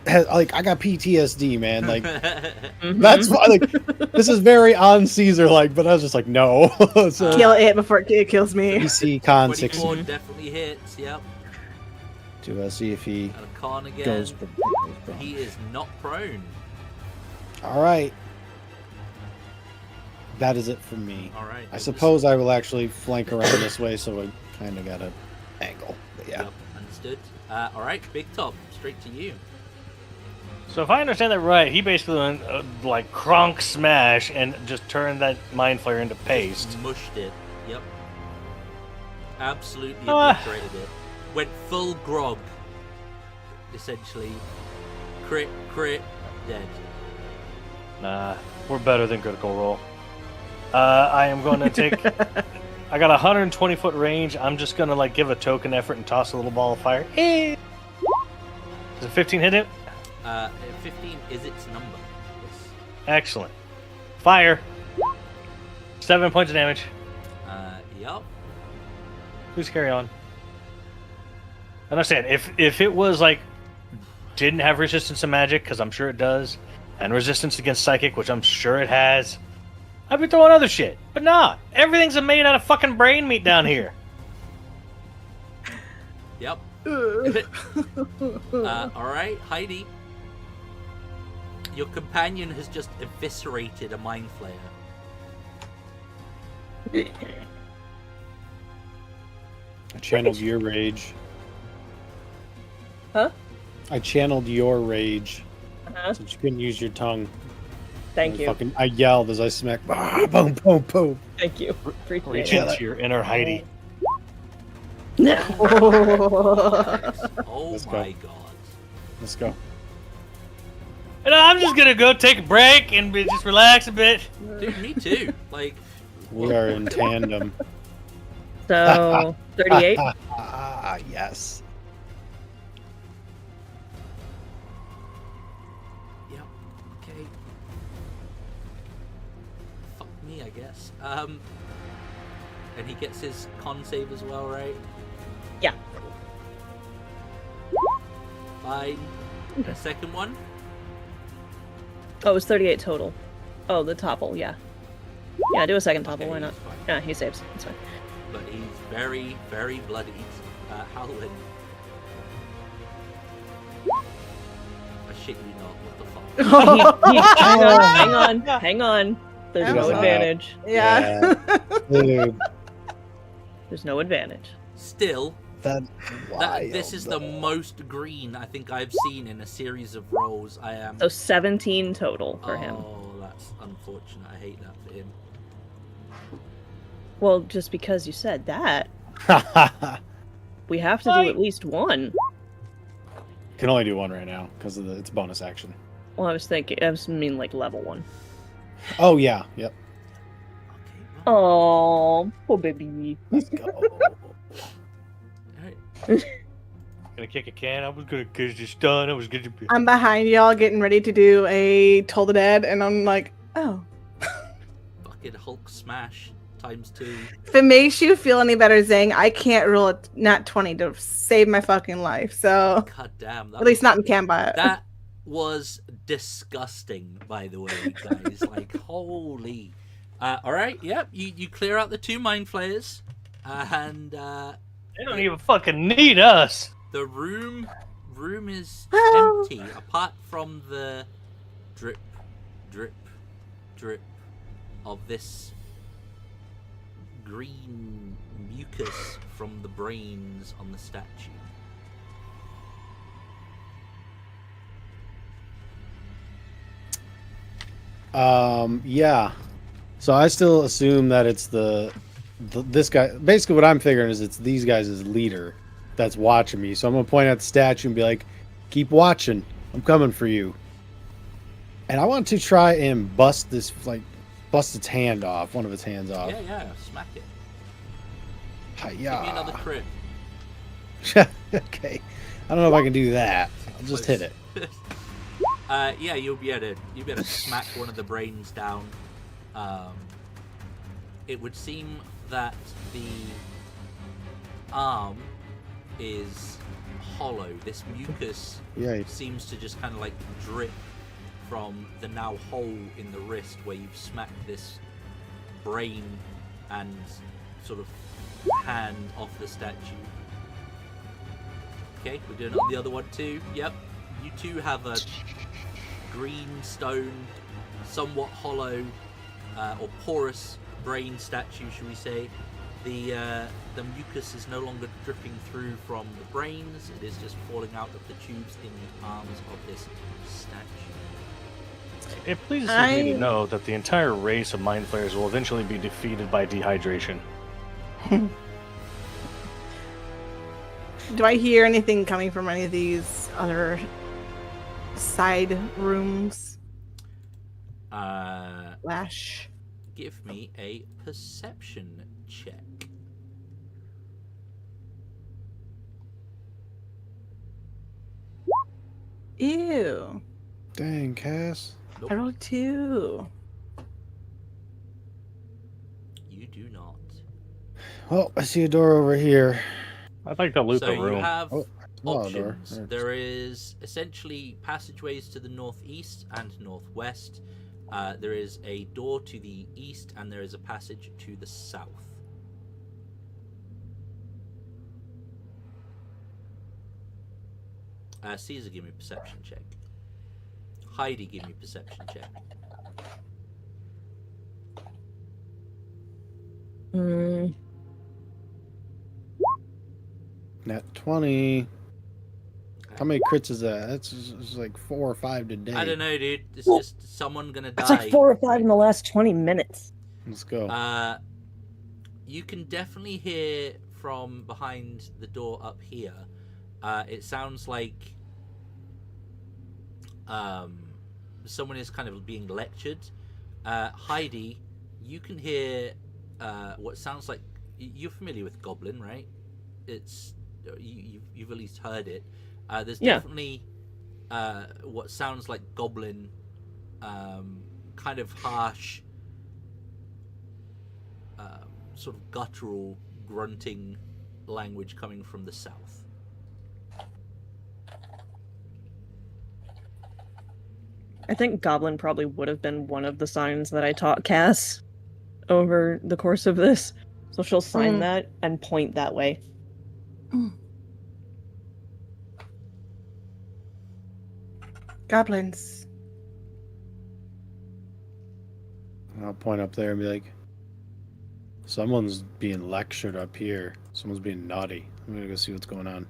Like I got PTSD, man. Like that's why. Like this is very on Caesar like, but I was just like, no. So Kill it before it kills me. PC con 24 16. definitely hits. Yep. To see if he And a con again. goes. He is not prone. All right. That is it for me. All right. I suppose I will actually flank around this way, so I kind of got an angle. But yeah. Yep, understood. All right, Big Top, straight to you. So if I understand that right, he basically went like Kronk smash and just turned that mind flayer into paste. Mushed it. Yep. Absolutely Ah. obliterated it. Went full grog. Essentially. Crit, dead. Nah, we're better than Critical Role. I am going to take. I got 120 foot range. I'm just going to like give a token effort and toss a little ball of fire. Does a 15 hit it? 15 is its number. Yes. Excellent. Fire. 7 points of damage. Yep. Please carry on. I understand. If it was like didn't have resistance to magic, because I'm sure it does, and resistance against psychic, which I'm sure it has, I'd be throwing other shit. But nah, everything's made out of fucking brain meat down here. Yep. Alright, Heidi. Your companion has just eviscerated a mind flayer. I channeled your rage. Huh? I channeled your rage. Uh-huh. Since you couldn't use your tongue. Thank you. I yelled as I smacked. Boom, boom, boom. Thank you. Appreciate Reach it. into your inner Heidi. Oh Let's my go. god. Let's go. And I'm just gonna go take a break and just relax a bit. Dude, me too. Like, We are in tandem. So, 38? Yes. yep. Okay. Fuck me, I guess. And he gets his con save as well, right? Yeah. Fine. The second one? Oh, it was 38 total. Oh, the topple, yeah. Yeah, do a second topple, Okay, why not? he's fine. Yeah, he saves. It's fine. But he's very, very bloodied. Howlin. I shit you not, what the fuck? Hang on. There's I'm no sorry. advantage. Yeah. Dude, There's no advantage. Still, that's wild. this is the most green I think I've seen in a series of rolls. I am. So 17 total for him. Oh, that's unfortunate. I hate that for him. Well, just because you said that, the. we have to do at least one. Can only do one right now because of it's bonus action. Well, I was mean like level 1. Oh yeah, yep. Okay, well, Oh, poor baby. Let's go. alright. Gonna kick a can. I was gonna get this done. I was gonna. I'm behind y'all getting ready to do a Toll the Dead, and I'm like, oh. Fucking Hulk smash ×2. If it makes you feel any better, Zang, I can't roll a nat 20 to save my fucking life. So, God damn. That at least was- not in Canbot. That was disgusting, by the way, guys. Like, holy. Alright, yep. You clear out the 2 mind flayers. And They don't even fucking need us. the room is Oh. empty, apart from the drip, drip, drip of this green mucus from the brains on the statue. Yeah. So I still assume that it's this guy. Basically, what I'm figuring is it's these guys' leader that's watching me. So I'm gonna point at the statue and be like, "Keep watching. I'm coming for you." And I want to try and bust its hand off, one of its hands off. Yeah, smack it. Give me Hi-ya. another crit. Okay. I don't know if I can do that. I'll just hit it. Yeah, you'll be able to smack one of the brains down. It would seem that the arm is hollow. This mucus Yeah. seems to just kind of like drip from the now hole in the wrist where you've smacked this brain and sort of hand off the statue. Okay, we're doing it on the other one too. Yep, you two have a green stone, somewhat hollow or porous brain statue, shall we say. The mucus is no longer dripping through from the brains, it is just falling out of the tubes in the arms of this statue. It pleases me to know that the entire race of mind flayers will eventually be defeated by dehydration. Do I hear anything coming from any of these other side rooms? Lash. Give me a perception check. Ew. Dang, Cass. Nope, I rolled 2. you do not. Oh, I see a door over here. I'd like to loot So the you room. have Oh, door. options. There is essentially passageways to the northeast and northwest. There is a door to the east, and there is a passage to the south. Caesar, give me a perception check. Heidi, give me a perception check. Nat 20. How many crits is that? It's like 4 or 5 today. I don't know, dude. It's just someone gonna die. It's like 4 or 5 in the last 20 minutes. Let's go. You can definitely hear from behind the door up here. It sounds like someone is kind of being lectured. Heidi, you can hear what sounds like... You're familiar with Goblin, right? It's you've at least heard it. There's definitely what sounds like Goblin, kind of harsh, sort of guttural, grunting language coming from the south. I think Goblin probably would have been one of the signs that I taught Cass over the course of this. So she'll sign that and point that way. Goblins. I'll point up there and be like, someone's being lectured up here. Someone's being naughty. I'm gonna go see what's going on.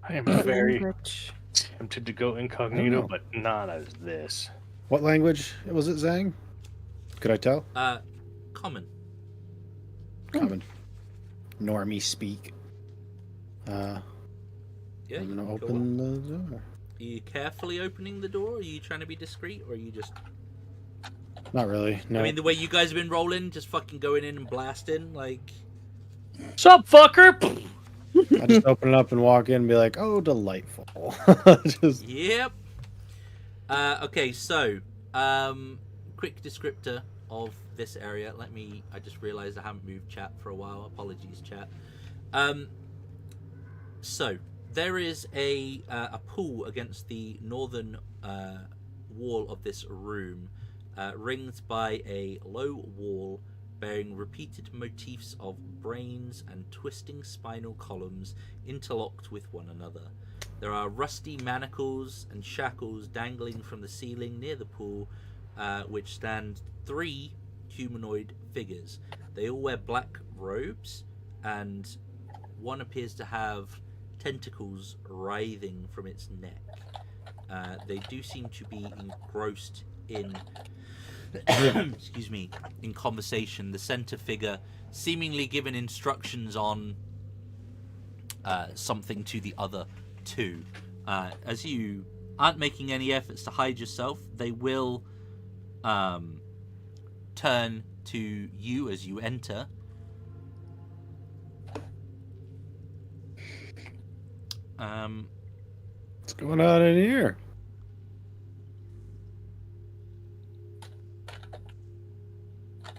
I am very Language. tempted to go incognito, but not as this. What language was it, Zhang? Could I tell? Common. Common. Normie speak. Yeah, I'm you gonna can go open up. the door. Are you carefully opening the door? Are you trying to be discreet, or are you just... Not really. No. I mean, the way you guys have been rolling, just fucking going in and blasting, like... Sup, fucker? I just open it up and walk in and be like, oh, delightful. Just... Yep. Okay, so, quick descriptor of this area. I just realized I haven't moved chat for a while. Apologies, chat. So, there is a pool against the northern wall of this room, ringed by a low wall bearing repeated motifs of brains and twisting spinal columns interlocked with one another. There are rusty manacles and shackles dangling from the ceiling near the pool, which stand 3 humanoid figures. They all wear black robes, and one appears to have tentacles writhing from its neck. They do seem to be engrossed in excuse me, in conversation. The center figure seemingly giving instructions on something to the other 2. As you aren't making any efforts to hide yourself, they will turn to you as you enter. What's going on in here?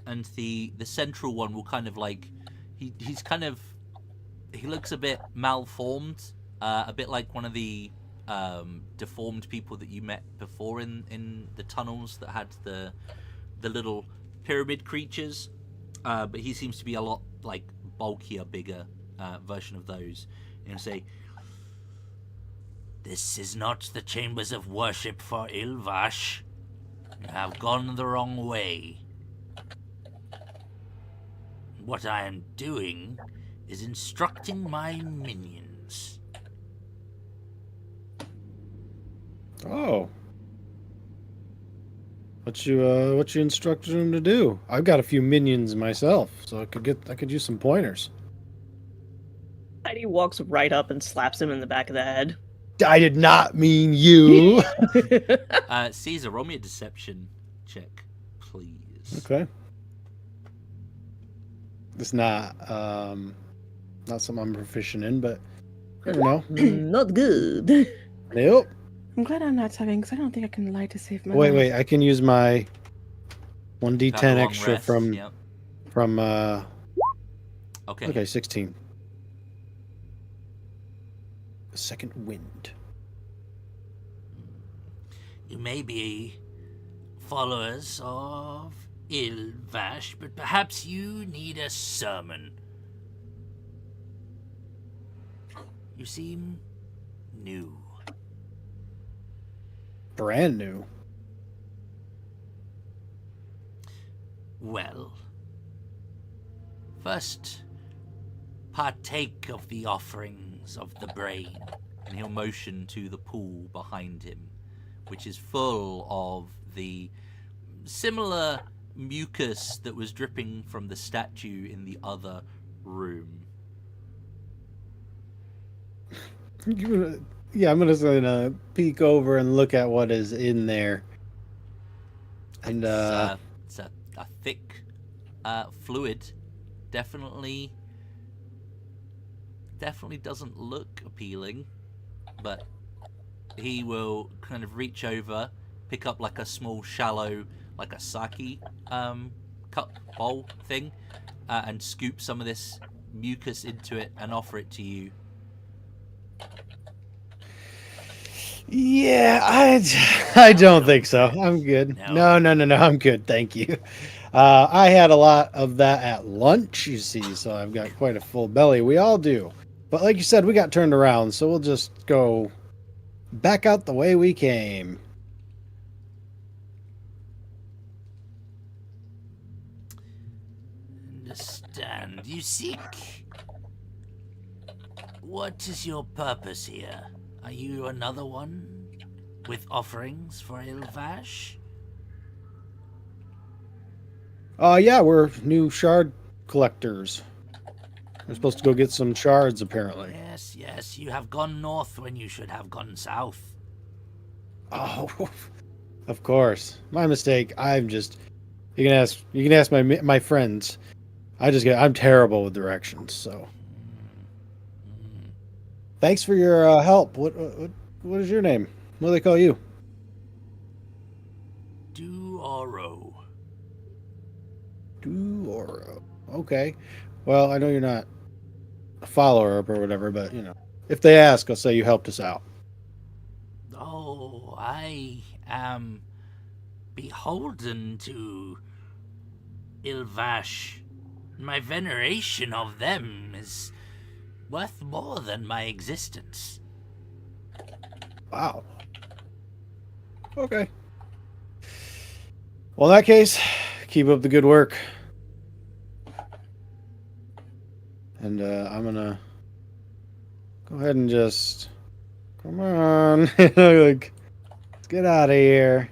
And the central one will kind of like... He looks a bit malformed, a bit like one of the deformed people that you met before in the tunnels that had the little pyramid creatures, but he seems to be a lot like bulkier, bigger version of those. And he'll say, "This is not the chambers of worship for Ilvash. You have gone the wrong way. What I am doing is instructing my minions." Oh. What you instructed him to do? I've got a few minions myself, so I could use some pointers. Heidi walks right up and slaps him in the back of the head. I did not mean you. Caesar, roll me a deception check, please. Okay. It's not something I'm proficient in, but you never know. Not good. Nope. I'm glad I'm not typing because I don't think I can lie to save my Wait, life. wait. I can use my Got a 1d10 long extra rest, from yep. Okay, 16. The second wind. You may be followers of Ilvash, but perhaps you need a sermon. You seem new. Brand new. Well, first, partake of the offerings of the brain. And he'll motion to the pool behind him, which is full of the similar mucus that was dripping from the statue in the other room. Yeah, I'm gonna peek over and look at what is in there. And It's a thick fluid. Definitely doesn't look appealing, but he will kind of reach over, pick up like a small shallow, like a sake cup bowl thing, and scoop some of this mucus into it and offer it to you. yeah, I don't think so. I'm good. No, I'm good. Thank you. I had a lot of that at lunch, you see, so I've got quite a full belly. We all do. But like you said, we got turned around, so we'll just go back out the way we came. Understand. You seek. What is your purpose here? Are you another one with offerings for Ilvash? Yeah, we're new shard collectors. We're supposed to go get some shards, apparently. Yes, you have gone north when you should have gone south. Oh, of course. My mistake. I'm just... You can ask my friends. I'm terrible with directions, so... Thanks for your help. What is your name? What do they call you? Duoro. Duoro. Okay. Well, I know you're not a follower or whatever, but, if they ask, I'll say you helped us out. Oh, I am beholden to Ilvash. My veneration of them is worth more than my existence. Wow. Okay. Well, in that case, keep up the good work. And I'm gonna go ahead and just come on, like, let's get out of here.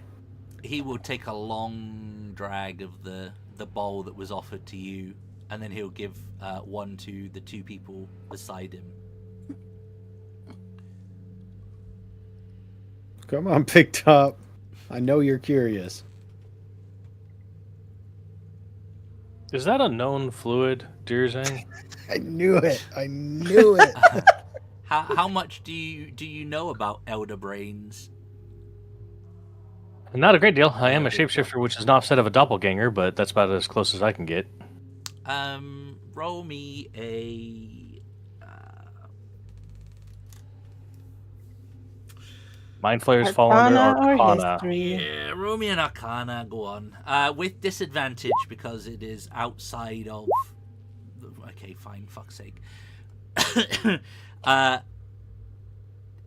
He will take a long drag of the bowl that was offered to you, and then he'll give one to the two people beside him. Come on, Big Top. I know you're curious. Is that a known fluid, Deerzang? I knew it. I knew it. How much do you know about elder brains? Not a great deal. I am a shapeshifter, which is an offset of a doppelganger, but that's about as close as I can get. Roll me a... Mind flayers fall under Arcana. Yeah, roll me an Arcana, go on. With disadvantage, because it is outside of... Okay, fine, fuck's sake.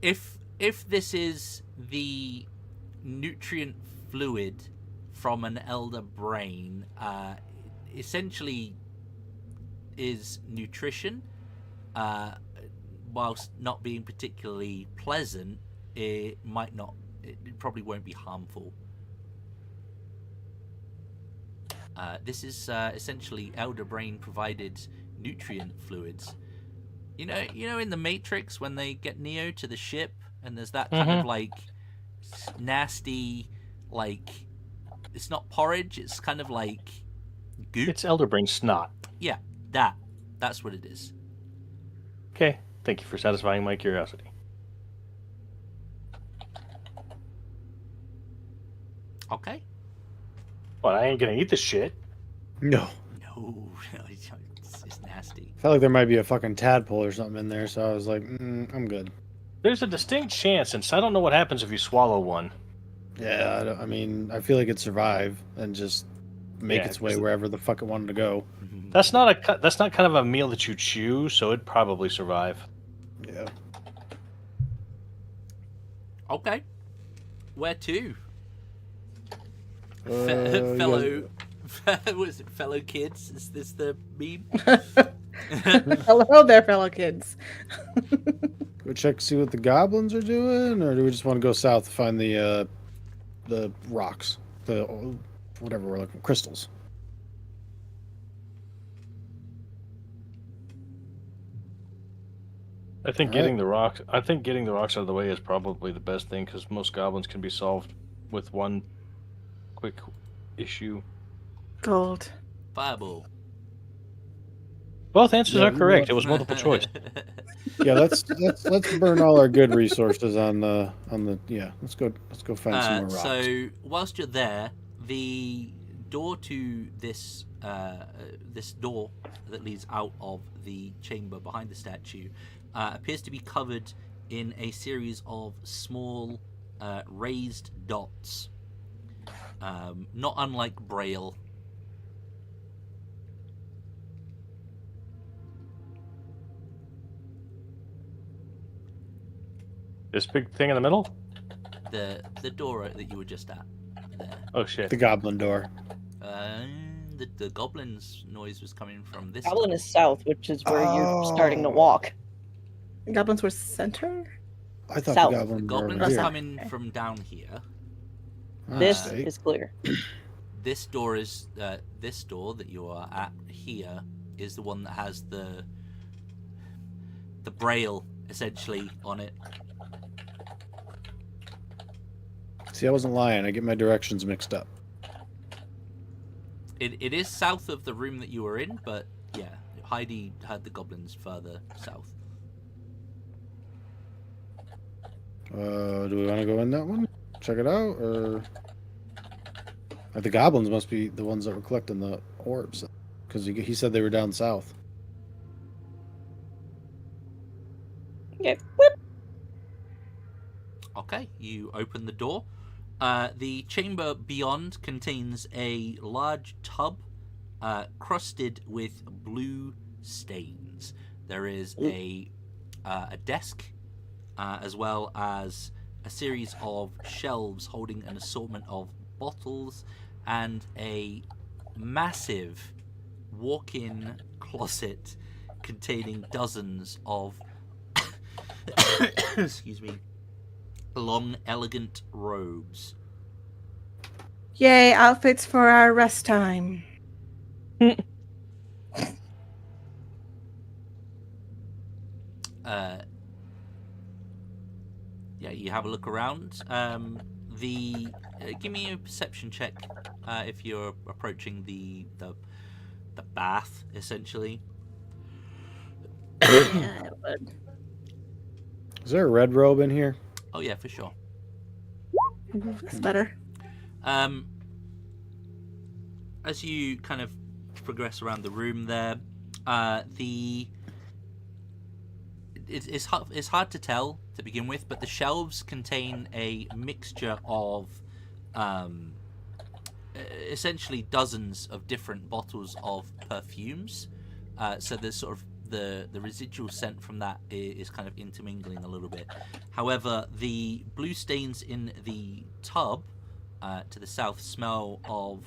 If this is the nutrient fluid from an elder brain, essentially is nutrition, whilst not being particularly pleasant, it probably won't be harmful. This is essentially elder brain provided nutrient fluids. You know in the Matrix when they get Neo to the ship and there's that kind of like nasty, like, it's not porridge, it's kind of like goop. It's elder brain snot. Yeah, that's what it is. Okay, thank you for satisfying my curiosity. Okay. Well, I ain't gonna eat this shit. No. No, it's nasty. I felt like there might be a fucking tadpole or something in there, so I was like, I'm good. There's a distinct chance, since I don't know what happens if you swallow one. Yeah, I mean, I feel like it'd survive and just make Yeah, its way 'cause wherever the fuck it wanted to go. that's not kind of a meal that you chew, so it'd probably survive. Yeah. Okay. Where to? You Fellow, what is it? Fellow kids? Is this the meme? Hello there, fellow kids. go check, see what the goblins are doing, or do we just want to go south to find the rocks, the whatever we're looking, crystals? I think All getting right. the rocks. I think getting the rocks out of the way is probably the best thing because most goblins can be solved with one quick issue. Gold. Fireball. Both answers Yeah, are correct. It was multiple choice. Yeah, let's burn all our good resources on the yeah. Let's go find some more rocks. So whilst you're there, the door to this this door that leads out of the chamber behind the statue appears to be covered in a series of small raised dots, not unlike Braille. This big thing in the middle. The door that you were just at. There. Oh shit! The goblin door. The goblin's noise was coming from this. Goblin door. is south, which is where you're starting to walk. Goblins were center? I thought South. the The goblin were goblin's over here. coming from down here. This mistake. is clear. This door is this door that you are at here is the one that has the braille essentially on it. See, I wasn't lying. I get my directions mixed up. It is south of the room that you were in, but yeah, Heidi had the goblins further south. Do we want to go in that one? Check it out, or the goblins must be the ones that were collecting the orbs, because he said they were down south. Okay. Whip. Okay, you open the door. The chamber beyond contains a large tub crusted with blue stains. There is a desk as well as a series of shelves holding an assortment of bottles and a massive walk-in closet containing dozens of excuse me, long, elegant robes. Yay, outfits for our rest time. Yeah, you have a look around. Give me a perception check if you're approaching the bath, essentially. Yeah, it would. Is there a red robe in here? Oh yeah, for sure. That's better. As you kind of progress around the room there, it's hard to tell to begin with, but the shelves contain a mixture of essentially dozens of different bottles of perfumes. So there's sort of the residual scent from that is kind of intermingling a little bit. However, the blue stains in the tub to the south smell of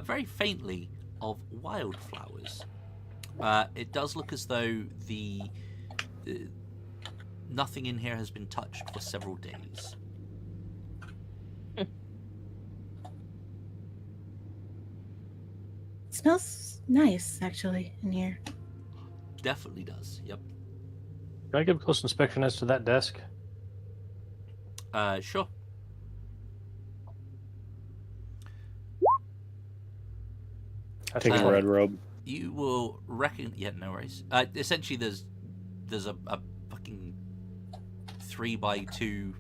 very faintly of wildflowers. It does look as though the nothing in here has been touched for several days. It smells nice, actually, in here. Definitely does. Yep. Can I give a close inspection as to that desk? Sure. Take a red robe. You will reckon. Yeah, no worries. Essentially, there's a fucking 3x2,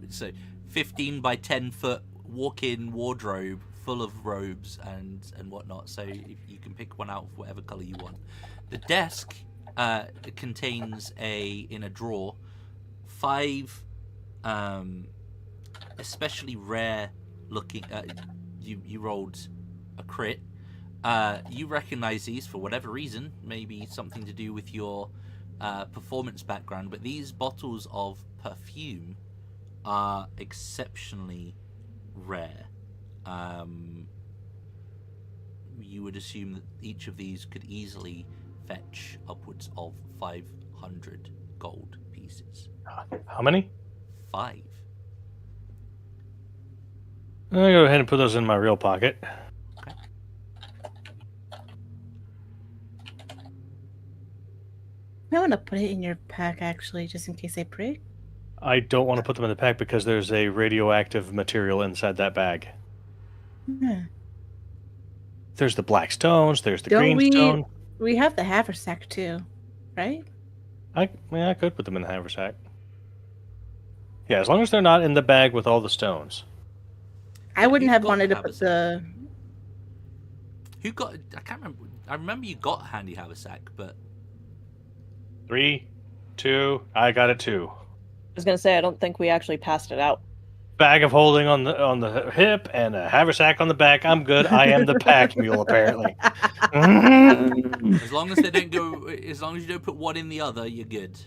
so 15 by 10 foot walk-in wardrobe full of robes and whatnot. So you can pick one out of whatever color you want. The desk contains in a drawer 5 especially rare looking. You rolled a crit. You recognize these for whatever reason, maybe something to do with your performance background, but these bottles of perfume are exceptionally rare. You would assume that each of these could easily fetch upwards of 500 gold pieces. How many? 5. I'll go ahead and put those in my real pocket. Okay. I want to put it in your pack, actually, just in case I prick. I don't want to put them in the pack because there's a radioactive material inside that bag. Yeah. There's the black stones. There's the Don't green we- stone. We have the haversack, too, right? I could put them in the haversack. Yeah, as long as they're not in the bag with all the stones. I wouldn't You've have got wanted the to put the... Who got? I can't remember. I remember you got a handy haversack, but 3, 2, I got it too. I was gonna say I don't think we actually passed it out. Bag of holding on the hip and a haversack on the back. I'm good. I am the pack mule, apparently. as long as they don't go, as long as you don't put one in the other, you're good.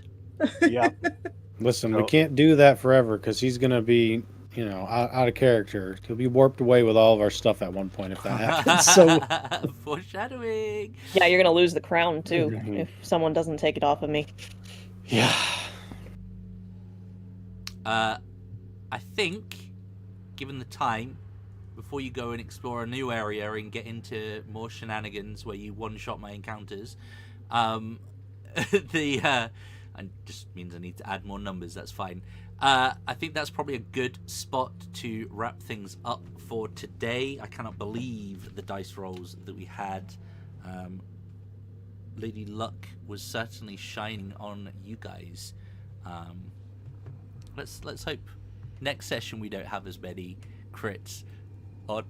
Yeah. Listen, we So- can't do that forever because he's gonna be, out of character. He'll be warped away with all of our stuff at one point if that happens. So Foreshadowing. Yeah, you're gonna lose the crown too Mhm. if someone doesn't take it off of me. yeah, I think, given the time, before you go and explore a new area and get into more shenanigans where you one-shot my encounters, and just means I need to add more numbers. That's fine. I think that's probably a good spot to wrap things up for today. I cannot believe the dice rolls that we had. Lady Luck was certainly shining on you guys. Let's hope next session we don't have as many crits on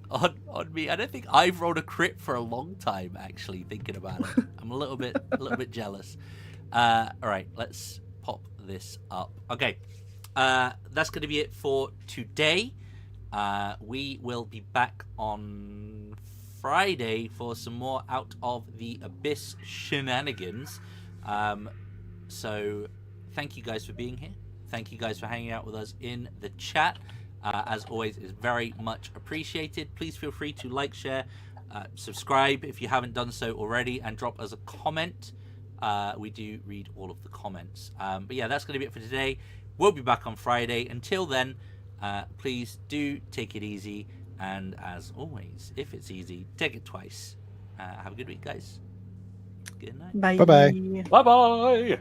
me. I don't think I've rolled a crit for a long time, actually, thinking about it. I'm a little bit jealous. All right, let's pop this up. Okay, that's going to be it for today. We will be back on Friday for some more Out of the Abyss shenanigans. So thank you guys for being here. Thank you guys for hanging out with us in the chat. As always, it's very much appreciated. Please feel free to like, share, subscribe if you haven't done so already, and drop us a comment. We do read all of the comments. But yeah, that's going to be it for today. We'll be back on Friday. Until then, please do take it easy. And as always, if it's easy, take it twice. Have a good week, guys. Good night. Bye. Bye-bye. Bye-bye.